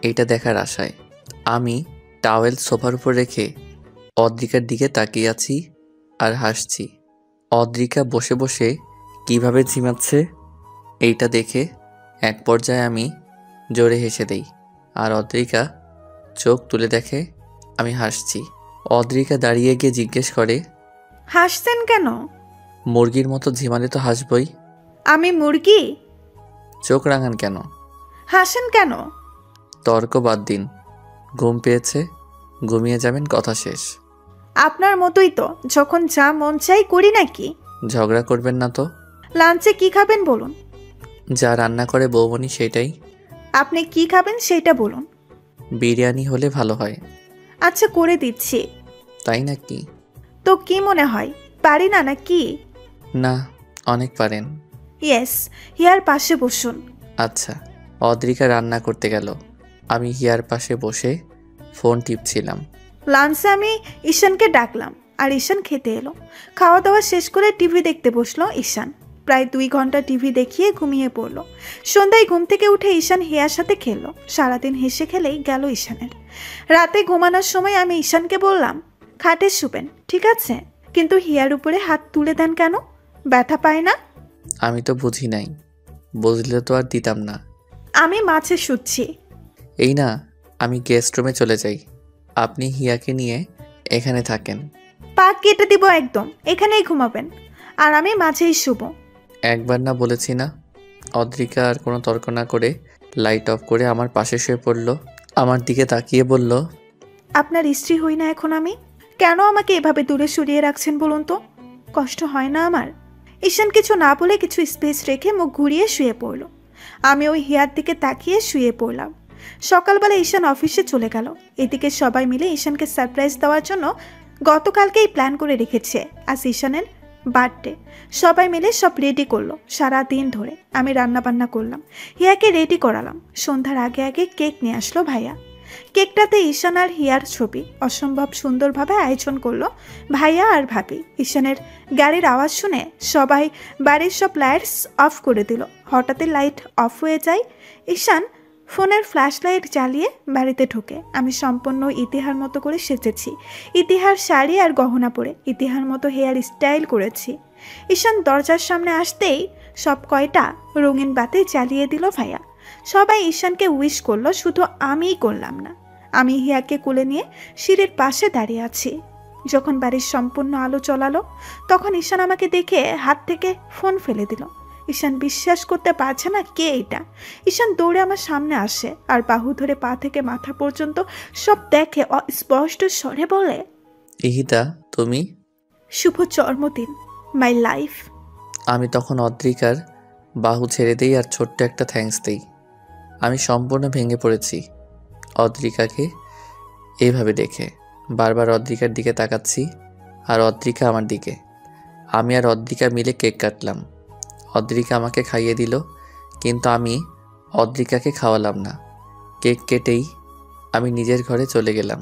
এটা দেখার আশায়। আমি টাওয়েল সোফার উপর রেখে অদ্রিকার দিকে তাকিয়ে আছি আর হাসছি। অদ্রিকা বসে বসে কিভাবে ঝিমাচ্ছে এইটা দেখে এক পর্যায়ে আমি জোরে হেসে দেই, আর অদ্রিকা চোখ তুলে দেখে আমি হাসছি। অদ্রিকা দাঁড়িয়ে গিয়ে জিজ্ঞেস করে, হাসছেন কেন? মুরগির মতো ঝিমালে তো হাসবই। আমি মুরগি? চোখ রাঙান কেন? হাসেন কেন? তর্ক বাদ দিন, ঘুম পেয়েছে, ঘুমিয়ে যাবেন, কথা শেষ। আপনার মতোই তো, যখন যা মন চাই করি নাকি। ঝগড়া করবেন না তো। লাঞ্চে কি খাবেন বলুন? যা রান্না করে বৌমনি সেটাই। আপনি কি খাবেন সেটা বলুন। বিরিয়ানি হলে ভালো হয়। আচ্ছা, করে দিচ্ছি। তাই নাকি? তো কি মনে হয়, পারি না নাকি? না, অনেক পারেন। ইয়েস, হিয়ার পাশে বসুন। আচ্ছা। অদ্রিকা রান্না করতে গেল, আমি হিয়ার পাশে বসে ফোন টিপছিলাম। লাঞ্চে আমি ঈশানকে ডাকলাম, আর ঈশান খেতে এলো। খাওয়া দাওয়া শেষ করে টিভি দেখতে বসলো ঈশান। প্রায় 2 ঘন্টা টিভি দেখিয়ে ঘুমিয়ে পড়লো। সন্ধ্যায় ঘুম থেকে উঠে ঈশান হিয়ার সাথে খেললো। সারাদিন হেসে খেলেই গেল ঈশানের। রাতে ঘুমানোর সময় আমি ঈশানকে বললাম, খাটে শুবেন ঠিক আছে, কিন্তু হিয়ার উপরে হাত তুলে দেন কেন? ব্যথা পায় না? আমি তো বুঝি নাই, বুঝলে তো আর দিতাম না। আমি মাঝে শুচ্ছি। এই না, আমি গেস্ট রুমে চলে যাই, আপনি হিয়াকে নিয়ে এখানে থাকেন। পা কেটে দিব একদম, এখানেই ঘুমাবেন, আর আমি মাঝেই শুব। একবার না বলেছি না? অদ্রিকা আর কোনো তর্ক না করে লাইট অফ করে আমার পাশে শুয়ে পড়ল। আমার দিকে তাকিয়ে বলল, আপনার স্ত্রী হই না এখন আমি? কেন আমাকে এভাবে দূরে সরিয়ে রাখছেন বলুন তো? কষ্ট হয় না আমার? ঈশান কিছু না বলে কিছু স্পেস রেখে মুখ ঘুরিয়ে শুয়ে পড়ল। আমি ওই হিয়ার দিকে তাকিয়ে শুয়ে পড়লাম। সকালবেলা ঈশান অফিসে চলে গেল। এদিকে সবাই মিলে ঈশানকে সারপ্রাইজ দেওয়ার জন্য গতকালকেই প্ল্যান করে রেখেছে আজ ঈশানের বার্থডে। সবাই মিলে সব রেডি করলো। সারা দিন ধরে আমি রান্না বান্না করলাম, হিয়াকে রেডি করালাম। সন্ধ্যার আগে আগে কেক নিয়ে আসলো ভাইয়া। কেকটাতে ঈশান আর হিয়ার ছবি। অসম্ভব সুন্দরভাবে আয়োজন করলো ভাইয়া আর ভাবি। ঈশানের গাড়ির আওয়াজ শুনে সবাই বাড়ির সব লাইটস অফ করে দিল। হঠাৎই লাইট অফ হয়ে যায়। ঈশান ফোনের ফ্ল্যাশ লাইট জ্বালিয়ে বাড়িতে ঢোকে। আমি সম্পূর্ণ ইতিহার মতো করে সেজেছি, ইতিহার শাড়ি আর গহনা পরে ইতিহার মতো হেয়ার স্টাইল করেছি। ঈশান দরজার সামনে আসতেই সব কয়টা রঙিন বাতি জ্বালিয়ে দিল ভাইয়া। সবাই ঈশানকে উইশ করলো, শুধু আমিই করলাম না। আমি হিয়াকে কোলে নিয়ে সিঁড়ির পাশে দাঁড়িয়ে আছি। যখন বাড়ির সম্পূর্ণ আলো জ্বলালো তখন ঈশান আমাকে দেখে হাত থেকে ফোন ফেলে দিল। ঈশান বিশ্বাস করতে পারছে না কে এটা। ঈশান দৌড়ে আমার সামনে আসে আর বাহু ধরে পা থেকে মাথা পর্যন্ত সব দেখে স্পষ্ট স্বরে বলে, ইহিতা তুমি? শুভ জন্মদিন মাই লাইফ। আমি তখন অদ্রিকার বাহু ছেড়ে দিই আর ছোট্ট একটা থ্যাঙ্কস দিই। আমি সম্পূর্ণ ভেঙে পড়েছি অদ্রিকাকে এইভাবে দেখে। বারবার অদ্রিকার দিকে তাকাচ্ছি আর অদ্রিকা আমার দিকে। আমি আর অদ্রিকা মিলে কেক কাটলাম। অদ্রিকা আমাকে খাইয়ে দিল, কিন্তু আমি অদ্রিকাকে খাওয়ালাম না। কেক কেটেই আমি নিজের ঘরে চলে গেলাম।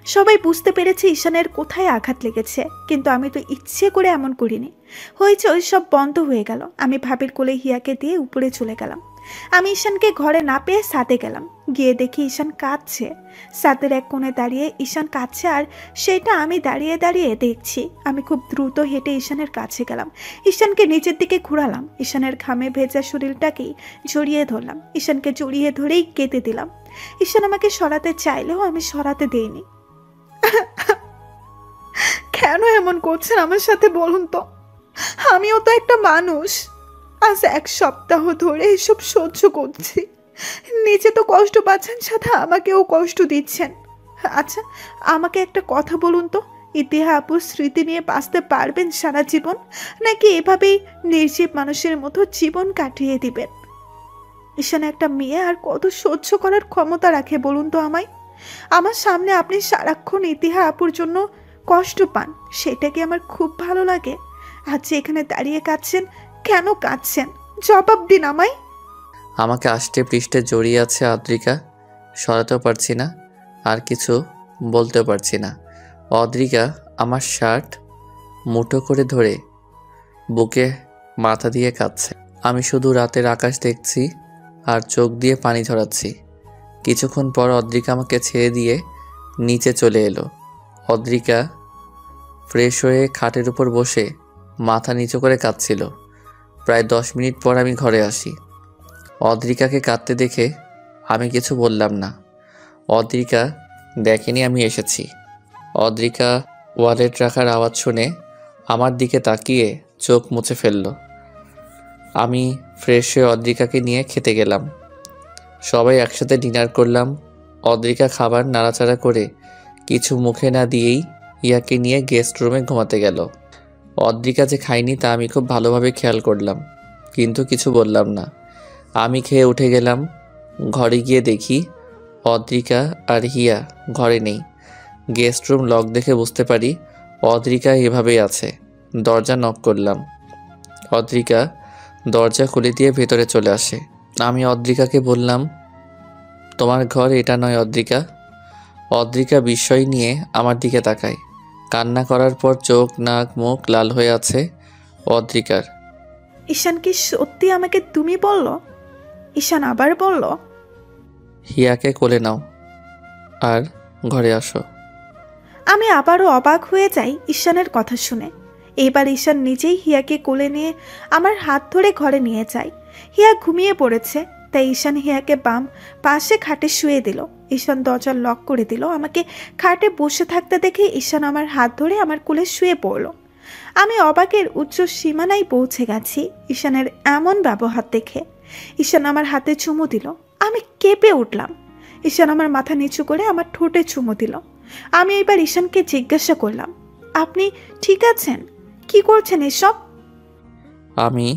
সবাই বুঝতে পেরেছে ঈশানের কোথায় আঘাত লেগেছে, কিন্তু আমি তো ইচ্ছে করে এমন করিনি। হয়েছে ওই সব বন্ধ হয়ে গেল। আমি ভাবির কোলে হিয়াকে দিয়ে উপরে চলে গেলাম। আমি ঈশানকে ঘরে না পেয়ে ছাদে গেলাম। গিয়ে দেখি ঈশান কাঁদছে। ছাদের এক কোণে দাঁড়িয়ে ঈশান কাঁদছে আর সেটা আমি দাঁড়িয়ে দাঁড়িয়ে দেখছি। আমি খুব দ্রুত হেঁটে ঈশানের কাছে গেলাম। ঈশানকে নিচের দিকে ঘুরালাম। ঈশানের ঘামে ভেজা শরীরটাকেই জড়িয়ে ধরলাম। ঈশানকে জড়িয়ে ধরেই কেঁদে দিলাম। ঈশান আমাকে সরাতে চাইলেও আমি সরাতে দেইনি। কেন এমন করছেন আমার সাথে বলুন তো? আমিও তো একটা মানুষ। আজ 1 সপ্তাহ ধরে এসব সহ্য করছি। নিজে তো কষ্ট পাচ্ছেন, সাথে আমাকেও কষ্ট দিচ্ছেন। আচ্ছা আমাকে একটা কথা বলুন তো, ইতিহা আপুর স্মৃতি নিয়ে বাঁচতে পারবেন সারা জীবন, নাকি এভাবেই নির্জীব মানুষের মতো জীবন কাটিয়ে দিবেন? ঈশান একটা মেয়ে আর কত সহ্য করার ক্ষমতা রাখে বলুন তো আমায়? আমার সামনে আপনি সারাক্ষণ ইতিহা আপুর জন্য কষ্ট পান, সেটা কি আমার খুব ভালো লাগে? আজ যে এখানে দাঁড়িয়ে কাঁদছেন, কেন কাঁদছেন? জবাব দিন আমায়। আমাকে আষ্টে পৃষ্ঠে জড়িয়ে আছে অদ্রিকা। সরাতেও পারছি না, আর কিছু বলতেও পারছি না। অদ্রিকা আমার শার্ট মুঠো করে ধরে বুকে মাথা দিয়ে কাঁদছে। আমি শুধু রাতের আকাশ দেখছি আর চোখ দিয়ে পানি ঝরাচ্ছি। কিছুক্ষণ পর অদ্রিকা আমাকে ছেড়ে দিয়ে নিচে চলে এলো। অদ্রিকা ফ্রেশ হয়ে খাটের উপর বসে মাথা নিচু করে কাঁদছিল। প্রায় 10 মিনিট পর আমি ঘরে আসি। অদ্রিকাকে কাঁদতে দেখে আমি কিছু বললাম না। অদ্রিকা দেখেনি আমি এসেছি। অদ্রিকা ওয়ালেট রাখার আওয়াজ শুনে আমার দিকে তাকিয়ে চোখ মুছে ফেলল। আমি ফ্রেশ হয়ে অদ্রিকাকে নিয়ে খেতে গেলাম। সবাই একসাথে ডিনার করলাম। অদ্রিকা খাবার নাড়াচাড়া করে কিছু মুখে না দিয়েই ইয়াকে নিয়ে গেস্ট রুমে ঘুমাতে গেল। অদ্রিকা যে খায়নি তা আমি খুব ভালোভাবে খেয়াল করলাম, কিন্তু কিছু বললাম না। আমি খেয়ে উঠে গেলাম। ঘরে গিয়ে দেখি অদ্রিকা আর হিয়া ঘরে নেই। গেস্ট রুম লক দেখে বুঝতে পারি অদ্রিকা এভাবেই আছে। দরজা নক করলাম। অদ্রিকা দরজা খুলে দিয়ে ভেতরে চলে আসে। আমি অদ্রিকাকে বললাম, তোমার ঘর এটা নয় অদ্রিকা। অদ্রিকা বিস্ময় নিয়ে আমার দিকে তাকায়। কান্না করার পর চোখ নাক মুখ লাল হয়ে আছে অদ্রিকার। ঈশান কি সত্যি আমাকে তুমি বলল? ঈশান আবার বলল, হিয়াকে কোলে নাও আর ঘরে আসো। আমি আবারও অবাক হয়ে যাই ঈশানের কথা শুনে। এইবার ঈশান নিজেই হিয়াকে কোলে নিয়ে আমার হাত ধরে ঘরে নিয়ে যায়। হিয়া ঘুমিয়ে পড়েছে, তাই ঈশান হিয়াকে বাম পাশে খাটে শুয়ে দিল। ঈশান দরজা লক করে দিল। আমাকে খাটে বসে থাকতে দেখে ঈশান আমার হাত ধরে আমার কোলে শুয়ে পড়ল। আমি অবাকের উচ্চ সীমানায় পৌঁছে গেছি ঈশানের এমন ব্যবহার দেখে। ঈশান আমার হাতে চুমু দিল। আমি কেঁপে উঠলাম। ঈশান আমার মাথা নিচু করে আমার ঠোঁটে চুমু দিল। আমি এবার ঈশানকে জিজ্ঞাসা করলাম, আপনি ঠিক আছেন? কি করছেন এসব? আমি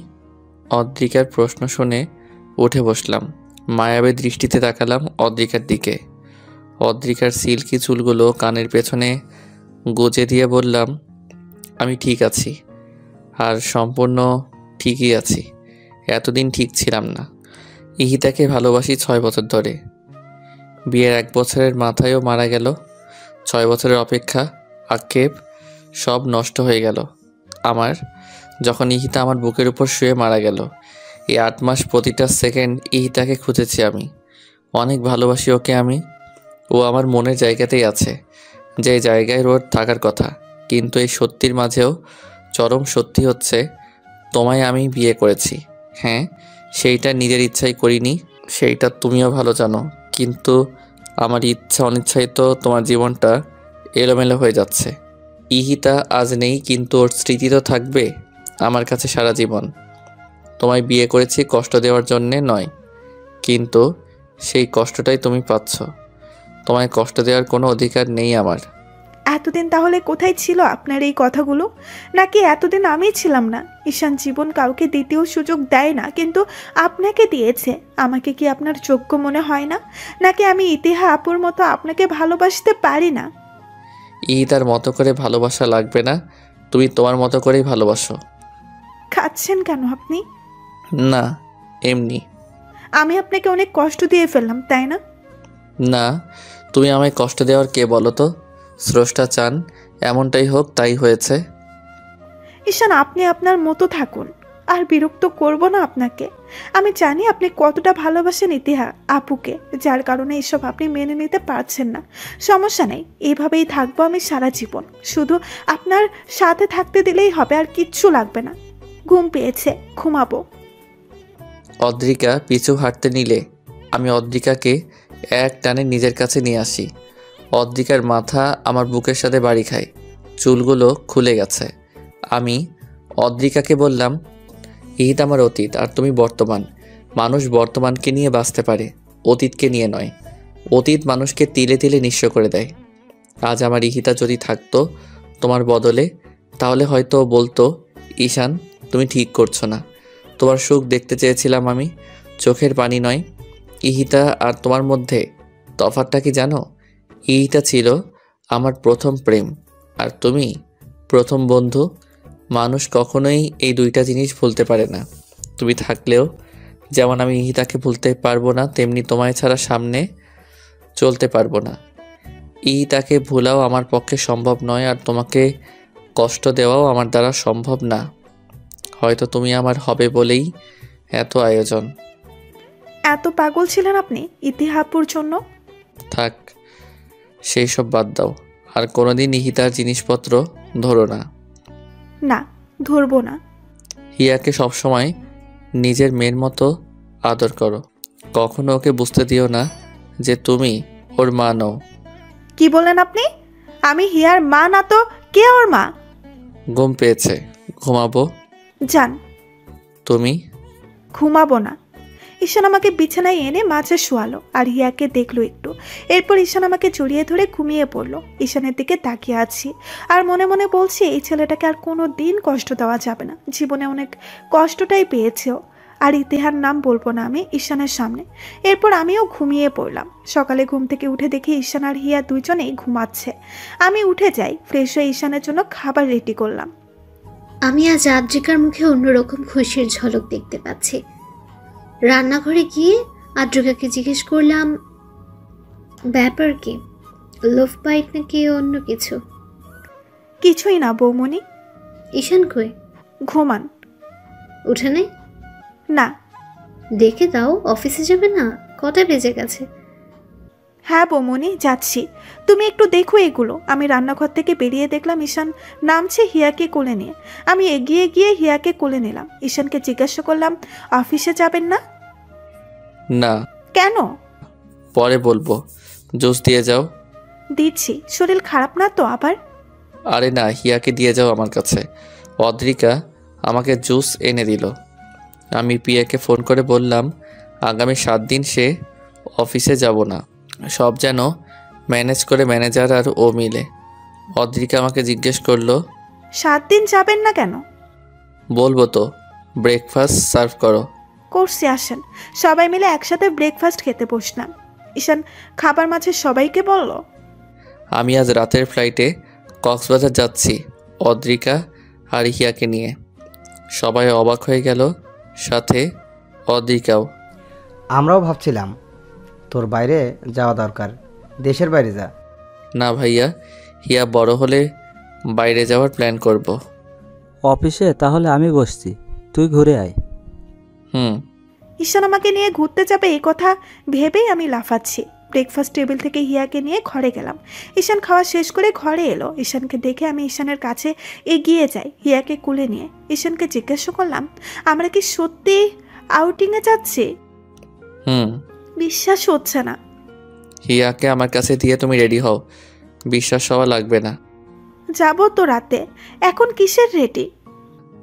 অদ্রিকার প্রশ্ন শুনে উঠে বসলাম। মায়াবী দৃষ্টিতে তাকালাম অদ্রিকার দিকে। অদ্রিকার সিল্কি চুলগুলো কানের পেছনে গুজে দিয়ে বললাম, আমি ঠিক আছি, আর সম্পূর্ণ ঠিকই আছি। এতদিন ঠিক ছিলাম না। ইহিতাকে ভালোবাসি 6 বছর ধরে। বিয়ের 1 বছরের মাথায়ও মারা গেল। 6 বছরের অপেক্ষা, আক্ষেপ সব নষ্ট হয়ে গেল আমার, যখন ইহিতা আমার বুকের উপর শুয়ে মারা গেল। এই 8 মাস প্রতিটা সেকেন্ড ইহিতাকে খুঁজেছি আমি। অনেক ভালোবাসি ওকে আমি। ও আমার মনের জায়গাতেই আছে, যে জায়গায় ওর থাকার কথা। কিন্তু এই সত্যির মাঝেও চরম সত্যি হচ্ছে, তোমায় আমি বিয়ে করেছি। হ্যাঁ, সেইটা নিজের ইচ্ছাই করিনি, সেইটা তুমিও ভালো জানো। কিন্তু আমার ইচ্ছা অনিচ্ছাই তো তোমার জীবনটা এলোমেলো হয়ে যাচ্ছে। ইহিতা আজ নেই, কিন্তু ওর স্মৃতি তো থাকবে আমার কাছে সারা জীবন। তোমায় বিয়ে করেছি কষ্ট দেওয়ার জন্যে নয়, কিন্তু সেই কষ্টটাই তুমি পাচ্ছ। তোমায় কষ্ট দেওয়ার কোনো অধিকার নেই আমার। এতদিন তাহলে কোথায় ছিল আপনার এই কথাগুলো? নাকি এতদিন আমি ছিলাম না? ঈশান জীবন কাউকে দ্বিতীয় সুযোগ দেয় না, কিন্তু আপনাকে দিয়েছে। আমাকে কি আপনার যোগ্য মনে হয় না? নাকি আমি ইতিহা আপুর মতো আপনাকে ভালোবাসতে পারি না? তার মতো করে ভালোবাসা লাগবে না, তুমি তোমার মতো করেই ভালোবাসো। খাচ্ছেন কেন আপনি? না, এমনি। আমি আপনাকে অনেক কষ্ট দিয়ে ফেললাম, তাই না? না, তুমি আমায় কষ্ট দেওয়ার কে বলো তো? স্রষ্টা চান এমনটাই হোক, তাই হয়েছে। ঈশান, আপনি আপনার মতো থাকুন, আর বিরক্ত করব না আপনাকে। আমি জানি আপনি কতটা ভালোবাসেন ইতিহা আপুকে, যার কারণে এসব আপনি মেনে নিতে পারছেন না। সমস্যা নেই, এইভাবেই থাকবো আমি সারা জীবন। শুধু আপনার সাথে থাকতে দিলেই হবে, আর কিচ্ছু লাগবে না। ঘুম পেয়েছে, ঘুমাবো। অদ্রিকা পিছু হাঁটতে নিলে আমি অদ্রিকাকে এক টানে নিজের কাছে নিয়ে আসি। অদ্রিকার মাথা আমার বুকের সাথে বাড়ি খায়, চুলগুলো খুলে গেছে। আমি অদ্রিকাকে বললাম, ঈদ আমার অতীত আর তুমি বর্তমান। মানুষ বর্তমানকে নিয়ে বাঁচতে পারে, অতীতকে নিয়ে নয়। অতীত মানুষকে তিলে তিলে নিঃস্ব করে দেয়। আজ আমার ইহিতা যদি থাকতো তোমার বদলে, তাহলে হয়তো বলতো, ঈশান তুমি ঠিক করছো না। তোমার সুখ দেখতে চেয়েছিলাম আমি, চোখের পানি নয়। ইহিতা আর তোমার মধ্যে তফাৎটা কি জানো? ইহিতা ছিল আমার প্রথম প্রেম, আর তুমি প্রথম বন্ধু। মানুষ কখনোই এই দুইটা জিনিস ভুলতে পারে না। তুমি থাকলেও যেমন আমি ইহিতাকে ভুলতে পারবো না, তেমনি তোমায় ছাড়া সামনে চলতে পারবো না। ইহিতাকে ভুলাও আমার পক্ষে সম্ভব নয়, আর তোমাকে কষ্ট দেওয়াও আমার দ্বারা সম্ভব না। হয়তো তুমি আমার হবে বলেই এত আয়োজন। এত পাগল ছিলেন আপনি ইতিহা আপুর জন্য? থাক, সেই সব বাদ দাও। আর কোনোদিন ইহিতার জিনিসপত্র ধরো না। না, ধরবো না। হিয়াকে সবসময় নিজের মেয়ের মতো আদর করো। কখনো ওকে বুঝতে দিও না যে তুমি ওর মা নও। কি বলেন আপনি? আমি হিয়ার মা না তো কে ওর মা? ঘুম পেয়েছে, ঘুমাবো। যান। তুমি? ঘুমাবো না। ঈশান আমাকে বিছানায় এনে মাঝে শোয়ালো, আর হিয়াকে দেখলো একটু। এরপর ঈশান আমাকে জড়িয়ে ধরে ঘুমিয়ে পড়লো। ঈশানের দিকে তাকিয়ে আছি, আর মনে মনে বলছি, এই ছেলেটাকে আর কোনো দিন কষ্ট দেওয়া যাবে না। জীবনে অনেক কষ্টটাই পেয়েছেও। আর ইতিহার নাম বলবো না আমি ঈশানের সামনে। এরপর আমিও ঘুমিয়ে পড়লাম। সকালে ঘুম থেকে উঠে দেখি ঈশান আর হিয়া দুজনেই ঘুমাচ্ছে। আমি উঠে যাই, ফ্রেশ হয়ে ঈশানের জন্য খাবার রেডি করলাম। আমি আজ আদ্রিকার মুখে অন্যরকম খুশির ঝলক দেখতে পাচ্ছি। রান্নাঘরে গিয়ে আদ্রিকাকে জিজ্ঞেস করলাম, ব্যাপার কি? লোভ বাইট নাকি অন্য কিছু? কিছুই না বৌমনি। ঈশান কই? ঘুমান। উঠে নেই? না। দেখে দাও, অফিসে যাবে না? কটা বেজে গেছে? হ্যাঁ বৌমনি, যাচ্ছি। তুমি একটু দেখো এগুলো। আমি রান্নাঘর থেকে বেরিয়ে দেখলাম ঈশান নামছে হিয়াকে কোলে নিয়ে। আমি এগিয়ে গিয়ে হিয়াকে কোলে নিলাম। ঈশানকে জিজ্ঞাসা করলাম, অফিসে যাবেন না? না। কেন? পরে বলবো, জুস দিয়ে যাও। দিচ্ছি। শরীর খারাপ না তো আবার? আরে না, হিয়াকে দিয়ে যাও আমার কাছে। অদ্রিকা আমাকে জুস এনে দিল। আমি পিয়াকে ফোন করে বললাম, আগামী 7 দিন সে অফিসে যাব না। সব যেন ম্যানেজ করে ম্যানেজার আর ও মিলে। অদ্রিকা আমাকে জিজ্ঞেস করলো, 7 দিন যাবেন না কেন? বলবো তো, ব্রেকফাস্ট সার্ভ করো। করছি, আসেন। সবাই মিলে একসাথে ব্রেকফাস্ট খেতে বসলাম। ঈশান খাবার মাঝে সবাইকে বলল, আমি আজ রাতের ফ্লাইটে কক্সবাজার যাচ্ছি অদ্রিকা আর হিয়াকে নিয়ে। সবাই অবাক হয়ে গেল, সাথে অদ্রিকাও। আমরাও ভাবছিলাম তোর বাইরে যাওয়া দরকার, দেশের বাইরে যা। না ভাইয়া, হিয়া বড় হলে বাইরে যাওয়ার প্ল্যান করব। অফিসে তাহলে আমি বসছি, তুই ঘুরে আয়। হুম। ঈশান আমাকে নিয়ে ঘুরতে যাবে এই কথা ভেবেই আমি লাফাচ্ছি। ব্রেকফাস্ট টেবিল থেকে হিয়াকে নিয়ে ঘরে গেলাম। ঈশান খাওয়া শেষ করে ঘরে এলো। ঈশানকে দেখে আমি ঈশানের কাছে এগিয়ে যাই, হিয়াকে কুলে নিয়ে। ঈশানকে জিজ্ঞাসা করলাম, আমরা কি সত্যি আউটিংয়ে যাচ্ছি? হুম। বিশ্বাস হচ্ছে না। হিয়াকে আমার কাছে দিয়ে তুমি রেডি হও, বিশ্বাস হওয়া লাগবে না। যাবো তো রাতে, এখন কিসের রেডি?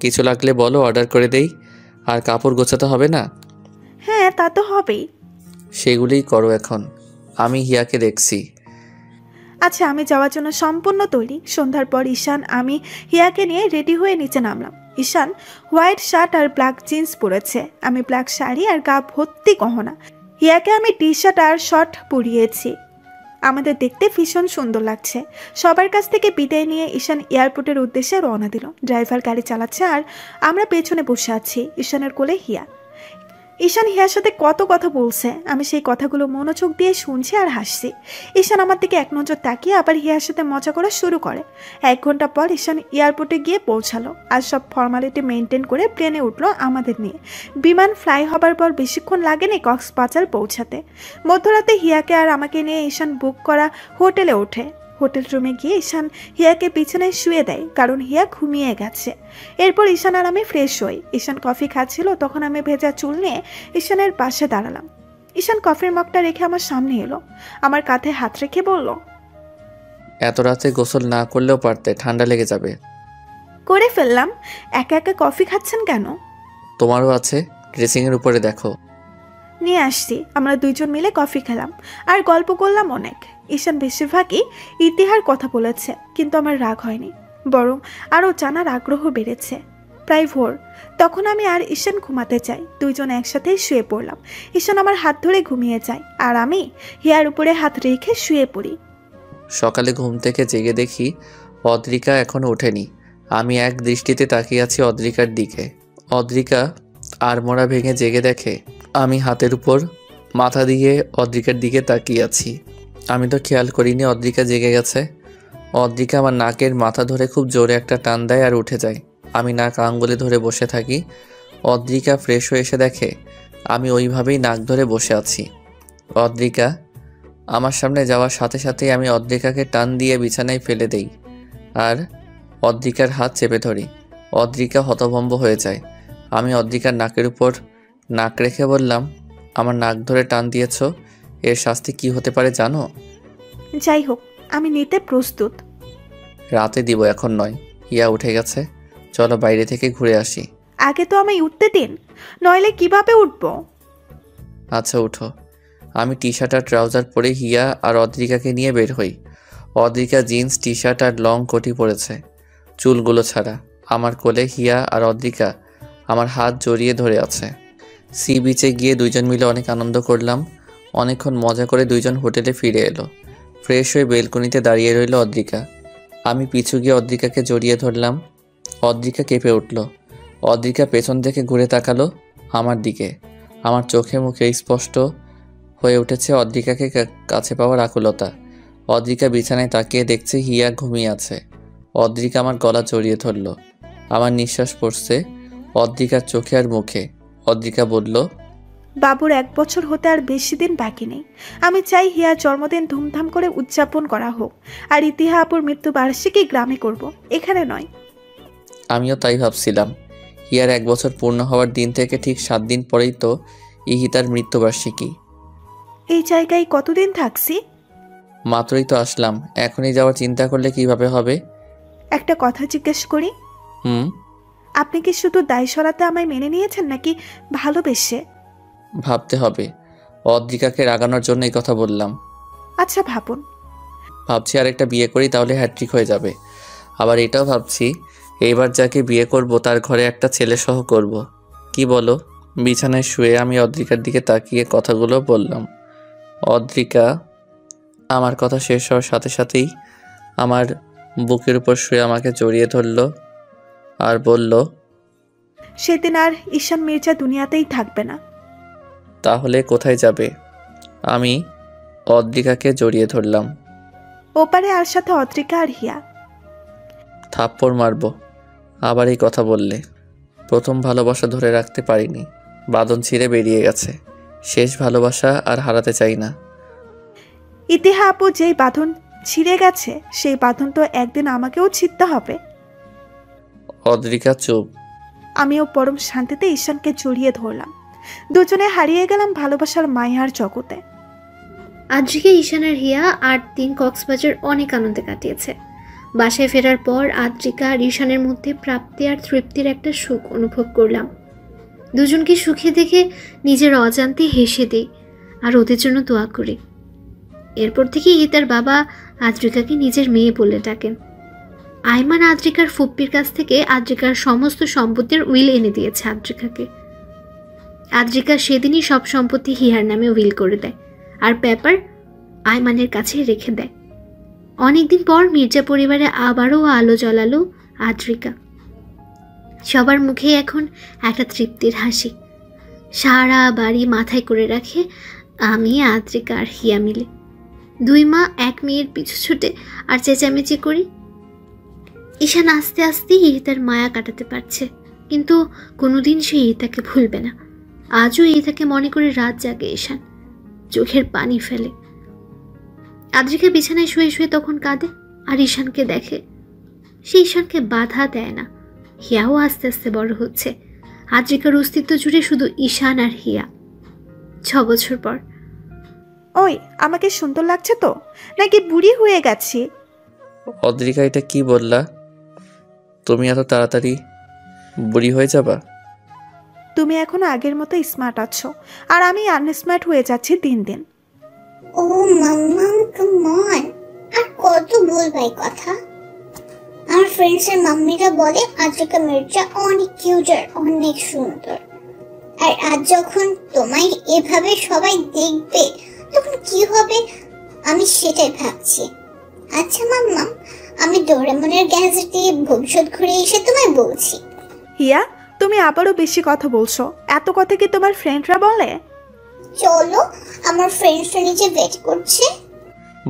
কিছু লাগলে বলো, অর্ডার করে দেই। আর কাপড় গোছাতে হবে না? হ্যাঁ, তা তো হবেই। সেগুলোই করো এখন, আমি হিয়াকে দেখছি। আচ্ছা, আমি যাওয়ার জন্য সম্পূর্ণ তৈরি। সন্ধ্যার পর ঈশান আমি হিয়াকে নিয়ে রেডি হয়ে নিচে নামলাম। ঈশান হোয়াইট শার্ট আর ব্ল্যাক জিন্স পরেছে, আমি ব্ল্যাক শাড়ি আর গা ভর্তি গহনা। হিয়াকে আমি টি শার্ট আর শর্ট পরিয়েছি। আমাদের দেখতে ভীষণ সুন্দর লাগছে। সবার কাছ থেকে বিদায় নিয়ে ঈশান এয়ারপোর্টের উদ্দেশ্যে রওনা দিল। ড্রাইভার গাড়ি চালাচ্ছে আর আমরা পেছনে বসে আছি। ঈশানের কোলে হিয়া। ঈশান হিয়ার সাথে কত কথা বলছে, আমি সেই কথাগুলো মনোযোগ দিয়ে শুনছি আর হাসছি। ঈশান আমার দিকে এক নজর তাকিয়ে আবার হিয়ার সাথে মজা করা শুরু করে। 1 ঘন্টা পর ঈশান এয়ারপোর্টে গিয়ে পৌঁছালো আর সব ফর্মালিটি মেনটেন করে প্লেনে উঠলো আমাদের নিয়ে। বিমান ফ্লাই হবার পর বেশিক্ষণ লাগেনি কক্সবাজার পৌঁছাতে। মধ্যরাতে হিয়াকে আর আমাকে নিয়ে ঈশান বুক করা হোটেলে ওঠে। হোটেল রুমে গিয়ে ঈশান হিয়াকে বিছানায় শুয়ে দেয়, কারণ হিয়া ঘুমিয়ে গেছে। এরপর ঈশান আর আমি ফ্রেশ হই। ঈশান কফি খাচ্ছিল, তখন আমি ভেজা চুল নিয়ে ঈশানের পাশে দাঁড়ালাম। ঈশান কফির মগটা রেখে আমার সামনে এলো, আমার কাঁধে হাত রেখে বলল, এত রাতে গোসল না করলেও পারতে, ঠান্ডা লেগে যাবে। করে ফেললাম। একা একা কফি খাচ্ছেন কেন? তোমারও আছে, ড্রেসিংয়ের উপরে দেখো। নিয়ে আসছি। আমরা দুইজন মিলে কফি খেলাম আর গল্প করলাম অনেক। ঈশান বেশিরভাগই ইতিহার কথা বলেছে, কিন্তু আমার রাগ হয়নি, বরং আরও জানার আগ্রহ বেড়েছে। প্রায় ভোর, তখন আমি আর ঈশান ঘুমাতে চাই। দুইজন একসাথেই শুয়ে পড়লাম। ঈশান আমার হাত ধরে ঘুমিয়ে যায় আর আমি হিয়ার উপরে হাত রেখে শুয়ে পড়ি। সকালে ঘুম থেকে জেগে দেখি অদ্রিকা এখনো ওঠেনি। আমি এক দৃষ্টিতে তাকিয়ে আছি অদ্রিকার দিকে। অদ্রিকা আড়মোড়া ভেঙে জেগে দেখে আমি হাতের উপর মাথা দিয়ে অদ্রিকার দিকে তাকিয়ে আছি। আমি তো খেয়াল করিনি অদ্রিকা জেগে গেছে। অদ্রিকা আমার নাকের মাথা ধরে খুব জোরে একটা টান দেয় আর উঠে যায়। আমি নাক আঙ্গুলে ধরে বসে থাকি। অদ্রিকা ফ্রেশ হয়ে এসে দেখে আমি ওইভাবেই নাক ধরে বসে আছি। অদ্রিকা আমার সামনে যাওয়ার সাথে সাথেই আমি অদ্রিকাকে টান দিয়ে বিছানায় ফেলে দেই আর অদ্রিকার হাত চেপে ধরি। অদ্রিকা হতভম্ব হয়ে যায়। আমি অদ্রিকার নাকের উপর নাক রেখে বললাম, আমার নাক ধরে টান দিয়েছ, এর শাস্তি কি হতে পারে জানো? যাই হোক, আমি নিতে প্রস্তুত। রাতে দিব, এখন নয়। হিয়া উঠে গেছে, চলো বাইরে থেকে ঘুরে আসি। আগে তো আমি উঠতে দিন, নইলে কিভাবে উঠবো? আচ্ছা উঠো। আমি টি শার্ট আর ট্রাউজার পরে হিয়া আর অদ্রিকাকে নিয়ে বের হই। অদ্রিকা জিন্স টি শার্ট আর লং কোটি পরেছে, চুলগুলো ছাড়া। আমার কোলে হিয়া আর অদ্রিকা আমার হাত জড়িয়ে ধরে আছে। সি বিচে গিয়ে দুইজন মিলে অনেক আনন্দ করলাম। অনেকক্ষণ মজা করে দুইজন হোটেলে ফিরে এলো। ফ্রেশ হয়ে বেলকনিতে দাঁড়িয়ে রইল অদ্রিকা। আমি পিছু গিয়ে অদ্রিকাকে জড়িয়ে ধরলাম। অদ্রিকা কেঁপে উঠল। অদ্রিকা পেছন থেকে ঘুরে তাকালো আমার দিকে। আমার চোখে মুখে স্পষ্ট হয়ে উঠেছে অদ্রিকাকে কাছে পাওয়ার আকুলতা। অদ্রিকা বিছানায় তাকিয়ে দেখছে হিয়া ঘুমিয়ে আছে। অদ্রিকা আমার গলা জড়িয়ে ধরল। আমার নিঃশ্বাস পড়ছে অদ্রিকার চোখে আর মুখে। অদ্রিকা বলল, বাবুর 1 বছর হতে আর বেশি দিন বাকি নেই। আমি চাই হিয়ার জন্মদিন ধুমধাম করে উদযাপন করা হোক, আর ইতিহা আপুর মৃত্যুবার্ষিকী গ্রামে করব, এখানে নয়। আমিও তাই ভাবছিলাম। হিয়ার 1 বছর পূর্ণ হওয়ার দিন থেকে ঠিক 7 দিন পরেই তো ইহিতার মৃত্যুবার্ষিকী। এই জায়গায় কতদিন থাকছি? মাত্রই তো আসলাম, এখনই যাওয়ার চিন্তা করলে কিভাবে হবে? একটা কথা জিজ্ঞেস করি, হুম। আপনি কি শুধু দায় সরাতে আমায় মেনে নিয়েছেন, নাকি ভালোবেসে? ভাবতে হবে। অদ্রিকাকে রাগানোর জন্য এই কথা বললাম। আচ্ছা ভাবুন। ভাবছি আরেকটা বিয়ে করি, তাহলে হ্যাট্রিক হয়ে যাবে। আবার এটাও ভাবছি এইবার যাকে বিয়ে করব তার ঘরে একটা ছেলে সহ করব। কি বলো? বিছানায় শুয়ে আমি অদ্রিকার দিকে তাকিয়ে কথাগুলো বললাম। অদ্রিকা আমার কথা শেষ হওয়ার সাথে সাথেই আমার বুকের উপর শুয়ে আমাকে জড়িয়ে ধরল আর বলল, সেদিন আর ঈশান মির্জা দুনিয়াতেই থাকবে না। তাহলে কোথায় যাবে? আমি অদ্রিকাকে জড়িয়ে ধরলাম। ওপারে আর সাথে অদ্রিকা আর হিয়া। থাপ্পড় মারবো আবার এই কথা বললে। প্রথম ভালোবাসা ধরে রাখতে পারিনি, বাঁধন ছিঁড়ে বেরিয়ে গেছে। শেষ ভালোবাসা আর হারাতে চাই না। ইতিহা আপু, যেই বাঁধন ছিঁড়ে গেছে সেই বাঁধন তো একদিন আমাকেও ছিঁড়তে হবে। অদ্রিকা চুপ। আমিও পরম শান্তিতে ঈশানকে জড়িয়ে ধরলাম। দুজনে হারিয়ে গেলাম ভালোবাসার মায়ার জগতে। আদ্রিকা, ঈশান আর হিয়া 8 দিন কক্সবাজার অনেক আনন্দে কাটিয়েছে। বাসায় ফেরার পর আদ্রিকা আর ঈশানের মধ্যে প্রাপ্তি আর তৃপ্তির একটা সুখ অনুভব করলাম। দুজনকে সুখে দেখে নিজের অজান্তে হেসে দিই আর ওদের জন্য দোয়া করি। এরপর থেকে তার বাবা আদ্রিকাকে নিজের মেয়ে বলে ডাকেন। আইমান আদ্রিকার ফুপ্পির কাছ থেকে আদ্রিকার সমস্ত সম্পত্তির উইল এনে দিয়েছে আদ্রিকাকে। আদ্রিকা সেদিনই সব সম্পত্তি হিয়ার নামে উইল করে দেয় আর পেপার আইমানের কাছে রেখে দেয়। অনেকদিন পর মির্জা পরিবারে আবারও আলো জ্বালালো আদ্রিকা। সবার মুখে এখন একটা তৃপ্তির হাসি। সারা বাড়ি মাথায় করে রাখে আমি, আদ্রিকা আর হিয়া মিলে। 2 মা 1 মেয়ের পিছু ছুটে আর চেঁচামেচি করি। ঈশান আস্তে আস্তে তার মায়া কাটাতে পারছে, কিন্তু কোনোদিন সে তাকে ভুলবে না। আজও তাকে মনে করে রাত জাগে ঈশান, চোখের পানি ফেলে। আদ্রিকা বিছানায় শুয়ে শুয়ে তখন কাঁদে আর ঈশানকে দেখে। সে ঈশানকে বাধা দেয় না। হিয়াও আস্তে আস্তে বড় হচ্ছে। আদ্রিকার অস্তিত্ব জুড়ে শুধু ঈশান আর হিয়া। 6 বছর পর। ওই, আমাকে সুন্দর লাগছে তো, নাকি বুড়ি হয়ে গেছি? অদ্রিকা, এটা কি বললা? তুমি এত তাড়াতাড়ি বুড়ি হয়ে যাবা? তুমি এখনো আগের মতো স্মার্ট আছো, আর আমি আনস্মার্ট হয়ে যাচ্ছি দিন দিন। ও মাম্মাম, কাম অন, আর কত বলবাই কথা? আমার ফ্রেন্ডসের মাম্মিরা বলে আদ্রিকা মির্জা অনেক কিউট আর অনেক সুন্দর। আর আজ যখন তোমায় এভাবে সবাই দেখবে তখন কি হবে আমি সেটাই ভাবছি। আচ্ছা মাম্মাম, আমি ডোরেমনের গ্যাজেট দিয়ে ভবিষ্যৎ ঘুরে এসে তোমায় বলছি। হিয়া, তুমি আবারও বেশি কথা বলছো। এত কথা কি তোমার ফ্রেন্ডরা বলে? চলো, আমার ফ্রেন্ডসরা নিচে ওয়েট করছে।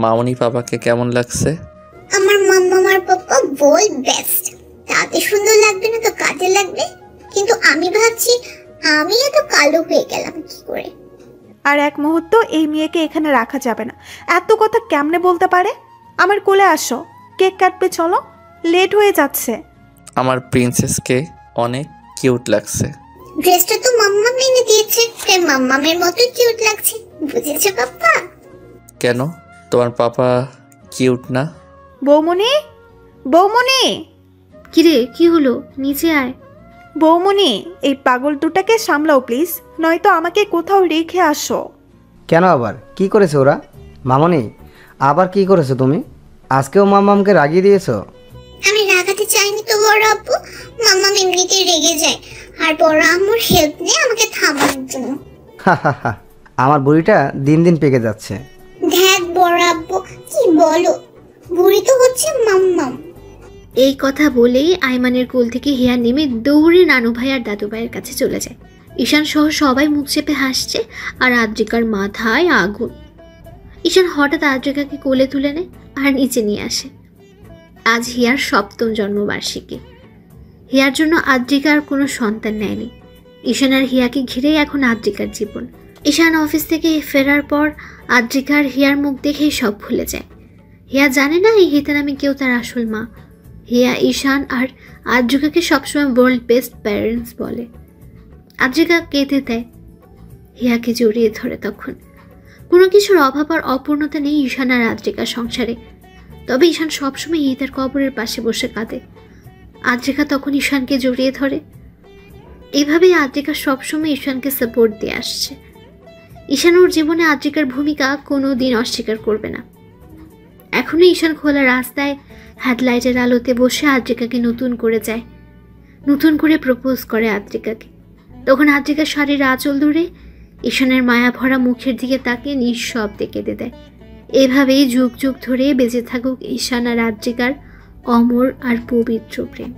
মামনি পাপাকে কেমন লাগছে? আমার মাম্মাম আর পাপা বল বেস্ট। তাতে সুন্দর লাগবে না তো কাজে লাগবে। কিন্তু আমি ভাবছি আমি এত কালো হয়ে গেলাম কি করে? আর এক মুহূর্ত এই মেয়েকে এখানে রাখা যাবে না। এত কথা কেমনে বলতে পারে? আমার কোলে আসো, কেক কাটবে, চলো, লেট হয়ে যাচ্ছে। আমার প্রিন্সেসকে অনেক কিউট লাগছে। ড্রেসটা তো মাম্মা এনে দিয়েছে, তাই মাম্মামের মতো কিউট লাগছে, বুঝেছো পাপা? কেন, তোমার পাপা কিউট না? বৌমনি, বৌমনি। কিরে, কি হলো? নিচে আয়। বৌমনি, এই পাগল দুটাকে সামলাও প্লিজ, নয়তো আমাকে কোথাও রেখে আসো। কেন আবার কি করেছে ওরা? মামনি, আবার কি করেছো তুমি? আজকেও মাম্মামকে রাগিয়ে দিয়েছো? আমি রাগাতে চাইনি তো বড় আব্বু, মাম্মাম এমনিতেই রেগে যায় আর বড় আম্মুর হেল্প নেই আমাকে থামানোর জন্য। আমার বুড়িটা দিন দিন পেকে যাচ্ছে। দেখ বড় আব্বু, কি বলো? বুড়ি তো হচ্ছে মাম্মাম। এই কথা বলেই আইমানের কোল থেকে হিয়া নেমে দৌড়ে নানু ভাই আর দাদু ভাইয়ের কাছে চলে যায়। ঈশান সহ সবাই মুখ চেপে হাসছে আর আদ্রিকার মাথায় আগুন। ঈশান হঠাৎ আদ্রিকাকে কোলে তুলে নেয় আর নিচে নিয়ে আসে। আজ হিয়ার 7ম জন্মবার্ষিকী। হিয়ার জন্য আদ্রিকার কোনো সন্তান নেয়নি। ঈশান আর হিয়াকে ঘিরেই এখন আদ্রিকার জীবন। ঈশান অফিস থেকে ফেরার পর আদ্রিকার হিয়ার মুখ দেখেই সব ভুলে যায়। হিয়া জানে না এই হিতা নামে কেউ তার আসল মা। হিয়া ঈশান আর আদ্রিকাকে সবসময় ওয়ার্ল্ড বেস্ট প্যারেন্টস বলে। আদ্রিকা কেঁদে দেয়, হিয়াকে জড়িয়ে ধরে। তখন কোনো কিছুর অভাব আর অপূর্ণতা নেই ঈশান আর আদ্রিকার সংসারে। তবে ঈশান সবসময় হিতার কবরের পাশে বসে কাঁদে। আদ্রিকা তখন ঈশানকে জড়িয়ে ধরে। এভাবেই আদ্রিকা সবসময় ঈশানকে সাপোর্ট দিয়ে আসছে। ঈশান ওর জীবনে আদ্রিকার ভূমিকা কোনো দিন অস্বীকার করবে না। এখনো ঈশান খোলা রাস্তায় হেডলাইটের আলোতে বসে আদ্রিকাকে নতুন করে যায়, নতুন করে প্রপোজ করে আদ্রিকাকে। তখন আদ্রিকা শাড়ির আঁচল ধরে ঈশানের মায়া ভরা মুখের দিকে তাকিয়ে নিঃশব্দে কেঁদে দেয়। এভাবেই যুগ যুগ ধরে বেঁচে থাকুক ঈশান আর আদ্রিকার অমর আর পবিত্র প্রেম।